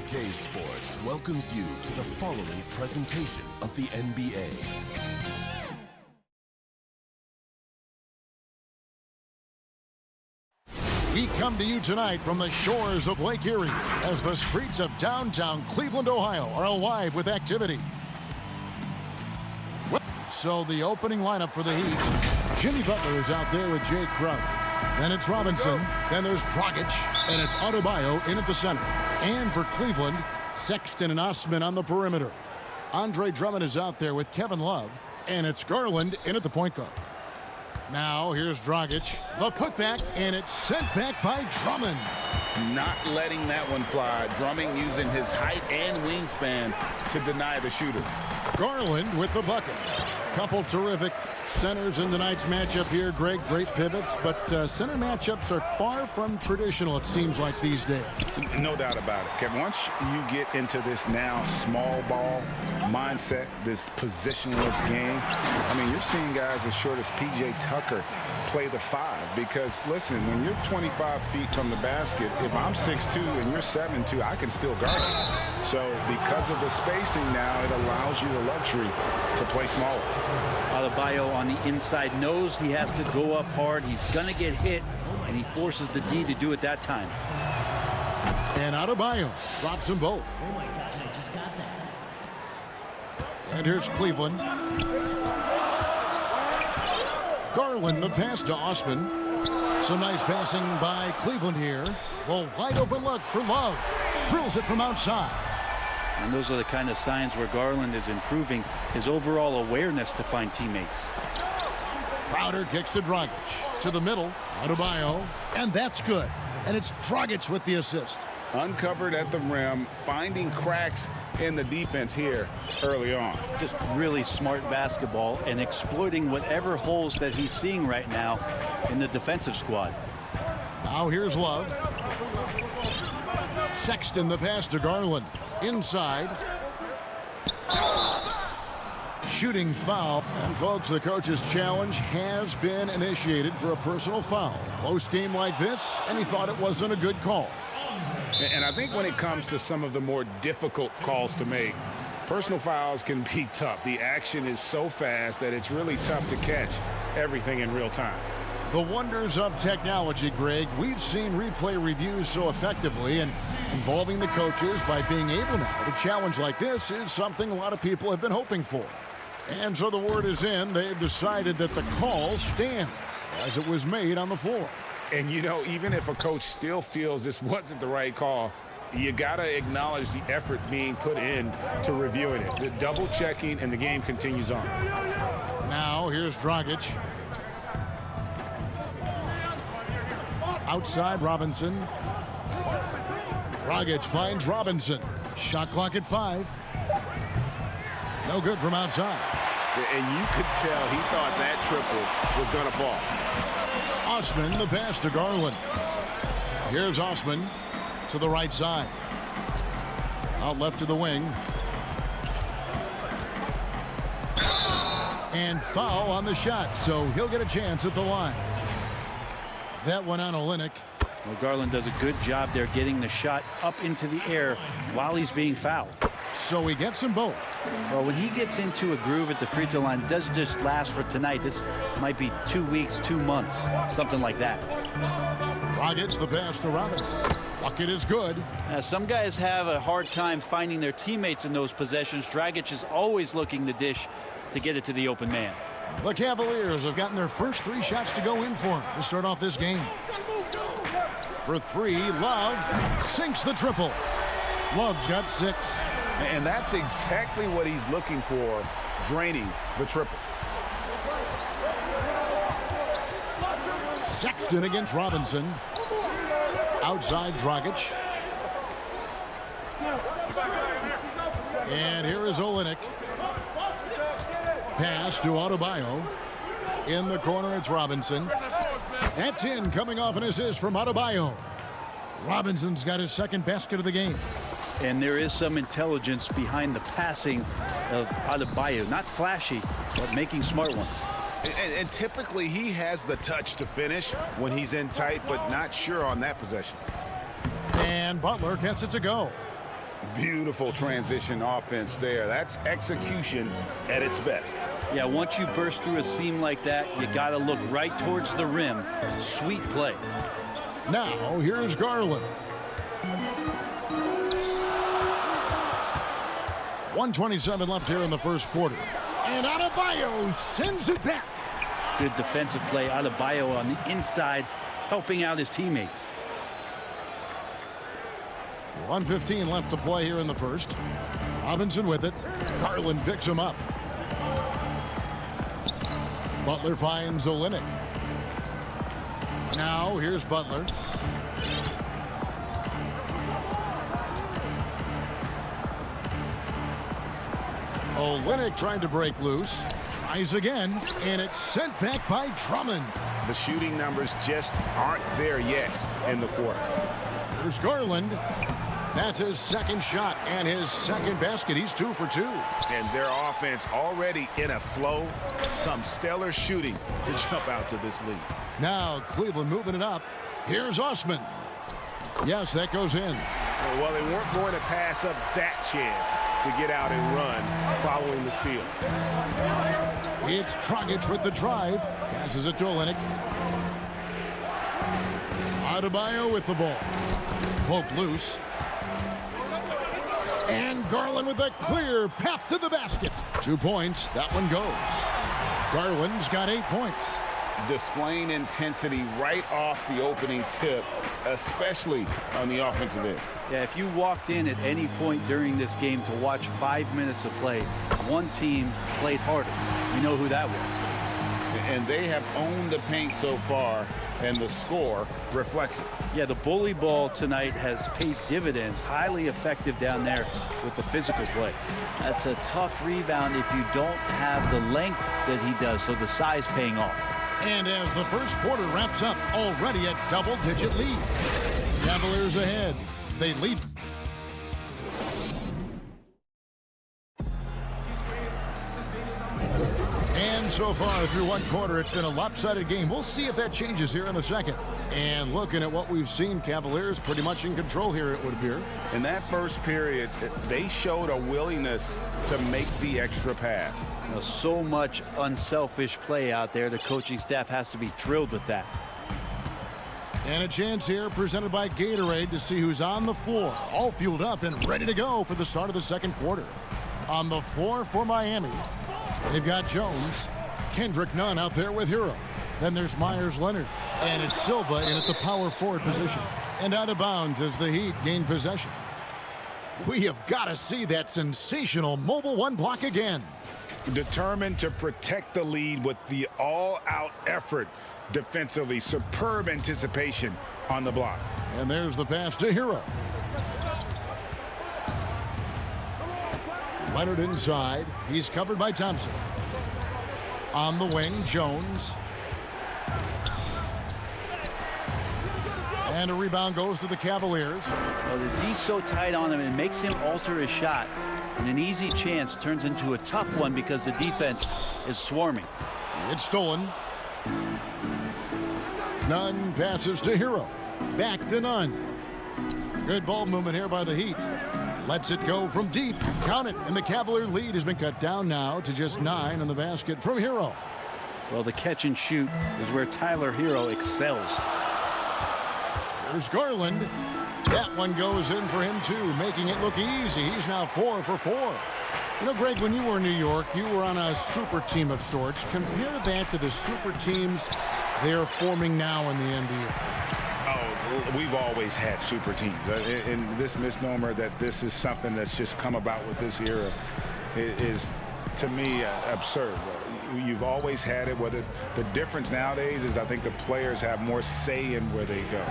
2K Sports welcomes you to the following presentation of the NBA. We come to you tonight from the shores of Lake Erie as the streets of downtown Cleveland, Ohio are alive with activity. So the opening lineup for the Heat, Jimmy Butler is out there with Jay Crowder. Then it's Robinson, then there's Dragic, and it's Adebayo in at the center. And for Cleveland, Sexton and Osman on the perimeter. Andre Drummond is out there with Kevin Love, and it's Garland in at the point guard. Now here's Dragic, the putback, and it's sent back by Drummond. Not letting that one fly. Drummond using his height and wingspan to deny the shooter. Garland with the bucket. Couple terrific centers in tonight's matchup here, Greg. Great pivots, but center matchups are far from traditional, it seems like, these days. No doubt about it, Kevin. Once you get into this now small ball mindset, this positionless game, I mean, you're seeing guys as short as P.J. Tucker play the 5 because, listen, when you're 25 feet from the basket, if I'm 6'2" and you're 7'2", I can still guard you. So because of the spacing now, it allows you the luxury to play smaller. Adebayo on the inside knows he has to go up hard. He's going to get hit, and he forces the D to do it that time. And Adebayo drops them both. Oh my gosh, I just got that. And here's Cleveland. Garland, the pass to Osman. Some nice passing by Cleveland here. Well, wide open look for Love. Drills it from outside. And those are the kind of signs where Garland is improving his overall awareness to find teammates. Crowder kicks to Dragic. To the middle, Adebayo. And that's good. And it's Dragic with the assist. Uncovered at the rim, finding cracks in the defense here early on. Just really smart basketball and exploiting whatever holes that he's seeing right now in the defensive squad. Now here's Love. Sexton the pass to Garland. Inside. Shooting foul. And folks, the coach's challenge has been initiated for a personal foul. Close game like this, and he thought it wasn't a good call. And I think when it comes to some of the more difficult calls to make, personal fouls can be tough. The action is so fast that it's really tough to catch everything in real time. The wonders of technology, Greg. We've seen replay reviews so effectively, and involving the coaches by being able now to challenge like this is something a lot of people have been hoping for. And so the word is in. They've decided that the call stands as it was made on the floor. And, you know, even if a coach still feels this wasn't the right call, you got to acknowledge the effort being put in to reviewing it. The double checking, and the game continues on. Now here's Dragic. Outside Robinson. Dragic finds Robinson. Shot clock at 5. No good from outside. And you could tell he thought that triple was going to fall. Osman, the pass to Garland. Here's Osman to the right side. Out left to the wing. And foul on the shot, so he'll get a chance at the line. That one on Olynyk. Well, Garland does a good job there getting the shot up into the air while he's being fouled. So he gets them both. Well, when he gets into a groove at the free throw line, it doesn't just last for tonight. This might be 2 weeks, 2 months, something like that. Dragic the pass to Robinson. Bucket is good. Now, some guys have a hard time finding their teammates in those possessions. Dragic is always looking to dish to get it to the open man. The Cavaliers have gotten their first 3 shots to go in for him to start off this game. For 3, Love sinks the triple. Love's got 6. And that's exactly what he's looking for, draining the triple. Sexton against Robinson. Outside Dragic. And here is Olynyk. Pass to Adebayo. In the corner, it's Robinson. That's in, coming off an assist from Adebayo. Robinson's got his second basket of the game. And there is some intelligence behind the passing of Adebayo. Not flashy, but making smart ones. And typically he has the touch to finish when he's in tight, but not sure on that possession. And Butler gets it to go. Beautiful transition offense there. That's execution at its best. Yeah, once you burst through a seam like that, you got to look right towards the rim. Sweet play. Now, here's Garland. 1:27 left here in the first quarter. And Adebayo sends it back. Good defensive play. Adebayo on the inside, helping out his teammates. 1:15 left to play here in the first. Robinson with it. Garland picks him up. Butler finds Olynyk. Now here's Butler. Olynyk trying to break loose. Tries again, and it's sent back by Drummond. The shooting numbers just aren't there yet in the quarter. There's Garland. That's his second shot and his second basket. He's 2 for 2. And their offense already in a flow. Some stellar shooting to jump out to this lead. Now Cleveland moving it up. Here's Osman. Yes, that goes in. Well, they weren't going to pass up that chance to get out and run following the steal. It's Dragic with the drive. Passes it to Olynyk. Adebayo with the ball. Poked loose. And Garland with a clear path to the basket. 2 points. That one goes. Garland's got 8 points. Displaying intensity right off the opening tip, especially on the offensive end. Yeah, if you walked in at any point during this game to watch 5 minutes of play, one team played harder. You know who that was. And they have owned the paint so far, and the score reflects it. Yeah, the bully ball tonight has paid dividends. Highly effective down there with the physical play. That's a tough rebound if you don't have the length that he does, so the size paying off. And as the first quarter wraps up, already a double-digit lead. Cavaliers ahead. They lead. And so far through one quarter, it's been a lopsided game. We'll see if that changes here in the second. And looking at what we've seen, Cavaliers pretty much in control here, it would appear. In that first period, they showed a willingness to make the extra pass. You know, so much unselfish play out there. The coaching staff has to be thrilled with that. And a chance here presented by Gatorade to see who's on the floor, all fueled up and ready to go for the start of the second quarter. On the floor for Miami, they've got Jones, Kendrick Nunn out there with Hero. Then there's Myers Leonard, and it's Silva in at the power forward position. And out of bounds as the Heat gain possession. We have got to see that sensational mobile one block again. Determined to protect the lead with the all-out effort defensively. Superb anticipation on the block. And there's the pass to Hero. Leonard inside. He's covered by Thompson. On the wing, Jones. And a rebound goes to the Cavaliers. Well, the D's so tight on him, it makes him alter his shot. And an easy chance turns into a tough one because the defense is swarming. It's stolen. Nunn passes to Hero. Back to Nunn. Good ball movement here by the Heat. Lets it go from deep. Count it. And the Cavalier lead has been cut down now to just 9 on the basket from Hero. Well, the catch and shoot is where Tyler Hero excels. There's Garland. That one goes in for him, too, making it look easy. He's now 4 for 4. You know, Greg, when you were in New York, you were on a super team of sorts. Compare that to the super teams they are forming now in the NBA. Oh, we've always had super teams. And this misnomer that this is something that's just come about with this era is, to me, absurd. You've always had it. Whether the difference nowadays is I think the players have more say in where they go.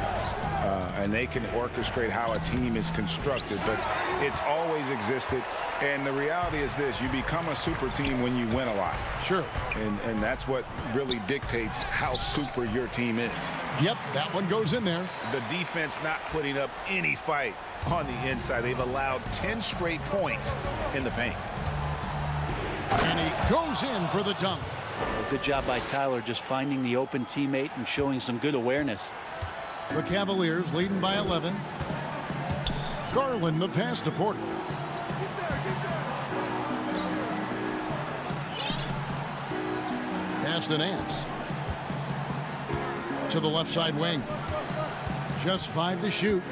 And they can orchestrate how a team is constructed. But it's always existed. And the reality is this. You become a super team when you win a lot. Sure. And that's what really dictates how super your team is. Yep, that one goes in there. The defense not putting up any fight on the inside. They've allowed 10 straight points in the paint. And he goes in for the dunk. Well, good job by Tyler just finding the open teammate and showing some good awareness. The Cavaliers leading by 11. Garland, the pass to Porter. Pass to Nance. To the left side wing. Just 5 to shoot.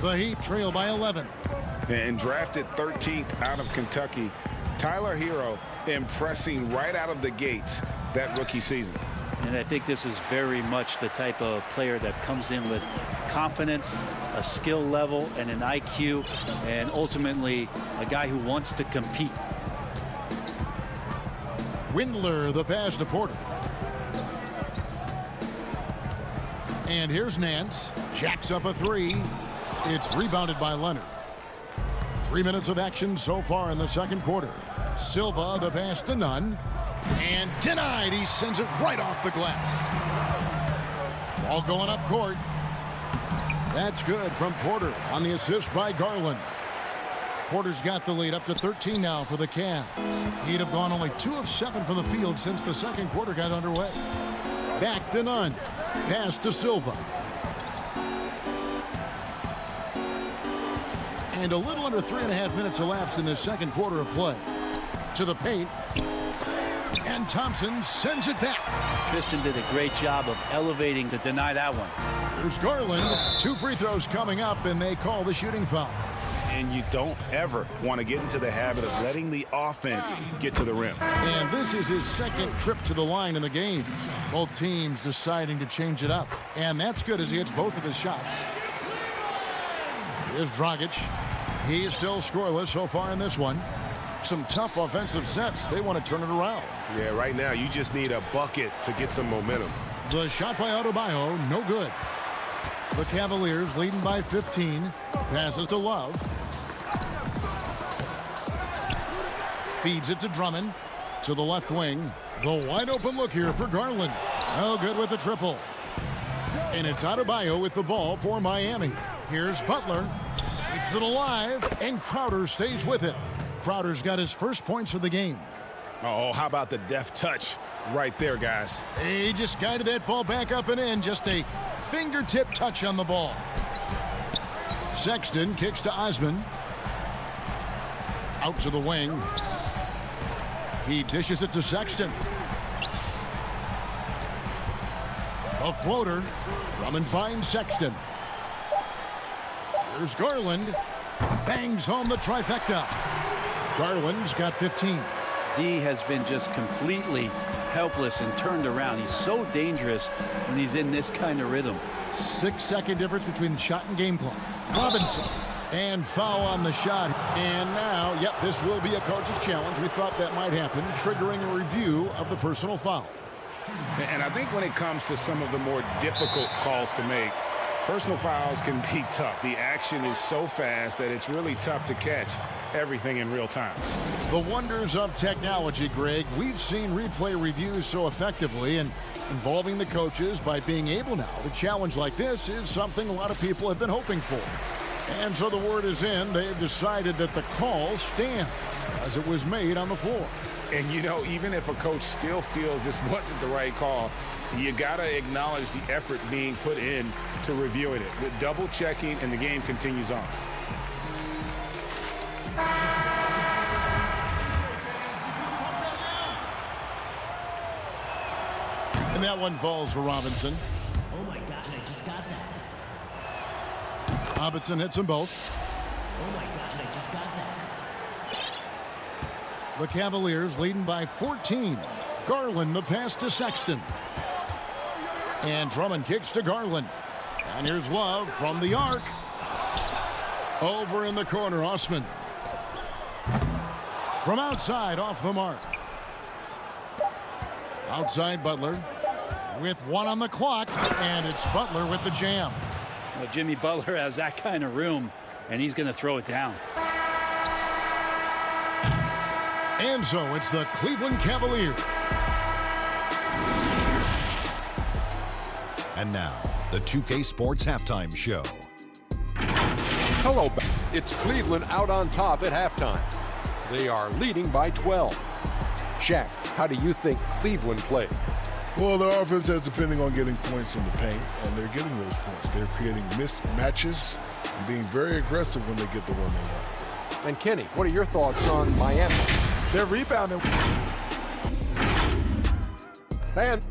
The Heat trail by 11. And drafted 13th out of Kentucky, Tyler Hero impressing right out of the gates that rookie season. And I think this is very much the type of player that comes in with confidence, a skill level, and an IQ, and ultimately a guy who wants to compete. Windler, the pass to Porter. And here's Nance. Jacks up a 3. It's rebounded by Leonard. 3 minutes of action so far in the second quarter. Silva, the pass to Nunn. And denied. He sends it right off the glass. Ball going up court. That's good from Porter on the assist by Garland. Porter's got the lead up to 13 now for the Cavs. He'd have gone only 2 of 7 from the field since the second quarter got underway. Back to Nunn. Pass to Silva. And a little under 3.5 minutes elapsed in the second quarter of play. To the paint. And Thompson sends it back. Tristan did a great job of elevating to deny that one. There's Garland. 2 free throws coming up, and they call the shooting foul. And you don't ever want to get into the habit of letting the offense get to the rim. And this is his second trip to the line in the game. Both teams deciding to change it up. And that's good as he hits both of his shots. Here's Dragic. He's still scoreless so far in this one. Some tough offensive sets. They want to turn it around. Yeah, right now you just need a bucket to get some momentum. The shot by Adebayo, no good. The Cavaliers leading by 15. Passes to Love. Feeds it to Drummond. To the left wing. The wide open look here for Garland. No good with the triple. And it's Adebayo with the ball for Miami. Here's Butler. Keeps it alive. And Crowder stays with it. Crowder's got his first points of the game. Oh, how about the deft touch right there, guys? He just guided that ball back up and in. Just a fingertip touch on the ball. Sexton kicks to Osman. Out to the wing. He dishes it to Sexton. A floater. Drummond finds Sexton. There's Garland. Bangs home the trifecta. Garland's got 15. D has been just completely helpless and turned around. He's so dangerous when he's in this kind of rhythm. 6-second difference between shot and game clock. Robinson. And foul on the shot. And now, yep, this will be a coach's challenge. We thought that might happen, triggering a review of the personal foul. And I think when it comes to some of the more difficult calls to make, personal fouls can be tough. The action is so fast that it's really tough to catch everything in real time. The wonders of technology, Greg. We've seen replay reviews so effectively, and involving the coaches by being able now to challenge like this is something a lot of people have been hoping for. And so the word is in. They've decided that the call stands as it was made on the floor. And, you know, even if a coach still feels this wasn't the right call, you got to acknowledge the effort being put in to reviewing it. With double checking, and the game continues on. And that one falls for Robinson. Oh my gosh, I just got that. Robinson hits them both. Oh my gosh, I just got that. The Cavaliers leading by 14. Garland the pass to Sexton. And Drummond kicks to Garland. And here's Love from the arc. Over in the corner, Osman. From outside, off the mark. Outside Butler with 1 on the clock. And it's Butler with the jam. Well, Jimmy Butler has that kind of room, and he's going to throw it down. And so it's the Cleveland Cavaliers. And now, the 2K Sports Halftime Show. Hello, it's Cleveland out on top at halftime. They are leading by 12. Shaq, how do you think Cleveland played? Well, the offense is depending on getting points in the paint, and they're getting those points. They're creating mismatches and being very aggressive when they get the one they want. And Kenny, what are your thoughts on Miami? They're rebounding. And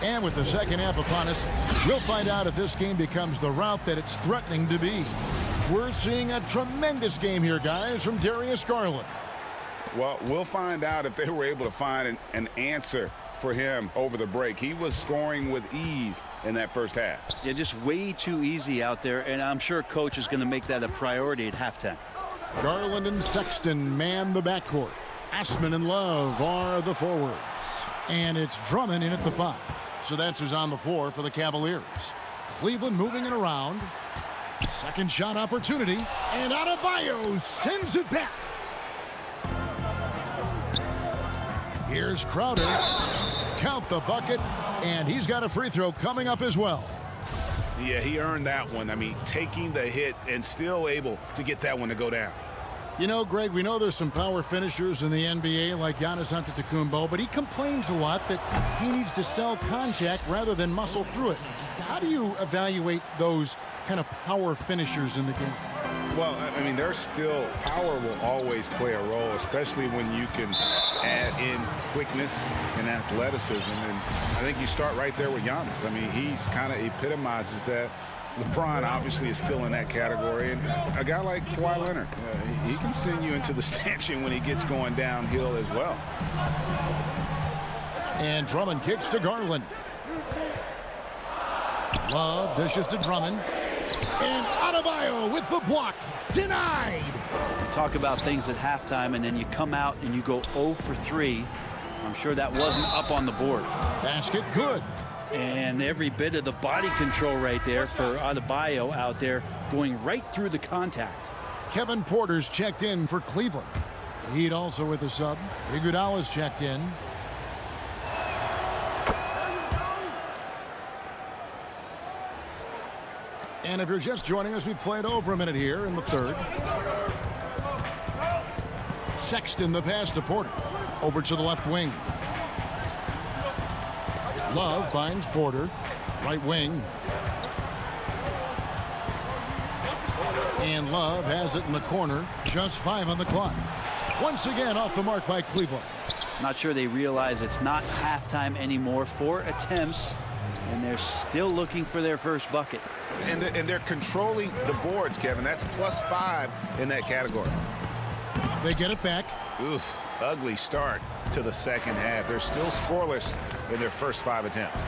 And with the second half upon us, we'll find out if this game becomes the route that it's threatening to be. We're seeing a tremendous game here, guys, from Darius Garland. Well, we'll find out if they were able to find an answer for him over the break. He was scoring with ease in that first half. Yeah, just way too easy out there, and I'm sure coach is going to make that a priority at halftime. Garland and Sexton man the backcourt. Asman and Love are the forwards. And it's Drummond in at the 5. So that's who's on the floor for the Cavaliers. Cleveland moving it around. Second shot opportunity. And Adebayo sends it back. Here's Crowder. Count the bucket. And he's got a free throw coming up as well. Yeah, he earned that one. I mean, taking the hit and still able to get that one to go down. You know, Greg, we know there's some power finishers in the NBA like Giannis Antetokounmpo, but he complains a lot that he needs to sell contact rather than muscle through it. How do you evaluate those kind of power finishers in the game? Well, I mean, there's still power will always play a role, especially when you can add in quickness and athleticism. And I think you start right there with Giannis. I mean, he's kind of epitomizes that. LeBron obviously is still in that category, and a guy like Kawhi Leonard, he can send you into the stanchion when he gets going downhill as well. And Drummond kicks to Garland. Love dishes to Drummond. And Adebayo with the block. Denied. You talk about things at halftime, and then you come out and you go 0 for 3. I'm sure that wasn't up on the board. Basket good. And every bit of the body control right there for Adebayo out there going right through the contact. Kevin Porter's checked in for Cleveland. Heat also with a sub. Iguodala's checked in. And if you're just joining us, we played over a minute here in the third. Sexton the pass to Porter. Over to the left wing. Love finds Porter. Right wing. And Love has it in the corner. Just 5 on the clock. Once again off the mark by Cleveland. Not sure they realize it's not halftime anymore. 4 attempts, and they're still looking for their first bucket. And they're controlling the boards, Kevin. That's +5 in that category. They get it back. Oof, ugly start to the second half. They're still scoreless in their first 5 attempts.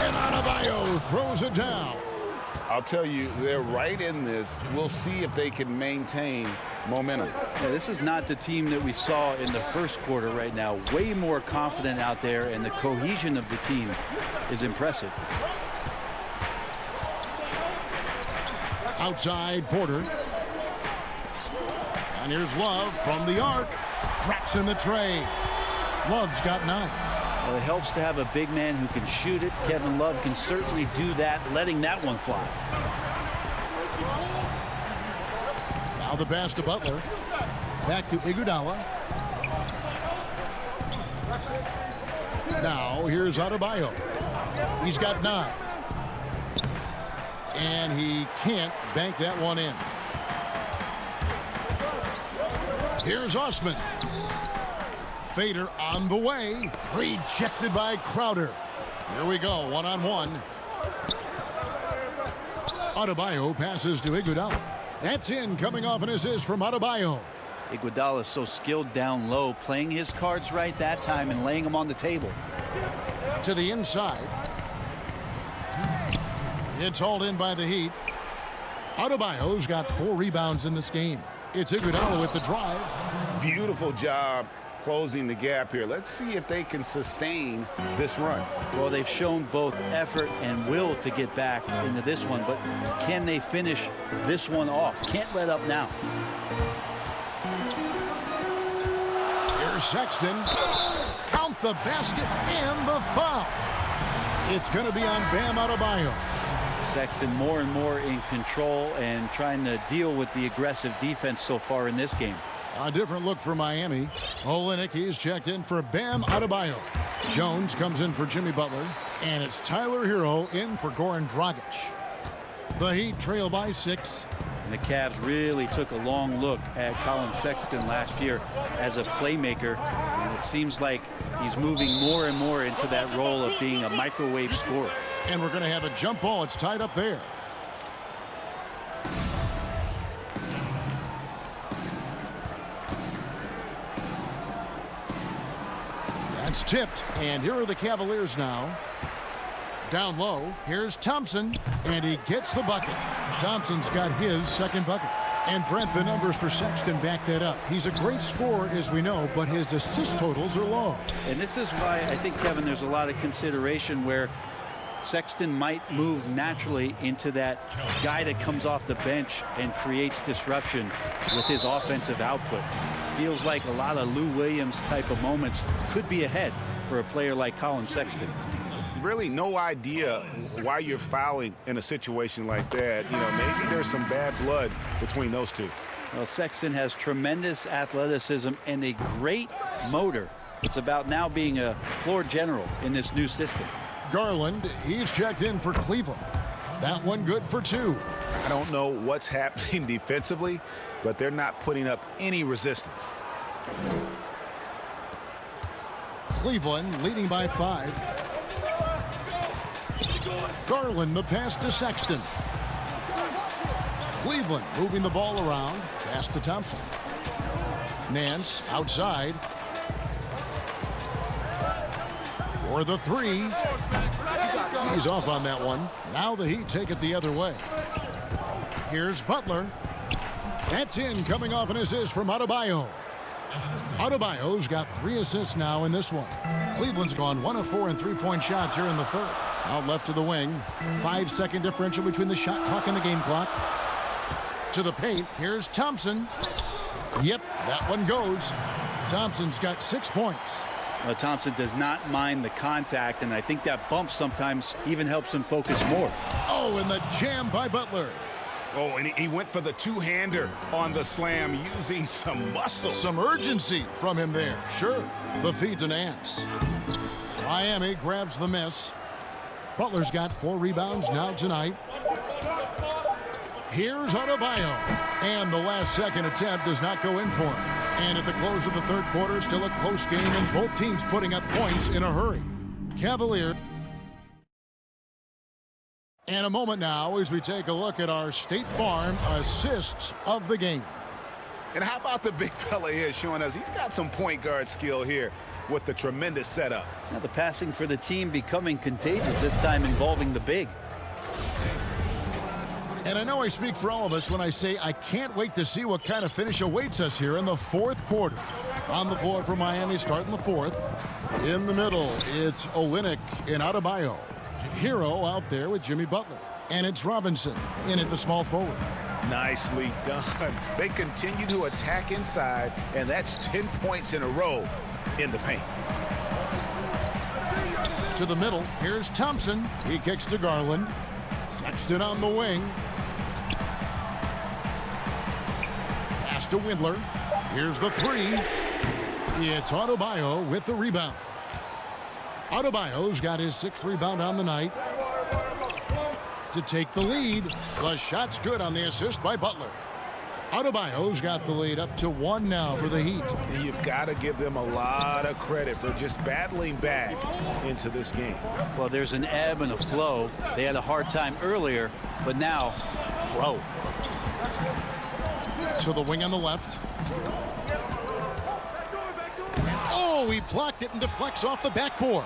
And Adebayo throws it down. I'll tell you, they're right in this. We'll see if they can maintain momentum. Yeah, this is not the team that we saw in the first quarter right now. Way more confident out there, and the cohesion of the team is impressive. Outside Porter. And here's Love from the arc. Drops in the tray. Love's got 9. Well, it helps to have a big man who can shoot it. Kevin Love can certainly do that, letting that one fly. Now the pass to Butler. Back to Iguodala. Now here's Adebayo. He's got 9. And he can't bank that one in. Here's Osman. Fader on the way. Rejected by Crowder. Here we go, one-on-one. Adebayo passes to Iguodala. That's in, coming off an assist from Adebayo. Iguodala is so skilled down low, playing his cards right that time and laying them on the table. To the inside. It's hauled in by the Heat. Adebayo's got 4 rebounds in this game. It's Iguodala with the drive. Beautiful job closing the gap here. Let's see if they can sustain this run. Well, they've shown both effort and will to get back into this one, but can they finish this one off? Can't let up now. Here's Sexton. Count the basket and the foul. It's going to be on Bam Adebayo. Sexton more and more in control and trying to deal with the aggressive defense so far in this game. A different look for Miami. Olynyk, he's checked in for Bam Adebayo. Jones comes in for Jimmy Butler. And it's Tyler Hero in for Goran Dragic. The Heat trail by 6. And the Cavs really took a long look at Colin Sexton last year as a playmaker. And it seems like he's moving more and more into that role of being a microwave scorer. And we're going to have a jump ball. It's tied up there. That's tipped. And here are the Cavaliers now. Down low, here's Thompson, and he gets the bucket. Thompson's got his second bucket. And Brent, the numbers for Sexton back that up. He's a great scorer, as we know, but his assist totals are low. And this is why I think, Kevin, there's a lot of consideration where Sexton might move naturally into that guy that comes off the bench and creates disruption with his offensive output. Feels like a lot of Lou Williams type of moments could be ahead for a player like Colin Sexton. Really no idea why you're fouling in a situation like that. You know, maybe there's some bad blood between those two. Well, Sexton has tremendous athleticism and a great motor. It's about now being a floor general in this new system. Garland, he's checked in for Cleveland. That one good for 2. I don't know what's happening defensively, but they're not putting up any resistance. Cleveland leading by 5. Garland, the pass to Sexton. Cleveland moving the ball around. Pass to Thompson. Nance outside. For the 3. He's off on that one. Now the Heat take it the other way. Here's Butler. That's in, coming off an assist from Adebayo. Adebayo's got 3 assists now in this one. Cleveland's gone 1 of 4 in 3-point shots here in the third. Out left to the wing. 5-second differential between the shot clock and the game clock. To the paint. Here's Thompson. Yep, that one goes. Thompson's got 6 points. Well, Thompson does not mind the contact, and I think that bump sometimes even helps him focus more. Oh, and the jam by Butler. Oh, and he went for the two-hander on the slam, using some muscle. Some urgency from him there. Sure. The feed to Nance. Miami grabs the miss. Butler's got 4 rebounds now tonight. Here's Adebayo. And the last second attempt does not go in for him. And at the close of the third quarter, still a close game, and both teams putting up points in a hurry. Cavaliers. And a moment now as we take a look at our State Farm assists of the game. And how about the big fella here showing us he's got some point guard skill here with the tremendous setup. Now the passing for the team becoming contagious, this time involving the big. And I know I speak for all of us when I say I can't wait to see what kind of finish awaits us here in the fourth quarter. On the floor for Miami starting the fourth. In the middle, it's Olynyk and Adebayo. Hero out there with Jimmy Butler. And it's Robinson in at the small forward. Nicely done. They continue to attack inside, and that's 10 points in a row in the paint. To the middle, here's Thompson. He kicks to Garland. Sexton on the wing. Pass to Windler. Here's the 3. It's Adebayo with the rebound. Adebayo's got his 6th rebound on the night. To take the lead. The shot's good on the assist by Butler. Adebayo's got the lead up to 1 now for the Heat. And you've got to give them a lot of credit for just battling back into this game. Well, there's an ebb and a flow. They had a hard time earlier, but now flow. To the wing on the left. Oh, he blocked it and deflects off the backboard.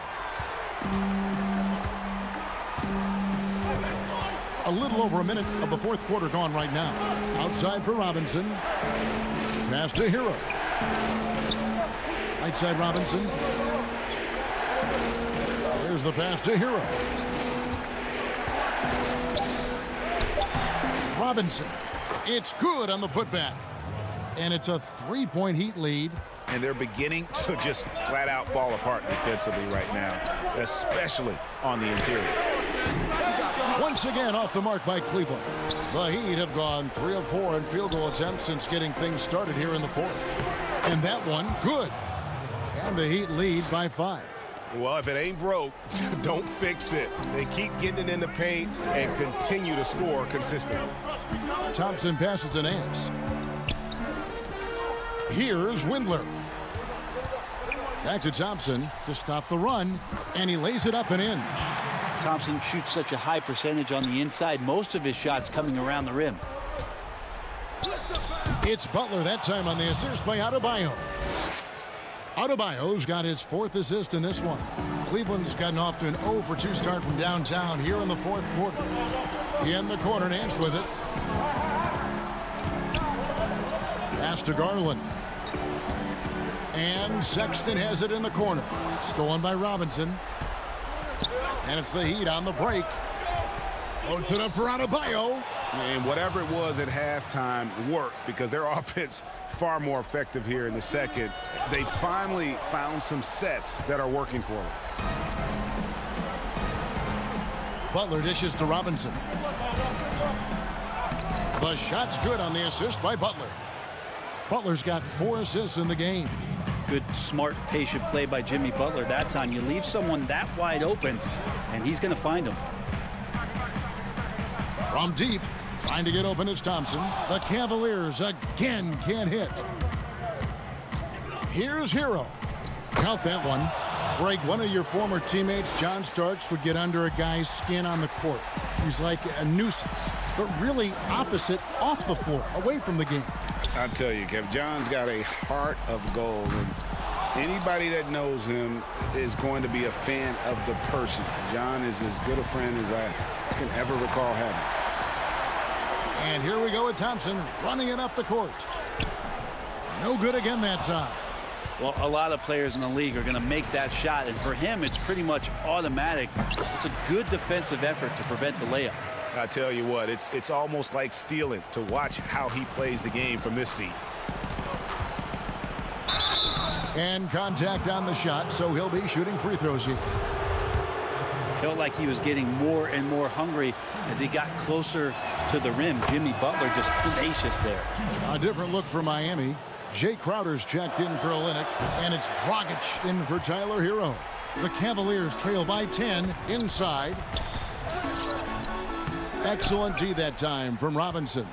A little over a minute of the fourth quarter gone right now. Outside for Robinson. Pass to Hero. Right side Robinson. There's the pass to Hero. Robinson. It's good on the putback. And it's a 3-point Heat lead. And they're beginning to just flat out fall apart defensively right now, especially on the interior. 1 once again off the mark by Cleveland. The Heat have gone 3 of 4 in field goal attempts since getting things started here in the fourth. And that one, good. And the Heat lead by 5. Well, if it ain't broke, don't fix it. They keep getting it in the paint and continue to score consistently. Thompson passes to Nance. Here's Windler. Back to Thompson to stop the run, and he lays it up and in. Thompson shoots such a high percentage on the inside, most of his shots coming around the rim. It's Butler that time on the assist by Adebayo. Adebayo's got his 4th assist in this one. Cleveland's gotten off to an 0 for 2 start from downtown here in the 4th quarter. In the corner, Nance with it. Pass to Garland. And Sexton has it in the corner. Stolen by Robinson. And it's the Heat on the break. Loads it up for Adebayo. And whatever it was at halftime worked because their offense far more effective here in the second. They finally found some sets that are working for them. Butler dishes to Robinson. The shot's good on the assist by Butler. Butler's got 4 assists in the game. Good, smart, patient play by Jimmy Butler that time. You leave someone that wide open, and he's going to find him. From deep, trying to get open is Thompson. The Cavaliers again can't hit. Here's Hero. Count that one. Greg, one of your former teammates, John Starks, would get under a guy's skin on the court. He's like a nuisance, but really opposite off the floor, away from the game. I tell you, Kev, John's got a heart of gold, and anybody that knows him is going to be a fan of the person. John is as good a friend as I can ever recall having. And here we go with Thompson running it up the court. No good again that time. Well, a lot of players in the league are going to make that shot, and for him, it's pretty much automatic. It's a good defensive effort to prevent the layup. I tell you what, it's almost like stealing to watch how he plays the game from this seat. And contact on the shot, so he'll be shooting free throws here. Felt like he was getting more and more hungry as he got closer to the rim. Jimmy Butler just tenacious there. A different look for Miami. Jay Crowder's checked in for Olynyk, and it's Dragic in for Tyler Hero. The Cavaliers trail by 10 inside. Excellent D that time from Robinson.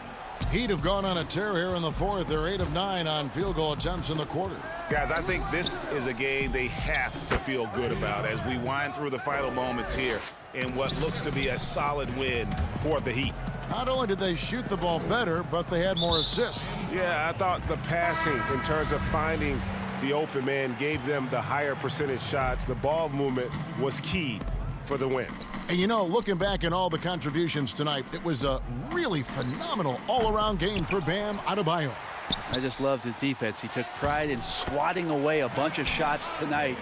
Heat have gone on a tear here in the fourth. They're 8 of 9 on field goal attempts in the quarter. Guys, I think this is a game they have to feel good about as we wind through the final moments here in what looks to be a solid win for the Heat. Not only did they shoot the ball better, but they had more assists. Yeah, I thought the passing in terms of finding the open man gave them the higher percentage shots. The ball movement was key for the win. And you know, looking back at all the contributions tonight, it was a really phenomenal all-around game for Bam Adebayo. I just loved his defense. He took pride in swatting away a bunch of shots tonight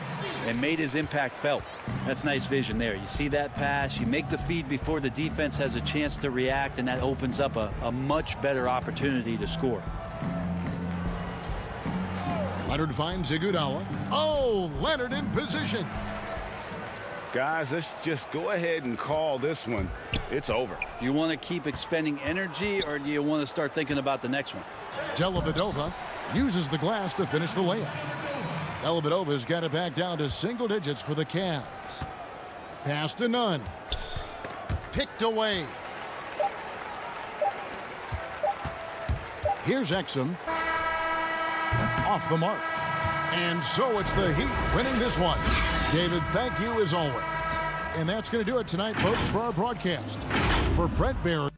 and made his impact felt. That's nice vision there. You see that pass, you make the feed before the defense has a chance to react, and that opens up a much better opportunity to score. Leonard finds Iguodala. Oh, Leonard in position. Guys, let's just go ahead and call this one. It's over. Do you want to keep expending energy, or do you want to start thinking about the next one? Dellavedova uses the glass to finish the layup. Dellavedova's got it back down to single digits for the Cavs. Pass to Nunn. Picked away. Here's Exum. Off the mark. And so it's the Heat winning this one. David, thank you as always. And that's going to do it tonight, folks, for our broadcast. For Brett Barry.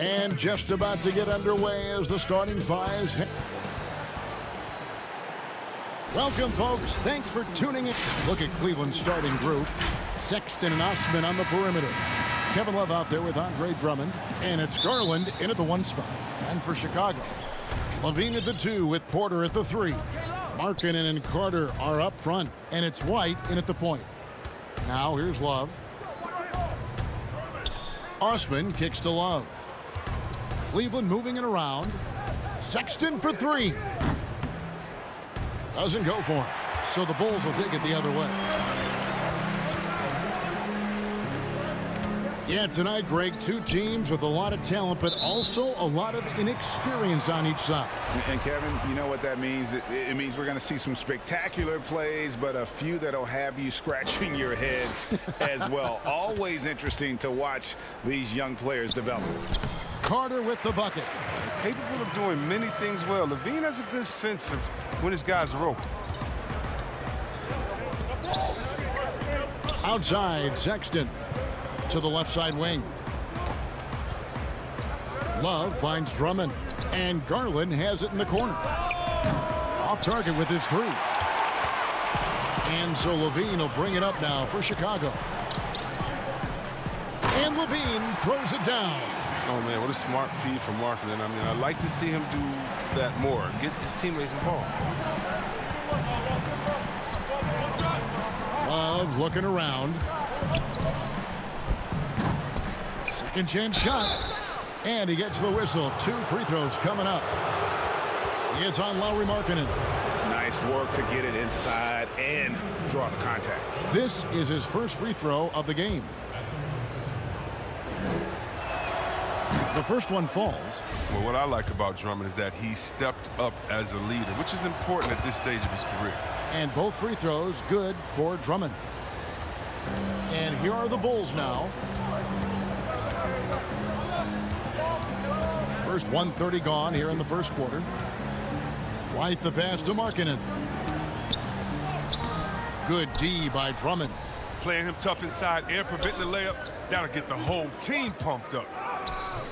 And just about to get underway as the starting fives. Welcome, folks. Thanks for tuning in. Look at Cleveland's starting group. Sexton and Osman on the perimeter. Kevin Love out there with Andre Drummond. And it's Garland in at the 1 spot. And for Chicago, Levine at the 2 with Porter at the 3. Markkanen and Carter are up front. And it's White in at the point. Now here's Love. Osman kicks to Love. Cleveland moving it around. Sexton for 3. Doesn't go for it. So the Bulls will take it the other way. Yeah, tonight, Greg, 2 teams with a lot of talent, but also a lot of inexperience on each side. And Kevin, you know what that means? It means we're going to see some spectacular plays, but a few that'll have you scratching your head as well. Always interesting to watch these young players develop. Carter with the bucket. Capable of doing many things well. Levine has a good sense of when his guys are open. Outside, Sexton to the left side wing. Love finds Drummond, and Garland has it in the corner. Off target with his 3. And so Levine will bring it up now for Chicago. And Levine throws it down. Oh, man, what a smart feed from Markkanen. I mean, I'd like to see him do that more. Get his teammates involved. Love looking around. Second chance shot. And he gets the whistle. 2 free throws coming up. It's on Lauri Markkanen. Nice work to get it inside and draw the contact. This is his first free throw of the game. The first one falls. Well, what I like about Drummond is that he stepped up as a leader, which is important at this stage of his career. And both free throws good for Drummond. And here are the Bulls now. First 1:30 gone here in the first quarter. White the pass to Markkanen. Good D by Drummond. Playing him tough inside, air preventing the layup. That'll get the whole team pumped up.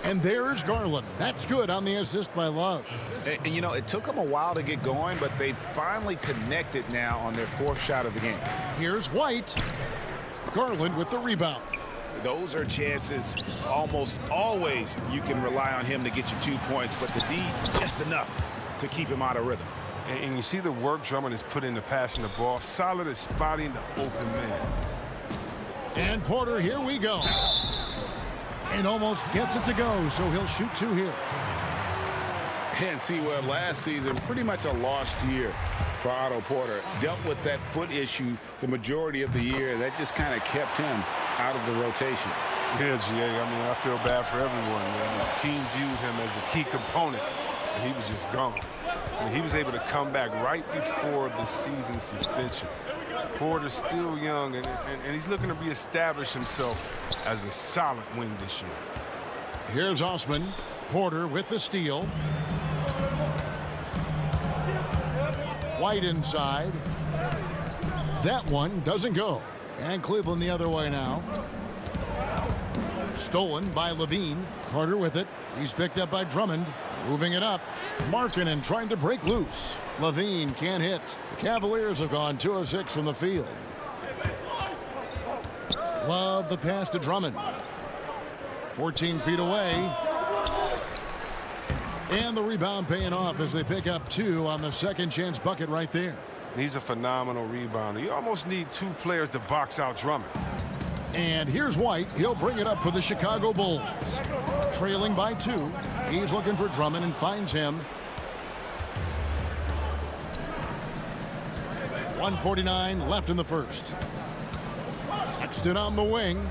And there's Garland. That's good on the assist by Love. And you know, it took them a while to get going, but they finally connected now on their 4th shot of the game. Here's White. Garland with the rebound. Those are chances almost always you can rely on him to get you 2 points, but the D just enough to keep him out of rhythm. And you see the work Drummond has put into passing the ball. Solid at spotting the open man. And Porter, here we go. And almost gets it to go, so he'll shoot 2 here. And see, well, last season, pretty much a lost year for Otto Porter. Dealt with that foot issue the majority of the year. That just kind of kept him out of the rotation. Yeah, GA, I mean, I feel bad for everyone, man. The team viewed him as a key component, and he was just gone. I mean, he was able to come back right before the season suspension. Porter's still young, and he's looking to reestablish himself as a solid wing this year. Here's Osman. Porter with the steal. White inside. That one doesn't go. And Cleveland the other way now. Stolen by Levine. Carter with it. He's picked up by Drummond. Moving it up. Markkanen trying to break loose. Levine can't hit. The Cavaliers have gone 2 of 6 from the field. Love the pass to Drummond. 14 feet away. And the rebound paying off as they pick up 2 on the second chance bucket right there. He's a phenomenal rebounder. You almost need 2 players to box out Drummond. And here's White. He'll bring it up for the Chicago Bulls. Trailing by 2. He's looking for Drummond and finds him. 1:49 left in the first. Sexton on the wing.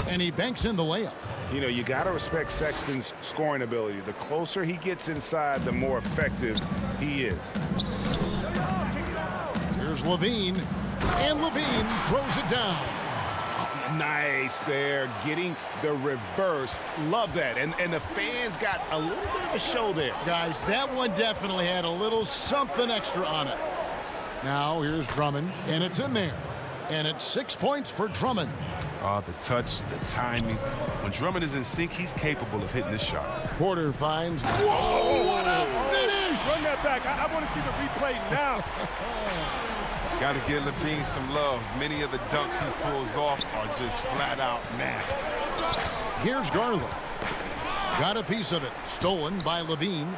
And he banks in the layup. You know, you got to respect Sexton's scoring ability. The closer he gets inside, the more effective he is. Here's Levine. And Levine throws it down. Nice there, getting the reverse. Love that. And the fans got a little bit of a show there. Guys, that one definitely had a little something extra on it. Now here's Drummond, and it's in there. And it's 6 points for Drummond. The touch, the timing. When Drummond is in sync, he's capable of hitting this shot. Porter finds. Whoa, what a finish! Run that back. I want to see the replay now. Got to give Levine some love. Many of the dunks he pulls off are just flat out nasty. Here's Garland. Got a piece of it. Stolen by Levine.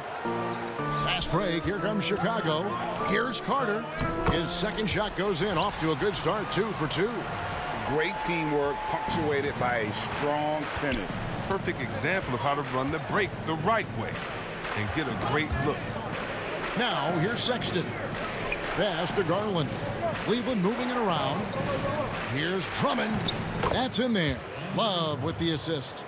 Fast break. Here comes Chicago. Here's Carter. His second shot goes in. Off to a good start. 2 for 2. Great teamwork punctuated by a strong finish. Perfect example of how to run the break the right way and get a great look. Now here's Sexton. Pass to Garland. Cleveland moving it around. Here's Drummond. That's in there. Love with the assist.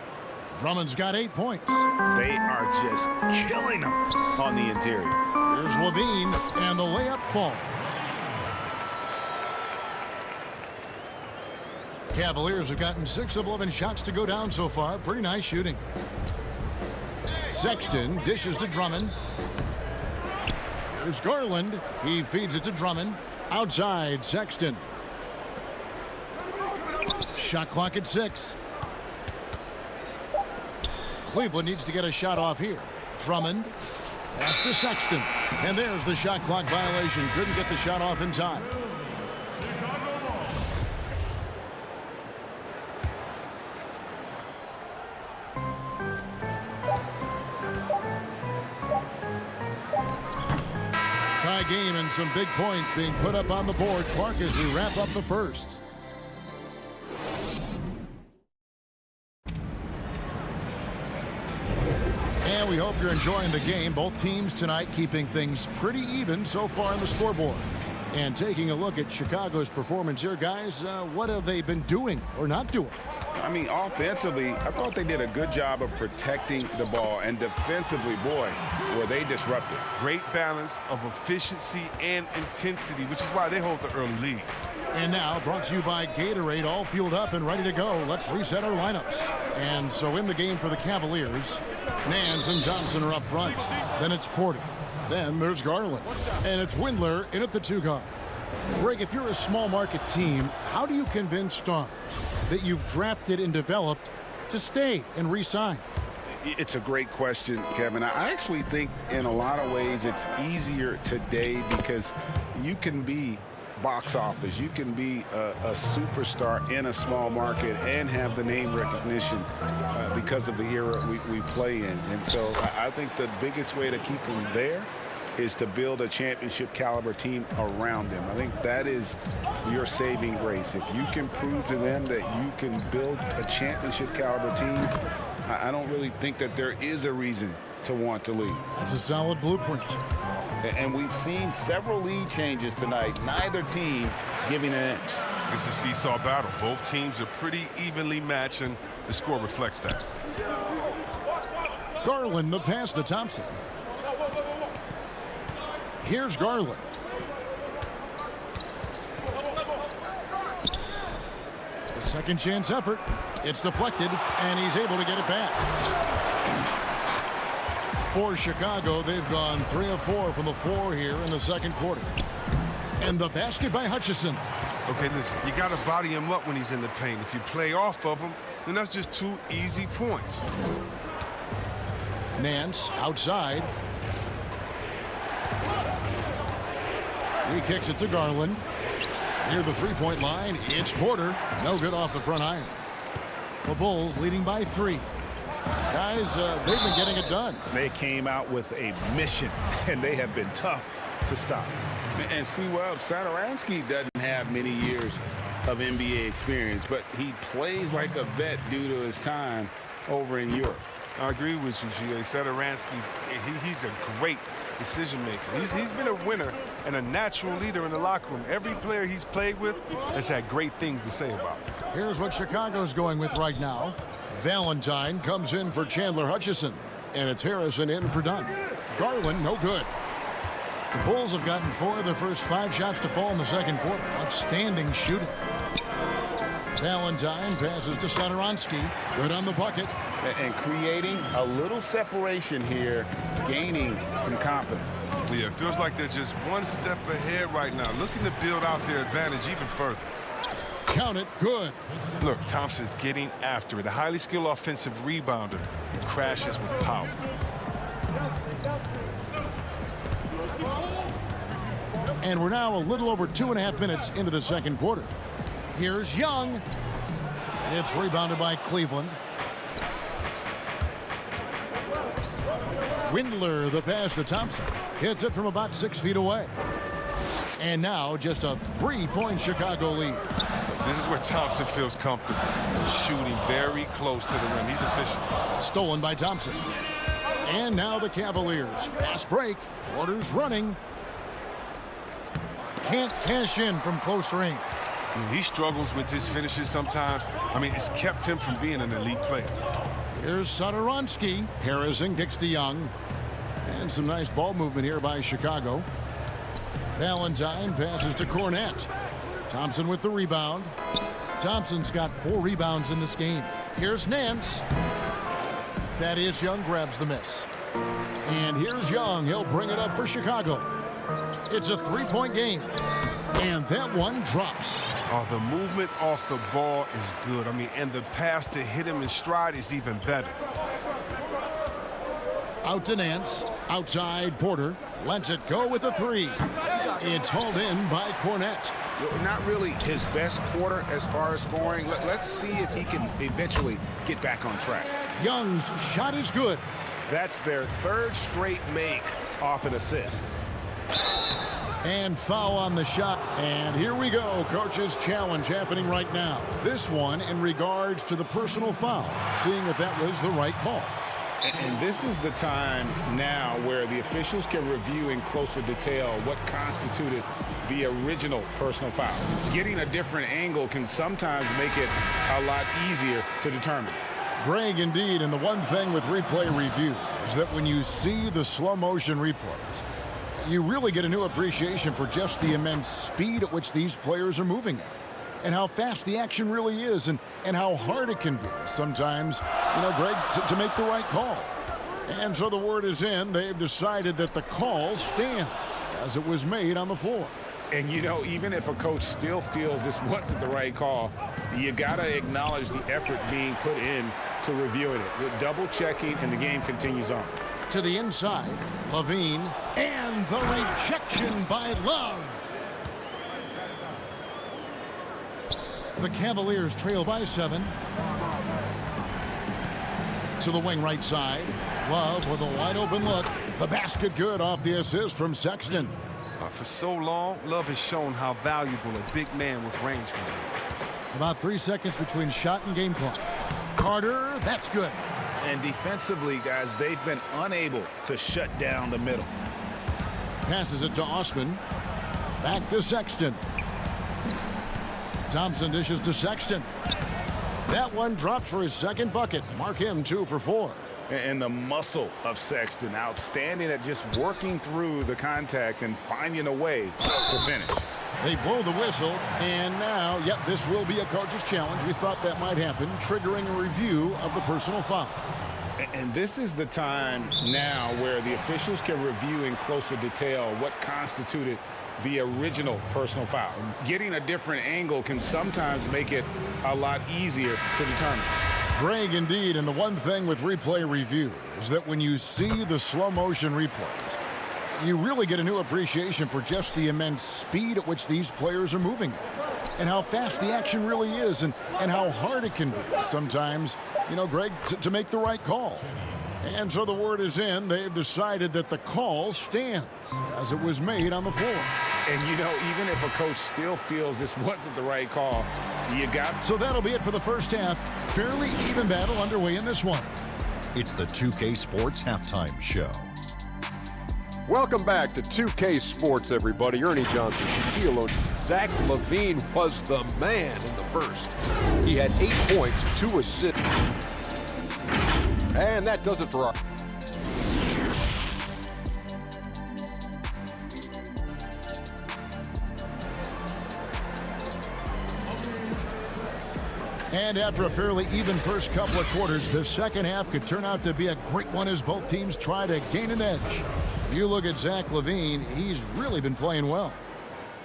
Drummond's got 8 points. They are just killing them on the interior. Here's Levine, and the layup falls. Cavaliers have gotten 6 of 11 shots to go down so far. Pretty nice shooting. Sexton dishes to Drummond. Here's Garland. He feeds it to Drummond. Outside, Sexton. Shot clock at 6. Cleveland needs to get a shot off here. Drummond. Pass to Sexton. And there's the shot clock violation. Couldn't get the shot off in time. Tie game and some big points being put up on the board. Clark as we wrap up the first. And we hope you're enjoying the game. Both teams tonight keeping things pretty even so far on the scoreboard. And taking a look at Chicago's performance here, guys, what have they been doing or not doing? I mean, offensively, I thought they did a good job of protecting the ball. And defensively, boy, were they disruptive. Great balance of efficiency and intensity, which is why they hold the early lead. And now, brought to you by Gatorade, all fueled up and ready to go. Let's reset our lineups. And so in the game for the Cavaliers, Nance and Johnson are up front. Then it's Porter. Then there's Garland. And it's Windler in at the 2 guard. Greg, if you're a small market team, how do you convince stars that you've drafted and developed to stay and re-sign? It's a great question, Kevin. I actually think in a lot of ways it's easier today because you can be box office. You can be a superstar in a small market and have the name recognition because of the era we play in. And so I think the biggest way to keep them there is to build a championship caliber team around them. I think that is your saving grace. If you can prove to them that you can build a championship caliber team, I don't really think that there is a reason to want to leave. That's a solid blueprint. And we've seen several lead changes tonight. Neither team giving an inch. It's a seesaw battle. Both teams are pretty evenly matched, and the score reflects that. Garland, the pass to Thompson. Here's Garland. The second chance effort. It's deflected, and he's able to get it back. For Chicago, they've gone 3 of 4 from the floor here in the second quarter. And the basket by Hutchison. Okay, listen, you got to body him up when he's in the paint. If you play off of him, then that's just 2 easy points. Nance outside. He kicks it to Garland. Near the three-point line, it's Porter. No good off the front iron. The Bulls leading by 3. Guys, they've been getting it done. They came out with a mission, and they have been tough to stop. And see, well, Satoransky doesn't have many years of NBA experience, but he plays like a vet due to his time over in Europe. I agree with you, G.A. Satoransky's he's a great decision maker. He's been a winner and a natural leader in the locker room. Every player he's played with has had great things to say about him. Here's what Chicago's going with right now. Valentine comes in for Chandler Hutchison, and it's Harrison in for Dunn. Garland, no good. The Bulls have gotten 4 of their first 5 shots to fall in the second quarter. Outstanding shooting. Valentine passes to Satoransky. Good on the bucket. And creating a little separation here, gaining some confidence. Yeah, it feels like they're just one step ahead right now, looking to build out their advantage even further. Count it, good. Look, Thompson's getting after it. A highly skilled offensive rebounder who crashes with power. And we're now a little over 2.5 minutes into the second quarter. Here's Young. It's rebounded by Cleveland. Windler, the pass to Thompson. Hits it from about 6 feet away. And now just a 3-point Chicago lead. This is where Thompson feels comfortable. Shooting very close to the rim. He's efficient. Stolen by Thompson. And now the Cavaliers. Fast break. Porter's running. Can't cash in from close range. He struggles with his finishes sometimes. I mean, it's kept him from being an elite player. Here's Satoransky. Harrison kicks to Young. And some nice ball movement here by Chicago. Valentine passes to Cornette. Thompson with the rebound. Thompson's got 4 rebounds in this game. Here's Nance. Thaddeus Young grabs the miss. And here's Young. He'll bring it up for Chicago. It's a 3-point game. And that one drops. Oh, the movement off the ball is good. I mean, and the pass to hit him in stride is even better. Out to Nance. Outside Porter. Lets it go with a 3. It's hauled in by Cornette. Not really his best quarter as far as scoring. Let's see if he can eventually get back on track. Young's shot is good. That's their 3rd straight make off an assist. And foul on the shot. And here we go. Coach's challenge happening right now. This one in regards to the personal foul. Seeing if that was the right call. And this is the time now where the officials can review in closer detail what constituted the original personal foul. Getting a different angle can sometimes make it a lot easier to determine. Greg, indeed, and the one thing with replay review is that when you see the slow motion replays, you really get a new appreciation for just the immense speed at which these players are moving at. And how fast the action really is, and how hard it can be sometimes, Greg, to make the right call. And so the word is in. They've decided that the call stands as it was made on the floor. And, even if a coach still feels this wasn't the right call, you got to acknowledge the effort being put in to reviewing it. With double checking, and the game continues on. To the inside, Levine, and the rejection by Love. The Cavaliers trail by 7. To the wing right side. Love with a wide open look. The basket good off the assist from Sexton. For so long, Love has shown how valuable a big man with range can be. About 3 seconds between shot and game clock. Carter, that's good. And defensively, guys, they've been unable to shut down the middle. Passes it to Osman. Back to Sexton. Thompson dishes to Sexton. That one drops for his second bucket. Mark him 2 for 4. And the muscle of Sexton, outstanding at just working through the contact and finding a way to finish. They blow the whistle, and now, this will be a coach's challenge. We thought that might happen, triggering a review of the personal foul. And this is the time now where the officials can review in closer detail what constituted the original personal foul. Getting a different angle can sometimes make it a lot easier to determine. Greg, indeed, and the one thing with replay review is that when you see the slow motion replays, you really get a new appreciation for just the immense speed at which these players are moving at, and how fast the action really is, and how hard it can be sometimes, Greg, to make the right call. And so the word is in. They've decided that the call stands as it was made on the floor. And, even if a coach still feels this wasn't the right call, you got... So that'll be it for the first half. Fairly even battle underway in this one. It's the 2K Sports Halftime Show. Welcome back to 2K Sports, everybody. Ernie Johnson, Shaquille O'Neal. Zach LaVine was the man in the first. He had 8 points, 2 assists. And that does it for our... And after a fairly even first couple of quarters, the second half could turn out to be a great one as both teams try to gain an edge. You look at Zach LaVine, he's really been playing well.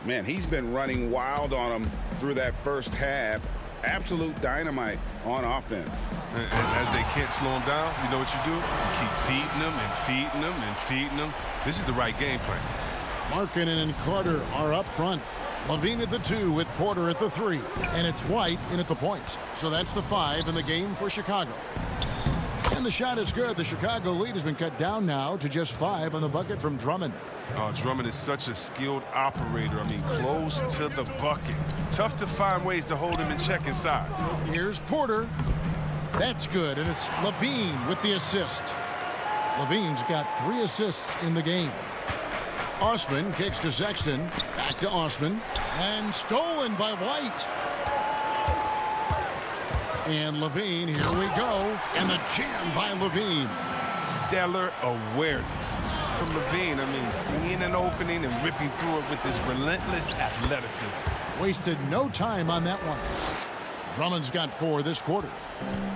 Man, he's been running wild on them through that first half. Absolute dynamite on offense. And as they can't slow him down, you know what you do? Keep feeding them and feeding them and feeding them. This is the right game plan. Markkanen and Carter are up front. Levine at the 2 with Porter at the 3. And it's White in at the point. So that's the 5 in the game for Chicago. And the shot is good. The Chicago lead has been cut down now to just 5 on the bucket from Drummond. Oh, Drummond is such a skilled operator. I mean, close to the bucket. Tough to find ways to hold him in check inside. Here's Porter. That's good, and it's Levine with the assist. Levine's got 3 assists in the game. Osman kicks to Sexton. Back to Osman. And stolen by White. And Levine, here we go. And the jam by Levine. Stellar awareness from Levine. I mean, seeing an opening and ripping through it with his relentless athleticism. Wasted no time on that one. Drummond's got 4 this quarter.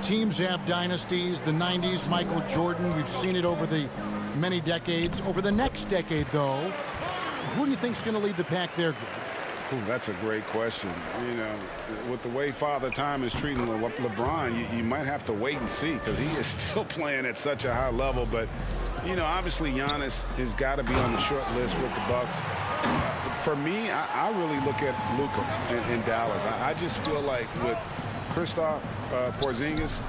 Teams have dynasties. The 90s, Michael Jordan. We've seen it over the many decades. Over the next decade, though, who do you think's going to lead the pack there, Greg? Ooh, that's a great question. You know, with the way Father Time is treating LeBron, you might have to wait and see, because he is still playing at such a high level. But, you know, obviously Giannis has got to be on the short list with the Bucks. For me, I really look at Luka in Dallas. I just feel like with Kristaps Porzingis,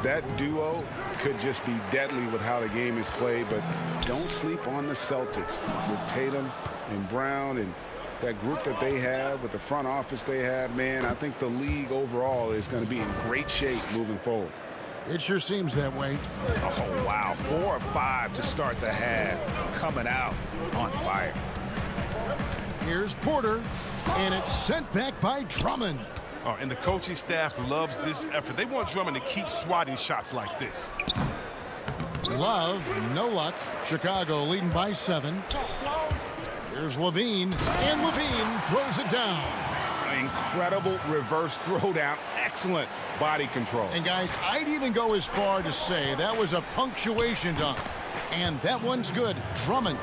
that duo could just be deadly with how the game is played. But don't sleep on the Celtics with Tatum and Brown and that group that they have, with the front office they have. Man, I think the league overall is going to be in great shape moving forward. It sure seems that way. Oh, wow. 4 of 5 to start the half. Coming out on fire. Here's Porter, and it's sent back by Drummond. Oh, and the coaching staff loves this effort. They want Drummond to keep swatting shots like this. Love, no luck. Chicago leading by 7. Here's Levine, and Levine throws it down. Incredible reverse throwdown. Excellent body control. And guys, I'd even go as far to say that was a punctuation dunk. And that one's good. Drummond.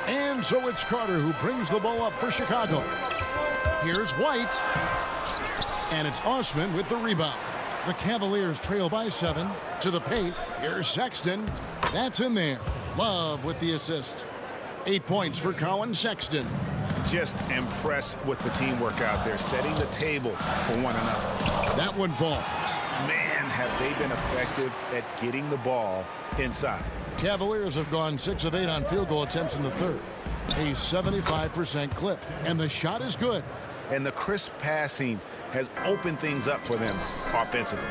And so it's Carter who brings the ball up for Chicago. Here's White. And it's Osman with the rebound. The Cavaliers trail by 7 to the paint. Here's Sexton. That's in there. Love with the assist. 8 points for Colin Sexton. Just impressed with the teamwork out there, setting the table for one another. That one falls. Man, have they been effective at getting the ball inside. Cavaliers have gone 6 of 8 on field goal attempts in the third. A 75% clip. And the shot is good. And the crisp passing has opened things up for them offensively.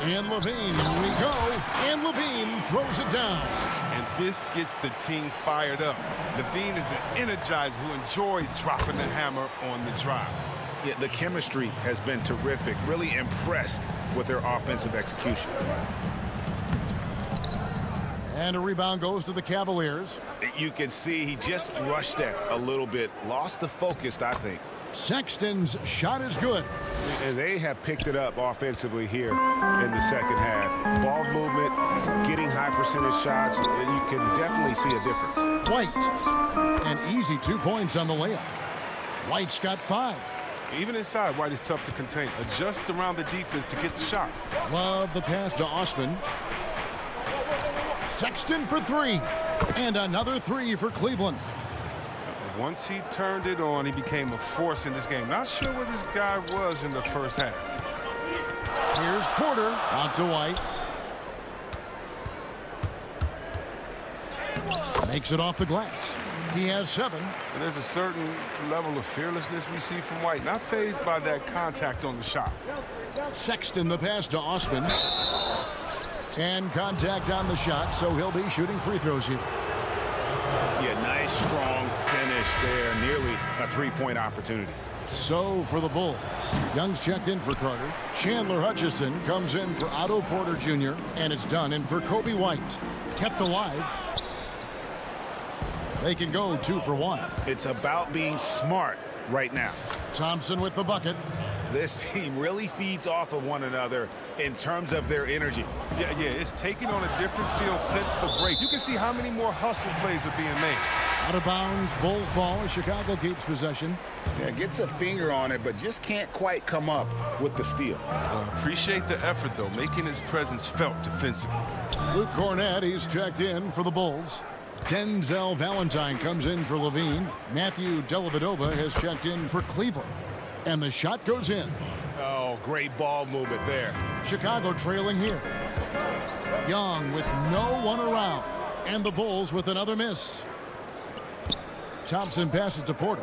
And Levine, here we go. And Levine throws it down. And this gets the team fired up. Levine is an energizer who enjoys dropping the hammer on the drive. Yeah, the chemistry has been terrific. Really impressed with their offensive execution. And a rebound goes to the Cavaliers. You can see he just rushed that a little bit. Lost the focus, I think. Sexton's shot is good. And they have picked it up offensively here in the second half. Ball movement, getting high percentage shots. You can definitely see a difference. White. An easy 2 points on the layup. White's got 5. Even inside, White is tough to contain. Adjust around the defense to get the shot. Love the pass to Osman. Sexton for 3. And another 3 for Cleveland. Once he turned it on, he became a force in this game. Not sure where this guy was in the first half. Here's Porter out to White. Makes it off the glass. He has 7. And there's a certain level of fearlessness we see from White. Not fazed by that contact on the shot. Sexton the pass to Osman. And contact on the shot, so he'll be shooting free throws here. Yeah, nice, strong finish there. Nearly a 3-point opportunity. So for the Bulls, Young's checked in for Carter. Chandler Hutchison comes in for Otto Porter Jr. And it's done in for Kobe White. Kept alive. They can go 2 for 1. It's about being smart right now. Thompson with the bucket. This team really feeds off of one another in terms of their energy. Yeah, it's taking on a different feel since the break. You can see how many more hustle plays are being made. Out of bounds, Bulls ball as Chicago keeps possession. Yeah, gets a finger on it, but just can't quite come up with the steal. Appreciate the effort, though, making his presence felt defensively. Luke Cornett, he's checked in for the Bulls. Denzel Valentine comes in for Levine. Matthew Dellavedova has checked in for Cleveland. And the shot goes in. Oh, great ball movement there. Chicago trailing here. Young with no one around. And the Bulls with another miss. Thompson passes to Porter.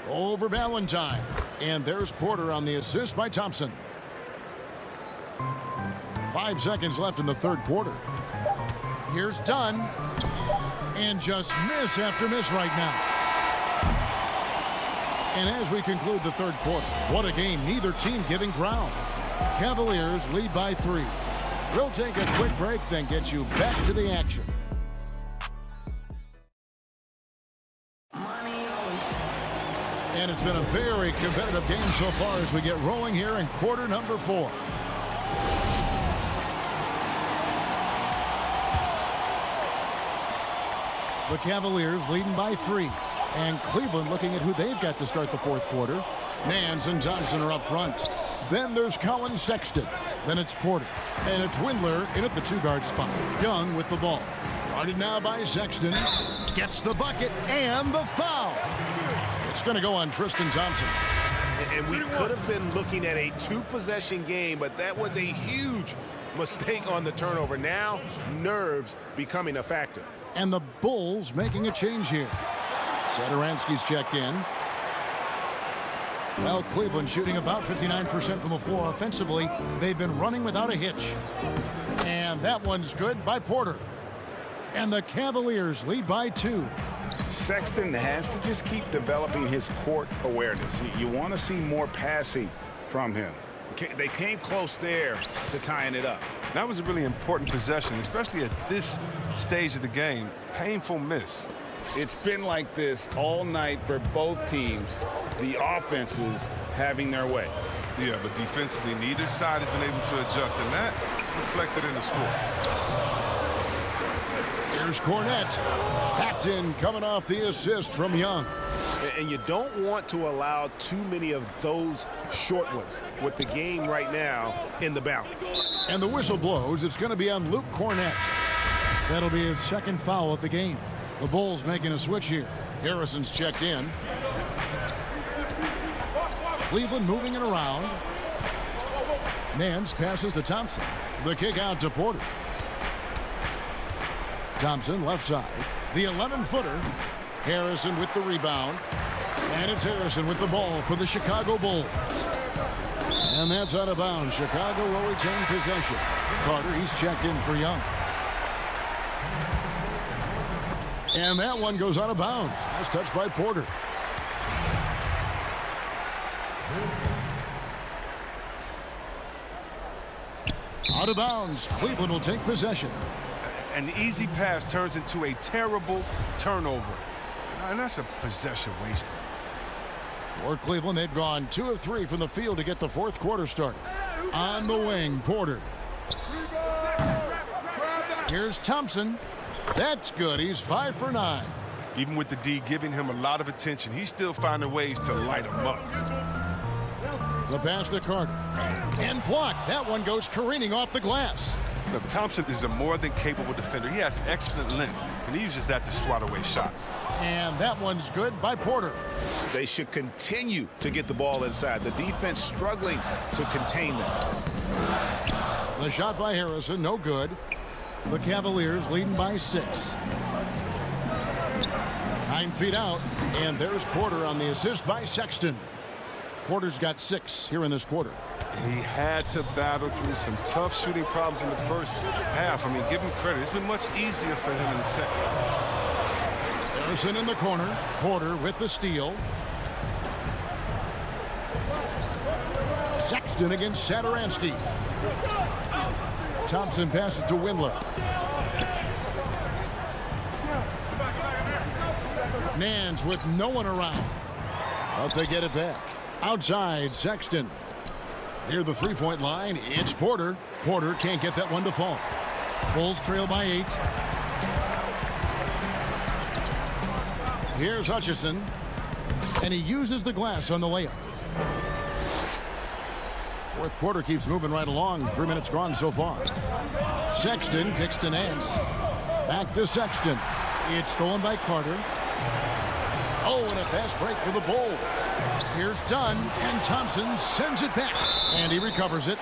Over Valentine. And there's Porter on the assist by Thompson. 5 seconds left in the third quarter. Here's Dunn. And just miss after miss right now. And as we conclude the third quarter, what a game, neither team giving ground. Cavaliers lead by 3. We'll take a quick break, then get you back to the action. And it's been a very competitive game so far as we get rolling here in quarter number 4. The Cavaliers leading by 3. And Cleveland looking at who they've got to start the fourth quarter. Nance and Johnson are up front. Then there's Colin Sexton. Then it's Porter. And it's Windler in at the 2-guard spot. Young with the ball. Guarded now by Sexton. Gets the bucket and the foul. It's going to go on Tristan Thompson. And we could have been looking at a 2-possession game, but that was a huge mistake on the turnover. Now, nerves becoming a factor. And the Bulls making a change here. Satoransky's checked in. Well, Cleveland shooting about 59% from the floor offensively. They've been running without a hitch. And that one's good by Porter. And the Cavaliers lead by 2. Sexton has to just keep developing his court awareness. You want to see more passing from him. They came close there to tying it up. That was a really important possession, especially at this stage of the game. Painful miss. It's been like this all night for both teams. The offenses having their way. Yeah, but defensively, neither side has been able to adjust, and that's reflected in the score. Here's Cornett. Paxton coming off the assist from Young. And you don't want to allow too many of those short ones with the game right now in the balance. And the whistle blows. It's going to be on Luke Cornett. That'll be his second foul of the game. The Bulls making a switch here. Harrison's checked in. Cleveland moving it around. Nance passes to Thompson. The kick out to Porter. Thompson left side. The 11-footer. Harrison with the rebound. And it's Harrison with the ball for the Chicago Bulls. And that's out of bounds. Chicago will retain possession. Carter, he's checked in for Young. And that one goes out of bounds. That's touched by Porter. Out of bounds. Cleveland will take possession. An easy pass turns into a terrible turnover. And that's a possession wasted. For Cleveland, they've gone 2 of 3 from the field to get the fourth quarter started. On the wing, Porter. Here's Thompson. That's good. He's 5 for 9. Even with the D giving him a lot of attention, he's still finding ways to light him up. The pass to Carter. And blocked. That one goes careening off the glass. Look, Thompson is a more than capable defender. He has excellent length, and he uses that to swat away shots. And that one's good by Porter. They should continue to get the ball inside. The defense struggling to contain them. The shot by Harrison, no good. The Cavaliers leading by 6. 9 feet out, and there's Porter on the assist by Sexton. Porter's got 6 here in this quarter. He had to battle through some tough shooting problems in the first half. I mean, give him credit. It's been much easier for him in the second. Harrison in the corner. Porter with the steal. Sexton against Satoransky. Thompson passes to Windler. Nance with no one around. But they get it back. Outside, Sexton. Near the three-point line, it's Porter. Porter can't get that one to fall. Bulls trail by 8. Here's Hutchison. And he uses the glass on the layup. Fourth quarter keeps moving right along. 3 minutes gone so far. Sexton kicks to Nance. Back to Sexton. It's stolen by Carter. Oh, and a fast break for the Bulls. Here's Dunn, and Thompson sends it back. And he recovers it.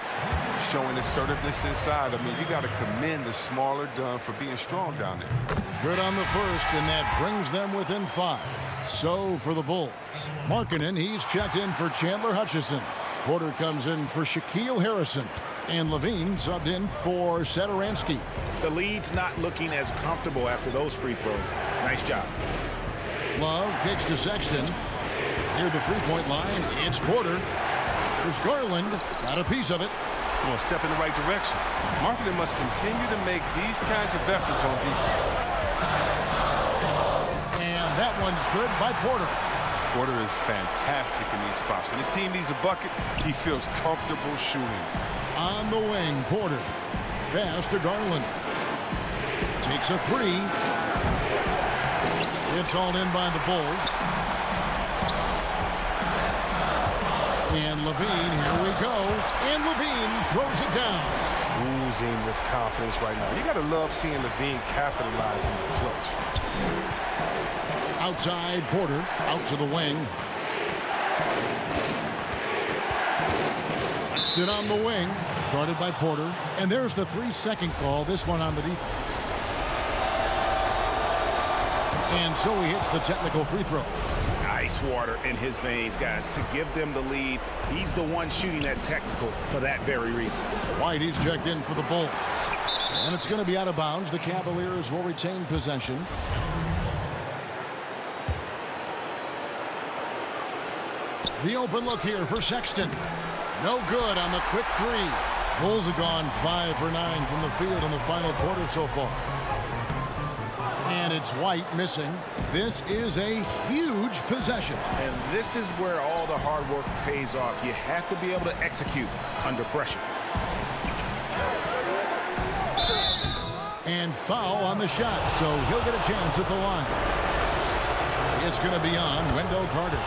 Showing assertiveness inside. I mean, you got to commend the smaller Dunn for being strong down there. Good on the first, and that brings them within 5. So for the Bulls, Markkanen, he's checked in for Chandler Hutchison. Porter comes in for Shaquille Harrison. And Levine subbed in for Satoransky. The lead's not looking as comfortable after those free throws. Nice job. Love kicks to Sexton. Near the three-point line, it's Porter. There's Garland. Got a piece of it. Well, step in the right direction. Markkanen must continue to make these kinds of efforts on defense. And that one's good by Porter. Porter is fantastic in these spots. When his team needs a bucket, he feels comfortable shooting. On the wing, Porter. Pass to Garland. Takes a 3. It's hauled in by the Bulls. And Levine, here we go. And Levine throws it down. Oozing with confidence right now. You got to love seeing Levine capitalizing the clutch. Outside, Porter. Out to the wing. Sexton on the wing. Guarded by Porter. And there's the 3-second call. This one on the defense. And so he hits the technical free throw. Ice water in his veins, guys. To give them the lead, he's the one shooting that technical for that very reason. White, he's checked in for the Bulls. And it's going to be out of bounds. The Cavaliers will retain possession. The open look here for Sexton. No good on the quick 3. Bulls have gone 5 for 9 from the field in the final quarter so far. And it's White missing. This is a huge possession. And this is where all the hard work pays off. You have to be able to execute under pressure. And foul on the shot, so he'll get a chance at the line. It's going to be on Wendell Carter.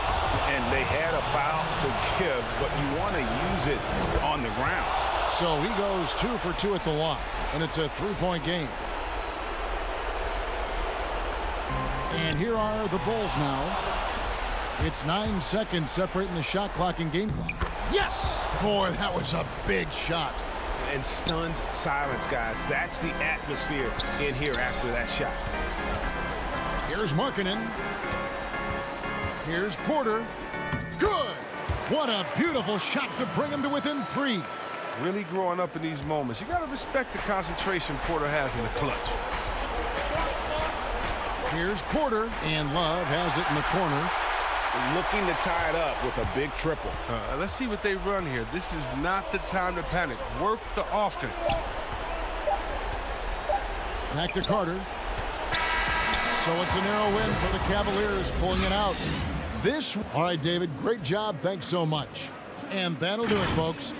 And they had a foul to give, but you want to use it on the ground. So he goes 2 for 2 at the line, and it's a 3-point game. And here are the Bulls now. It's 9 seconds separating the shot clock and game clock. Yes! Boy, that was a big shot. And stunned silence, guys. That's the atmosphere in here after that shot. Here's Markkanen. Here's Porter. Good! What a beautiful shot to bring him to within 3. Really growing up in these moments. You got to respect the concentration Porter has in the clutch. Here's Porter, and Love has it in the corner. Looking to tie it up with a big triple. Let's see what they run here. This is not the time to panic. Work the offense. Back to Carter. So it's a narrow win for the Cavaliers, pulling it out. All right, David, great job. Thanks so much. And that'll do it, folks.